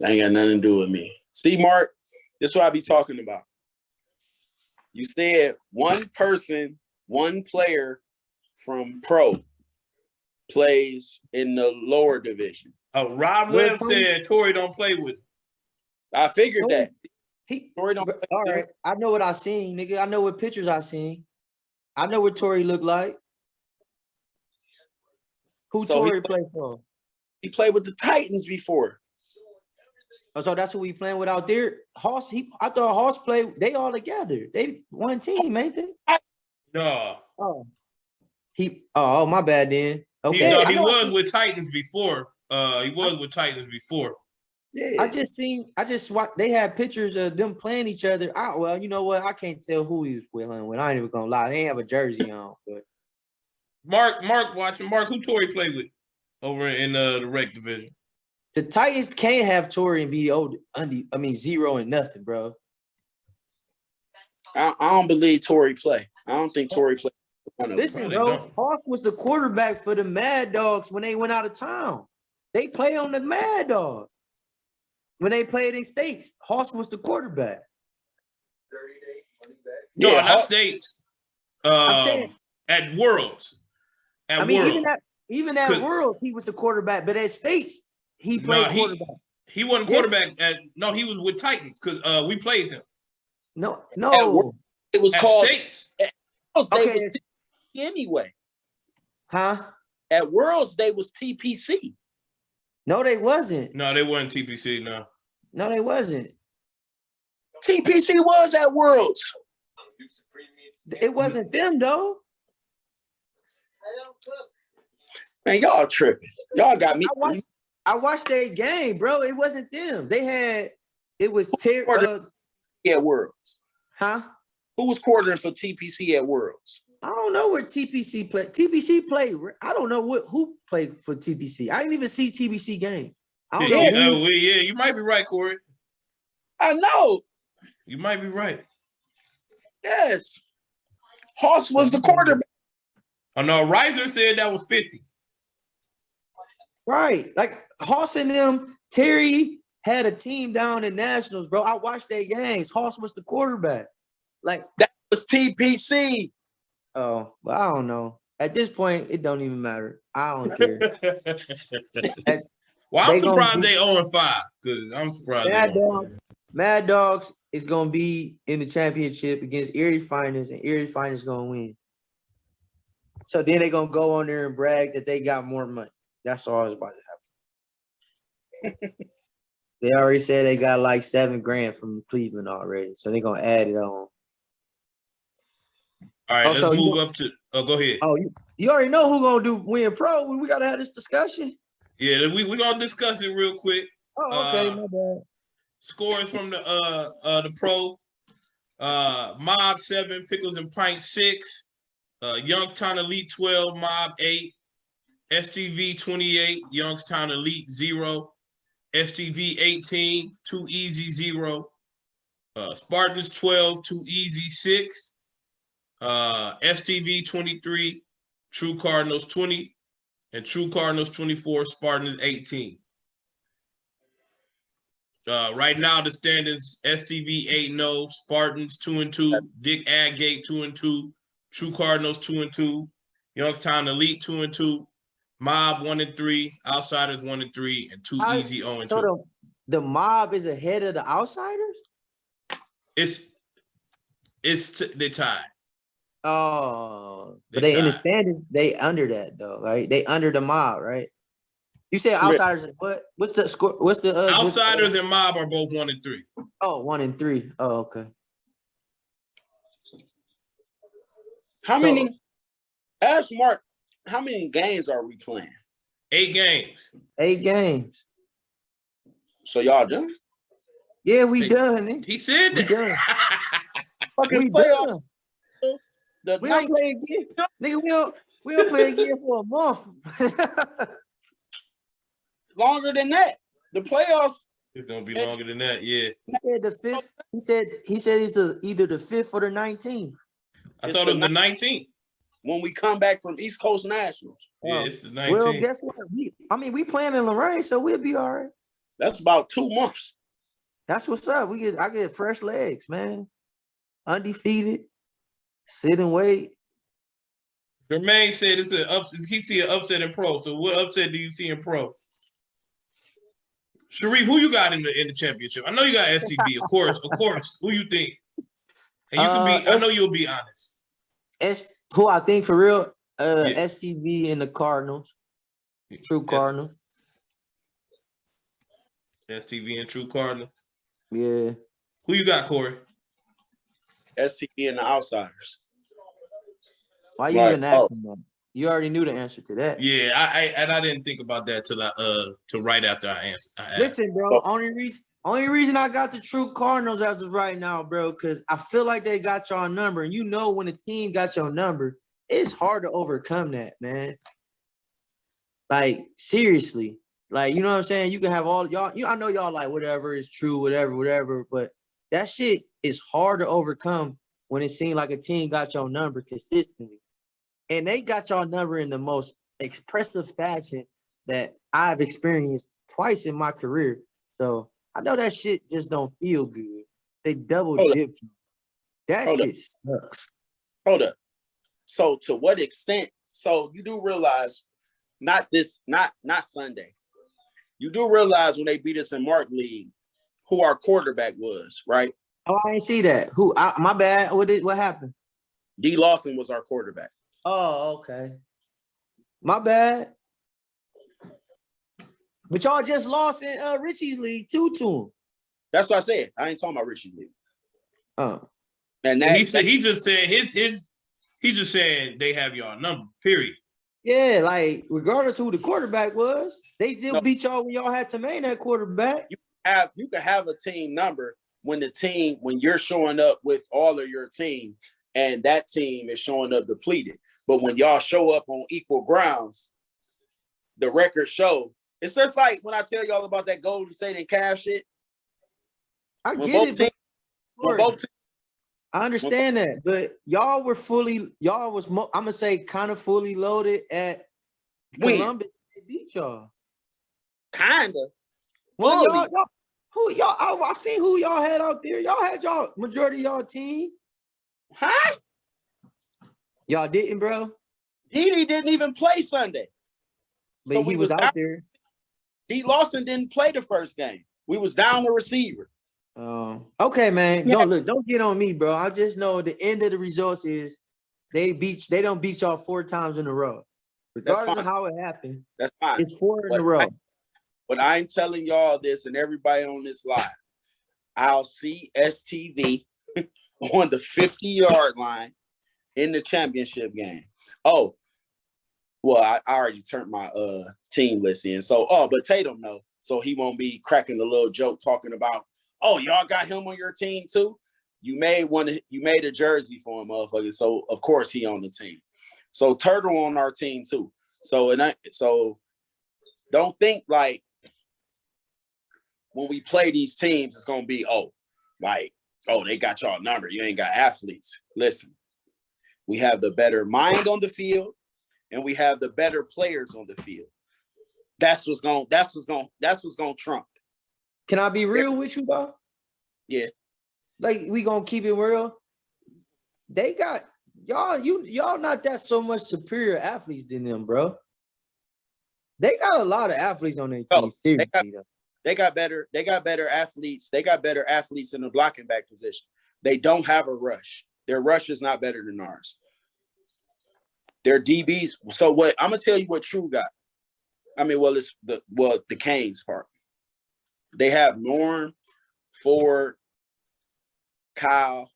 That ain't got nothing to do with me. See, Mark, this is what I be talking about. You said one person, one player from pro plays in the lower division. Rob Webb said Tory don't play with him. I figured that. Tory don't play all right. I know what I seen, nigga. I know what pictures I seen. I know what Tory looked like. Who Tory played for? He played with the Titans before. Oh, so that's who we playing with out there. Hoss, I thought Hoss played. They all together. They one team, ain't they? No. Oh, oh, my bad then. Okay, he was with Titans before. He was with Titans before. Yeah. I just watched. They had pictures of them playing each other. Well, you know what? I can't tell who he was playing with. I ain't even gonna lie. They ain't have a jersey on, but. Mark, who Tory played with over in the rec division? The Titans can't have Tory and be 0 and nothing, bro. I don't believe Tory play. I don't think Tory played. Listen, bro, Hoss was the quarterback for the Mad Dogs when they went out of town. They play on the Mad Dog. When they played in states, Hoss was the quarterback. 30-day money back. No, yeah, not states. I'm saying at Worlds. Even at Worlds, he was the quarterback, but at states, he played quarterback. He wasn't quarterback he was with Titans because we played them. No. It was at called states. Okay. Anyway. Huh? At Worlds, they was TPC. No, they wasn't. No, they weren't TPC, no. No, they wasn't. TPC was at Worlds. It wasn't them, though. Man, y'all tripping. Y'all got me. I watched their game, bro. It wasn't them. It was at Worlds. Huh? Who was quartering for TPC at Worlds? I don't know where TPC played. TPC played. I don't know who played for TPC. I didn't even see TPC game. I don't know. Yeah, you might be right, Corey. I know. You might be right. Yes. Hoss was the quarterback. Oh no, Reiser said that was 50. Right. Like Hoss and them, Terry had a team down in Nationals, bro. I watched their games. Hoss was the quarterback. Like that was TPC. Oh, well, I don't know. At this point, it don't even matter. I don't care. Well, I'm surprised they 0-5 because I'm surprised Mad Dogs is gonna be in the championship against Erie Finest, and Erie Finest gonna win. So then they're gonna go on there and brag that they got more money. That's all that's about to happen. They already said they got like $7 grand from Cleveland already, so they're gonna add it on. All right, let's move up to. Oh, go ahead. Oh, you already know who gonna win pro. We gotta have this discussion. Yeah, we gonna discuss it real quick. Oh, okay, my bad. Scores from the pro. Mob 7, Pickles and Pint 6, Youngstown Elite 12, Mob 8, S.T.V 28, Youngstown Elite 0, S.T.V 18, Too Easy 0, Spartans 12, Too Easy 6, S.T.V 23, True Cardinals 20, and True Cardinals 24, Spartans 18. Right now, the standings: S.T.V 8-0, Spartans 2-2, Dick Adgate 2-2, True Cardinals 2-2, Youngstown Elite 2-2, Mob 1-3, Outsiders 1-3, and Too Easy 0-2. So the Mob is ahead of the Outsiders. They tied. Oh, but they in the standings. They under that though, right? They under the Mob, right? You said Outsiders and what? What's the score? What's the Outsiders and Mob are both 1-3. Oh, 1-3. Oh, okay. How many? Ask Mark. How many games are we playing? 8 games. 8 games. So y'all done? Yeah, we done. He said that. Done. Fucking playoffs. We don't play again, nigga. We don't play again for a month. Longer than that. The playoffs. It's gonna be longer than that. Yeah. He said the 5th. He said it's either the 5th or the 19th. I thought it was the 19th. When we come back from East Coast Nationals. Yeah, it's the 19th. Well, guess what? We playing in Lorraine, so we'll be all right. That's about 2 months. That's what's up. I get fresh legs, man. Undefeated. Sit and wait. Jermaine said it's an upset. He see an upset in pro. So what upset do you see in pro? Shareef, who you got in the championship? I know you got S.T.V, of course. Who you think? And you can be. I know you'll be honest. Who I think for real? S.T.V and the Cardinals. True Cardinals. S.T.V and True Cardinals. Yeah. Who you got, Corey? S.T.V and the Outsiders. Why you even asking that? You already knew the answer to that. Yeah, I didn't think about that till right after I answered. Listen, bro. Only reason I got the True Cardinals as of right now, bro, because I feel like they got your number, and you know when a team got your number, it's hard to overcome that, man. Like seriously, like you know what I'm saying. You can have all y'all. I know y'all like whatever is true, whatever, but that shit is hard to overcome when it seems like a team got your number consistently. And they got y'all number in the most expressive fashion that I've experienced twice in my career. So I know that shit just don't feel good. They double dipped you. That shit sucks. Hold up. So to what extent? So you do realize, not Sunday. You do realize when they beat us in Mark League, who our quarterback was, right? Oh, I didn't see that. My bad. What happened? D. Lawson was our quarterback. Oh, okay. My bad. But y'all just lost in Richie's league to him. That's what I said. I ain't talking about Richie's league. Oh. And he just said he just saying they have y'all number, period. Yeah, like regardless who the quarterback was, they still beat y'all when y'all had to main that quarterback. You can have a team number when you're showing up with all of your team and that team is showing up depleted. But when y'all show up on equal grounds, the records show. It's just like when I tell y'all about that Golden State and Cavs shit. I when get both it, teams, when both teams, I understand that, but y'all was I'm gonna say kind of fully loaded at Columbus. They beat y'all. Kinda. Well, Fully. I seen who y'all had out there. Y'all had y'all majority of y'all team. Huh? Y'all didn't, bro. Didi didn't even play Sunday. But So he was out there. D. Lawson didn't play the first game. We was down the receiver. Okay, man. Yeah. Don't get on me, bro. I just know the end of the results is they don't beat y'all 4 times in a row. Regardless of how it happened. That's fine. It's 4 in a row. But I'm telling y'all this and everybody on this live. I'll see S.T.V. on the 50-yard line in the championship game. Oh, well, I already turned my team list in. So, but Tatum know, so he won't be cracking a little joke talking about, oh, y'all got him on your team too? You made a jersey for him, motherfucker. So of course he on the team. So Turtle on our team too. So don't think like when we play these teams, it's gonna be they got y'all number. You ain't got athletes. Listen, we have the better mind on the field, and we have the better players on the field. That's what's gonna trump. Can I be real with you, though? Yeah. Like, we gonna keep it real. They got y'all not that so much superior athletes than them, bro. They got a lot of athletes on their team. They got better athletes. They got better athletes in the blocking back position. They don't have a rush. Their rush is not better than ours. Their DBs. So what I'm gonna tell you what True got. I mean, it's the Canes part. They have Norm, Ford, Kyle,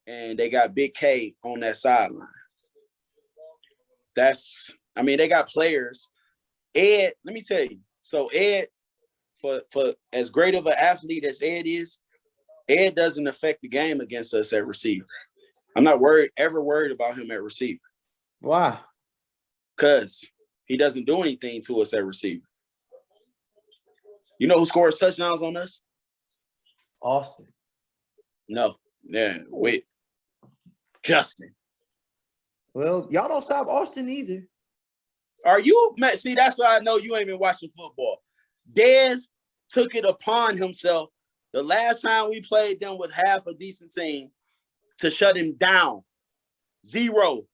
and they got Big K on that sideline. They got players. Ed, let me tell you. So Ed, for as great of an athlete as Ed is, Ed doesn't affect the game against us at receiver. I'm not worried about him at receiver. Why? Because he doesn't do anything to us at receiver. You know who scores touchdowns on us? Austin. No. Yeah, wait. Justin. Well, y'all don't stop Austin either. Are you, man? See, that's why I know you ain't been watching football. Dez took it upon himself the last time we played them with half a decent team to shut him down. 0.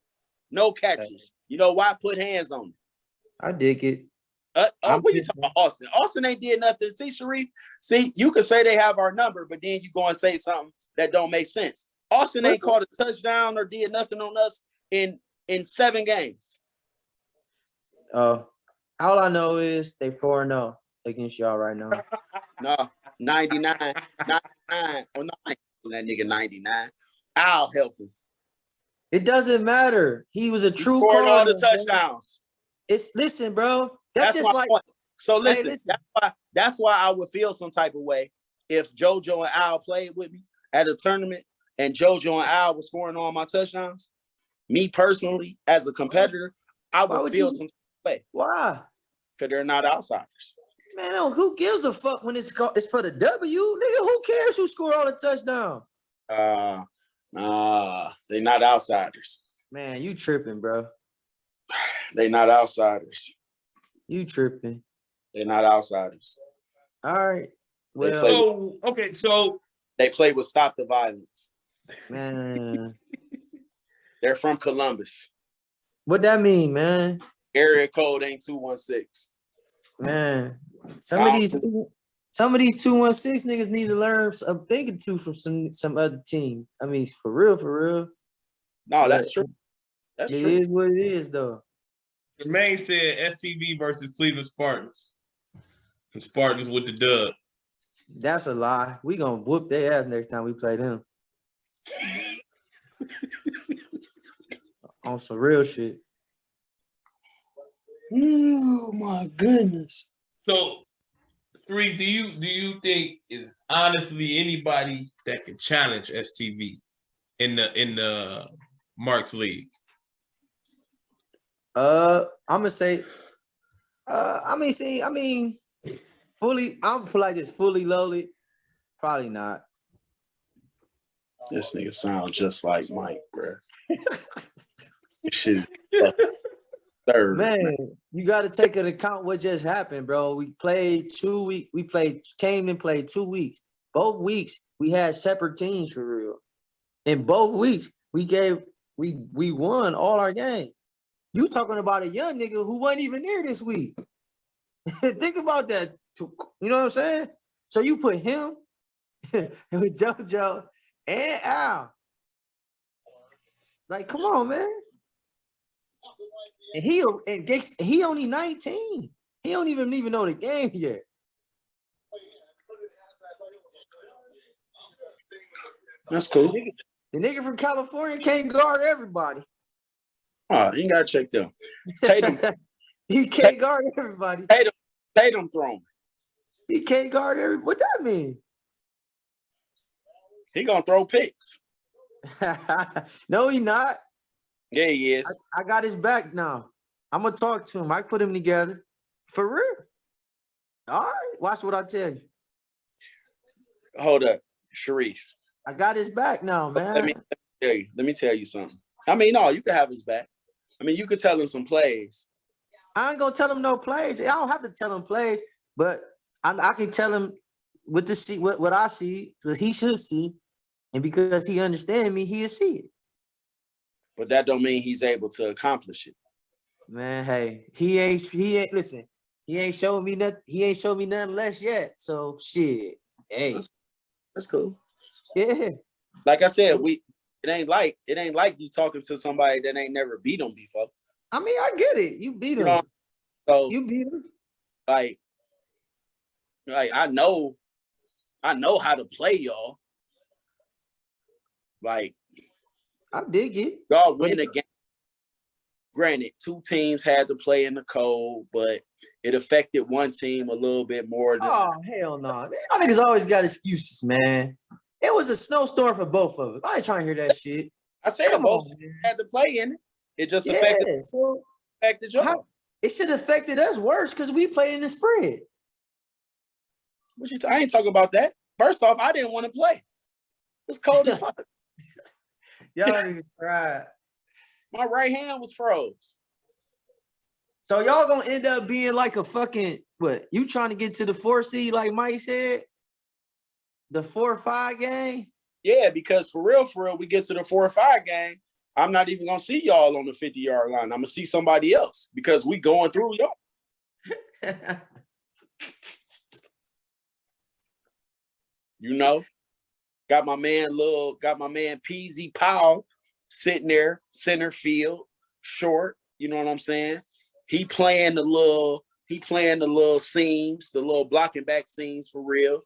No catches. You know why? Put hands on him. I dig it. What you talking about, Austin? Austin ain't did nothing. See, Shareef? See, you can say they have our number, but then you go and say something that don't make sense. Austin ain't caught a touchdown or did nothing on us in 7 games. All I know is they 4-0 against y'all right now. No, 99. Oh, no, that nigga 99. I'll help him. It doesn't matter. He was a true scored corner, all the touchdowns. Listen, bro. That's just my like point. So listen, hey, listen. That's why I would feel some type of way if JoJo and Al played with me at a tournament and JoJo and Al were scoring all my touchdowns. Me personally, as a competitor, I would feel some way. Why? Because they're not outsiders. Man, who gives a fuck when it's for the W? Nigga, who cares who scored all the touchdowns? They're not outsiders. Man, you tripping, bro. They're not outsiders. You tripping. They're not outsiders. All right. Well, so they play with Stop the Violence. Man. They're from Columbus. What that mean, man? Area code ain't 216. Man, some of these 216 niggas need to learn a thing or two from some other team. I mean, for real. No, that's true. That's true. It is what it is, though. Jermaine said S.T.V versus Cleveland Spartans. And Spartans with the dub. That's a lie. We gonna whoop their ass next time we play them. On some real shit. Oh my goodness. So, do you think is honestly anybody that can challenge S.T.V in the Marks League? I'm gonna say, I'm like this fully loaded. Probably not. This nigga sound just like Mike, bro. Shit. Third, man, you got to take into account what just happened, bro. We played 2 weeks. Came and played 2 weeks. Both weeks we had separate teams for real. In both weeks we won all our games. You talking about a young nigga who wasn't even there this week. Think about that. You know what I'm saying? So you put him with JoJo and Al. Like, come on, man. And he only 19. He don't even know the game yet. That's cool. The nigga from California can't guard everybody. Oh, you gotta check them. Tatum. He can't guard everybody. Tatum throwing. He can't guard everybody. What that mean? He gonna throw picks. No, he not. Yeah, he is. I got his back now. I'm gonna talk to him. I put him together. For real. All right. Watch what I tell you. Hold up, Shareef. I got his back now, man. Let me tell you something. I mean, no, you can have his back. I mean, you could tell him some plays. I ain't gonna tell him no plays. I don't have to tell him plays, but I can tell him what I see, what he should see, and because he understands me, he'll see it. But that don't mean he's able to accomplish it. Man, hey, he ain't listen. He ain't showed me nothing. He ain't showed me nothing less yet. So shit. Hey, that's cool. Yeah. Like I said, it ain't like you talking to somebody that ain't never beat him before. I mean, I get it. You beat him. You know, so you beat him. Like I know how to play y'all. Like I dig it. Y'all win a game. Granted, 2 teams had to play in the cold, but it affected one team a little bit more than. Oh, hell no. Man, I niggas always got excuses, man. It was a snowstorm for both of us. I ain't trying to hear that shit. I said both teams had to play in it. It just affected y'all. It should have affected us worse because we played in the spread. I ain't talking about that. First off, I didn't want to play. It's cold as fuck. Y'all don't even try. My right hand was froze. So y'all gonna end up being like a fucking what? You trying to get to the 4 seed, like Mike said? The 4-5 game? Yeah, because for real, we get to the 4-5 game. I'm not even gonna see y'all on the 50-yard line. I'm gonna see somebody else because we going through y'all. You know, got my man Peasy Powell sitting there, center field, short. You know what I'm saying? He playing the little seams, the little blocking back seams for real.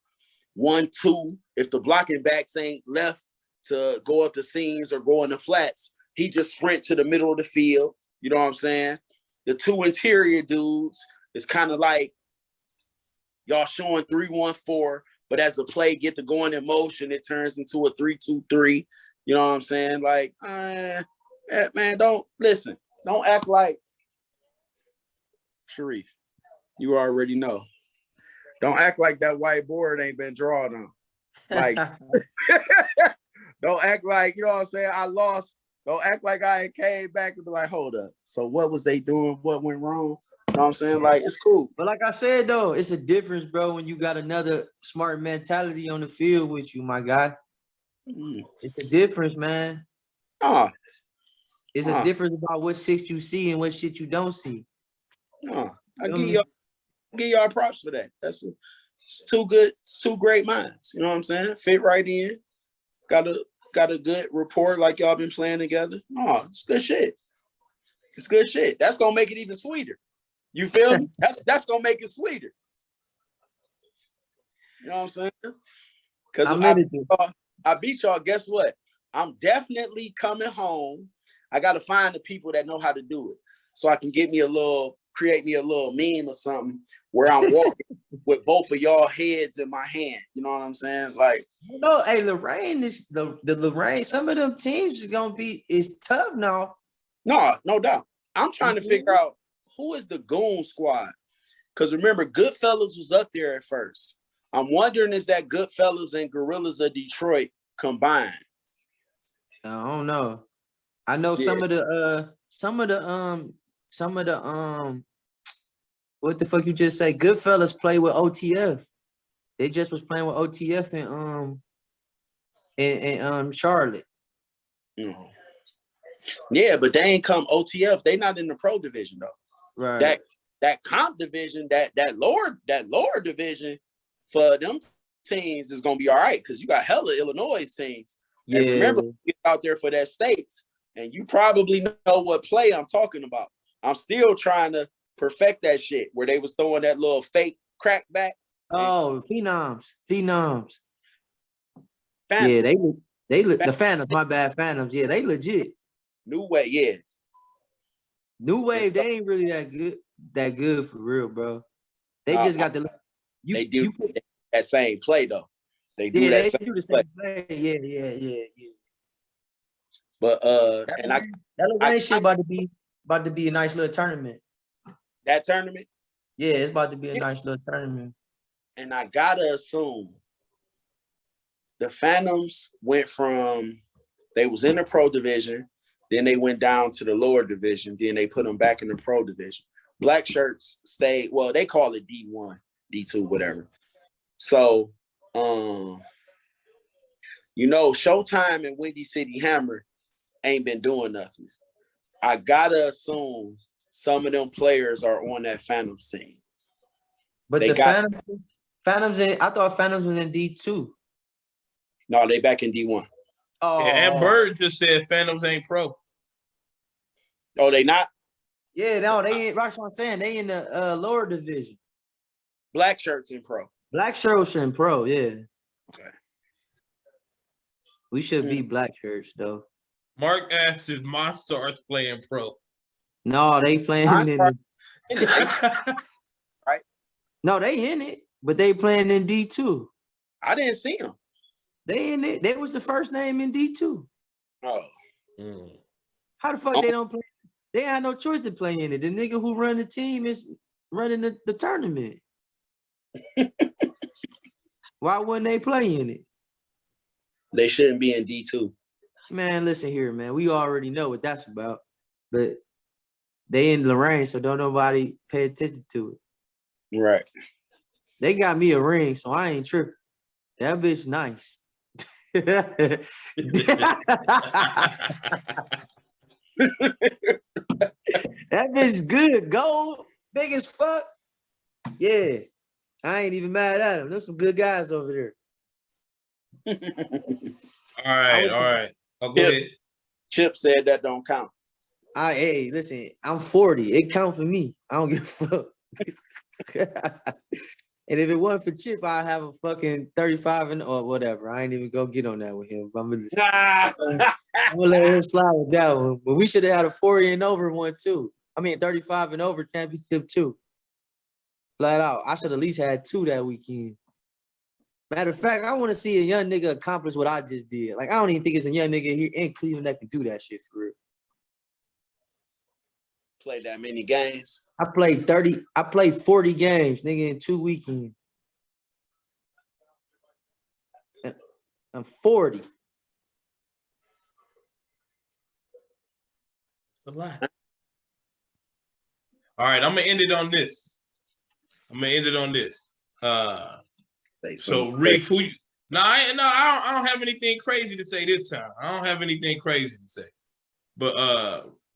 1-2. If the blocking backs ain't left to go up the seams or go in the flats, he just sprint to the middle of the field. You know what I'm saying? The 2 interior dudes is kind of like y'all showing 3-1-4, but as the play get to going in motion, it turns into a 3-2-3. You know what I'm saying? Like, man, don't act like Shareef. You already know. Don't act like that whiteboard ain't been drawn on. Like, don't act like, you know what I'm saying, I lost. Don't act like I came back and be like, hold up. So what was they doing? What went wrong? You know what I'm saying? Like, it's cool. But like I said, though, it's a difference, bro, when you got another smart mentality on the field with you, my guy. It's a difference, man. It's a difference about what shit you see and what shit you don't see. I give y'all props for that. That's two great minds. You know what I'm saying? Fit right in. Got a good rapport like y'all been playing together. It's good shit. It's good shit. That's gonna make it even sweeter. You feel me? That's gonna make it sweeter. You know what I'm saying? Because I beat y'all. Guess what? I'm definitely coming home. I got to find the people that know how to do it, so I can create me a little meme or something where I'm walking with both of y'all heads in my hand. You know what I'm saying? Like, hey, Lorraine is the Lorraine. Some of them teams is tough now. No doubt. I'm trying to figure out who is the goon squad. Because remember, Goodfellas was up there at first. I'm wondering, is that Goodfellas and Gorillas of Detroit combined? I don't know. I know some of the what the fuck you just say? Goodfellas play with OTF. They just was playing with OTF in Charlotte. Mm-hmm. Yeah, but they ain't come OTF. They not in the pro division though. Right. That comp division, that lower division for them teams is gonna be all right because you got hella Illinois teams. Yeah. And remember, get out there for that states, and you probably know what play I'm talking about. I'm still trying to perfect that shit where they was throwing that little fake crackback. Oh, Phenoms. Phantoms. Yeah, the Phantoms. My bad, Phantoms. Yeah, they legit. New Wave, yeah. New Wave, they ain't really that good for real, bro. They just got the. They do that same play though. They do the play. same play. Yeah. But that Lorraine shit about to be a nice little tournament. That tournament? Yeah, it's about to be a nice little tournament. And I gotta assume the Phantoms went from they was in the pro division, then they went down to the lower division, then they put them back in the pro division. Black shirts stayed, well, they call it D1, D2, whatever. So Showtime and Windy City Hammer ain't been doing nothing. I gotta assume some of them players are on that Phantoms team. But Phantoms I thought Phantoms was in D2. No, they back in D1. Oh, yeah, and Bird just said Phantoms ain't pro. Oh, they not? Yeah, no, they ain't. That's what I'm saying. They in the lower division. Black shirts in pro. Black shirts in pro, yeah. Okay. We should be black shirts though. Mark asks if my stars playing pro. No, they playing in it. Right? No, they in it, but they playing in D2. I didn't see them. They in it. They was the first name in D2. Oh. How the fuck they don't play? They had no choice to play in it. The nigga who run the team is running the tournament. Why wouldn't they play in it? They shouldn't be in D2. Man, listen here, man. We already know what that's about. But they in Lorraine, so don't nobody pay attention to it. Right. They got me a ring, so I ain't tripping. That bitch nice. That bitch good. Gold, big as fuck. Yeah. I ain't even mad at them. There's some good guys over there. All right. I'll go ahead. Chip said that don't count. Hey, listen, I'm 40. It count for me. I don't give a fuck. And if it wasn't for Chip, I'd have a fucking 35 or whatever. I ain't even gonna get on that with him. I'm gonna let him slide with that one. But we should have had a 40 and over one too. I mean 35 and over championship too. Flat out. I should at least had 2 that weekend. Matter of fact, I want to see a young nigga accomplish what I just did. Like, I don't even think it's a young nigga here in Cleveland that can do that shit for real. Played that many games. I played 40 games, nigga, in 2 weekends. I'm 40. It's a lot. All right, I'm gonna end it on this. So Reef, who you? I don't have anything crazy to say this time. I don't have anything crazy to say. But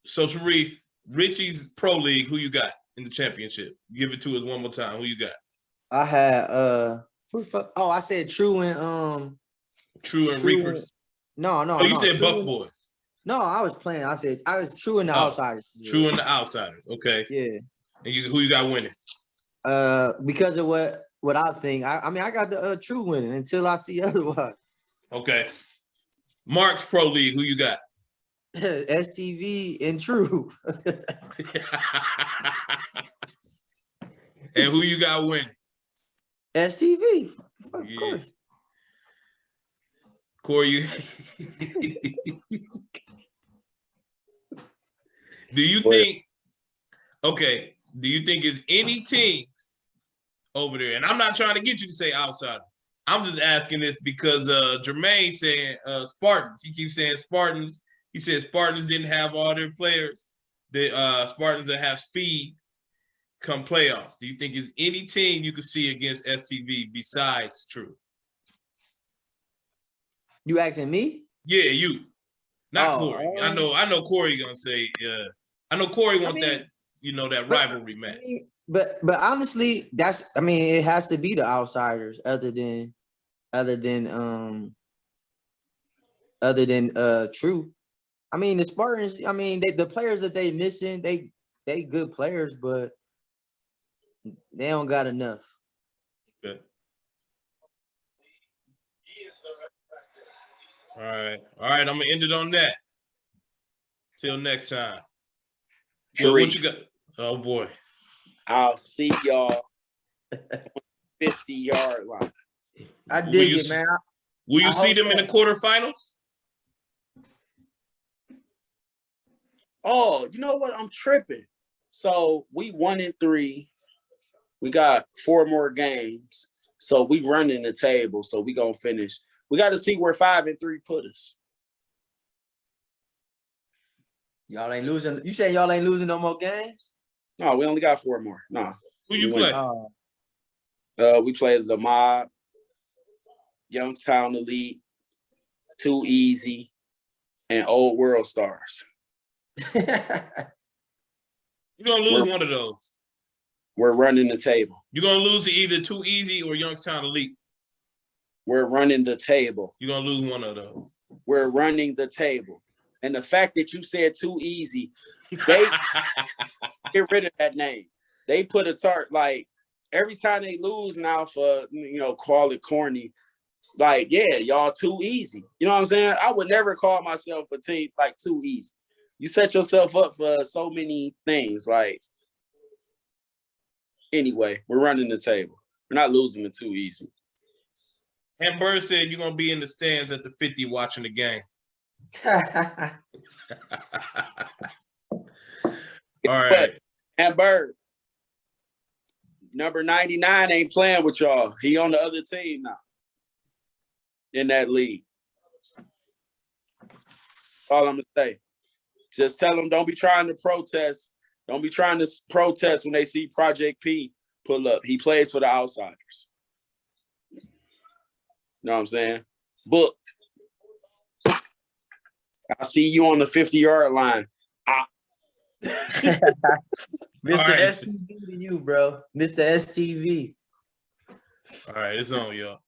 so Shareef, Richie's Pro League, who you got in the championship? Give it to us one more time. Who you got? I had who the fuck? Oh, I said True and Reapers. No. Oh, you said Buck Boys. No, I was playing. I was True and the Outsiders. True and the Outsiders. Okay. Yeah. And who you got winning? Because of what I think. I mean, I got the True winning until I see otherwise. Okay. Mark's Pro League, who you got? S.T.V and True. And who you got winning? S.T.V. Of course. Corey, do you think it's any teams over there. And I'm not trying to get you to say outsider. I'm just asking this because Jermaine saying Spartans. He keeps saying Spartans. He said Spartans didn't have all their players. The Spartans that have speed come playoffs. Do you think there's any team you could see against S.T.V. besides True? You asking me? Yeah, you. Not Corey. I know Corey gonna say, I know Corey want that, that rivalry match. But honestly, it has to be the outsiders other than True. I mean, the Spartans, the players that they missing, they good players, but they don't got enough. Okay. All right. I'm gonna end it on that. Till next time. So what you got? Oh boy. I'll see y'all 50-yard line. I dig it, man. Will you see them in the quarterfinals? Oh, you know what? I'm tripping. So we 1-3. We got 4 more games. So we running the table. So we gonna finish. We got to see where 5-3 put us. Y'all ain't losing. You say y'all ain't losing no more games? No, we only got 4 more. No. Who you play? We played the Mob, Youngstown Elite, Too Easy, and Old World Stars. You're gonna lose one of those. We're running the table. You're gonna lose to either Too Easy or Youngstown Elite. We're running the table. You're gonna lose one of those. We're running the table. And the fact that you said Too Easy, they get rid of that name. They put a like every time they lose now for call it corny. Like, yeah, y'all Too Easy. You know what I'm saying? I would never call myself a team like Too Easy. You set yourself up for so many things. Like, anyway, we're running the table. We're not losing to Too Easy. And Bird said you're gonna be in the stands at the 50 watching the game. All right. And Bird, number 99 ain't playing with y'all. He on the other team now. In that league. All I'm gonna say. Just tell them don't be trying to protest. Don't be trying to protest when they see Project P pull up. He plays for the outsiders. You know what I'm saying? Booked. I see you on the 50-yard line. Mr. S.T.V. to you, bro. Mr. S.T.V. All right, it's on, y'all.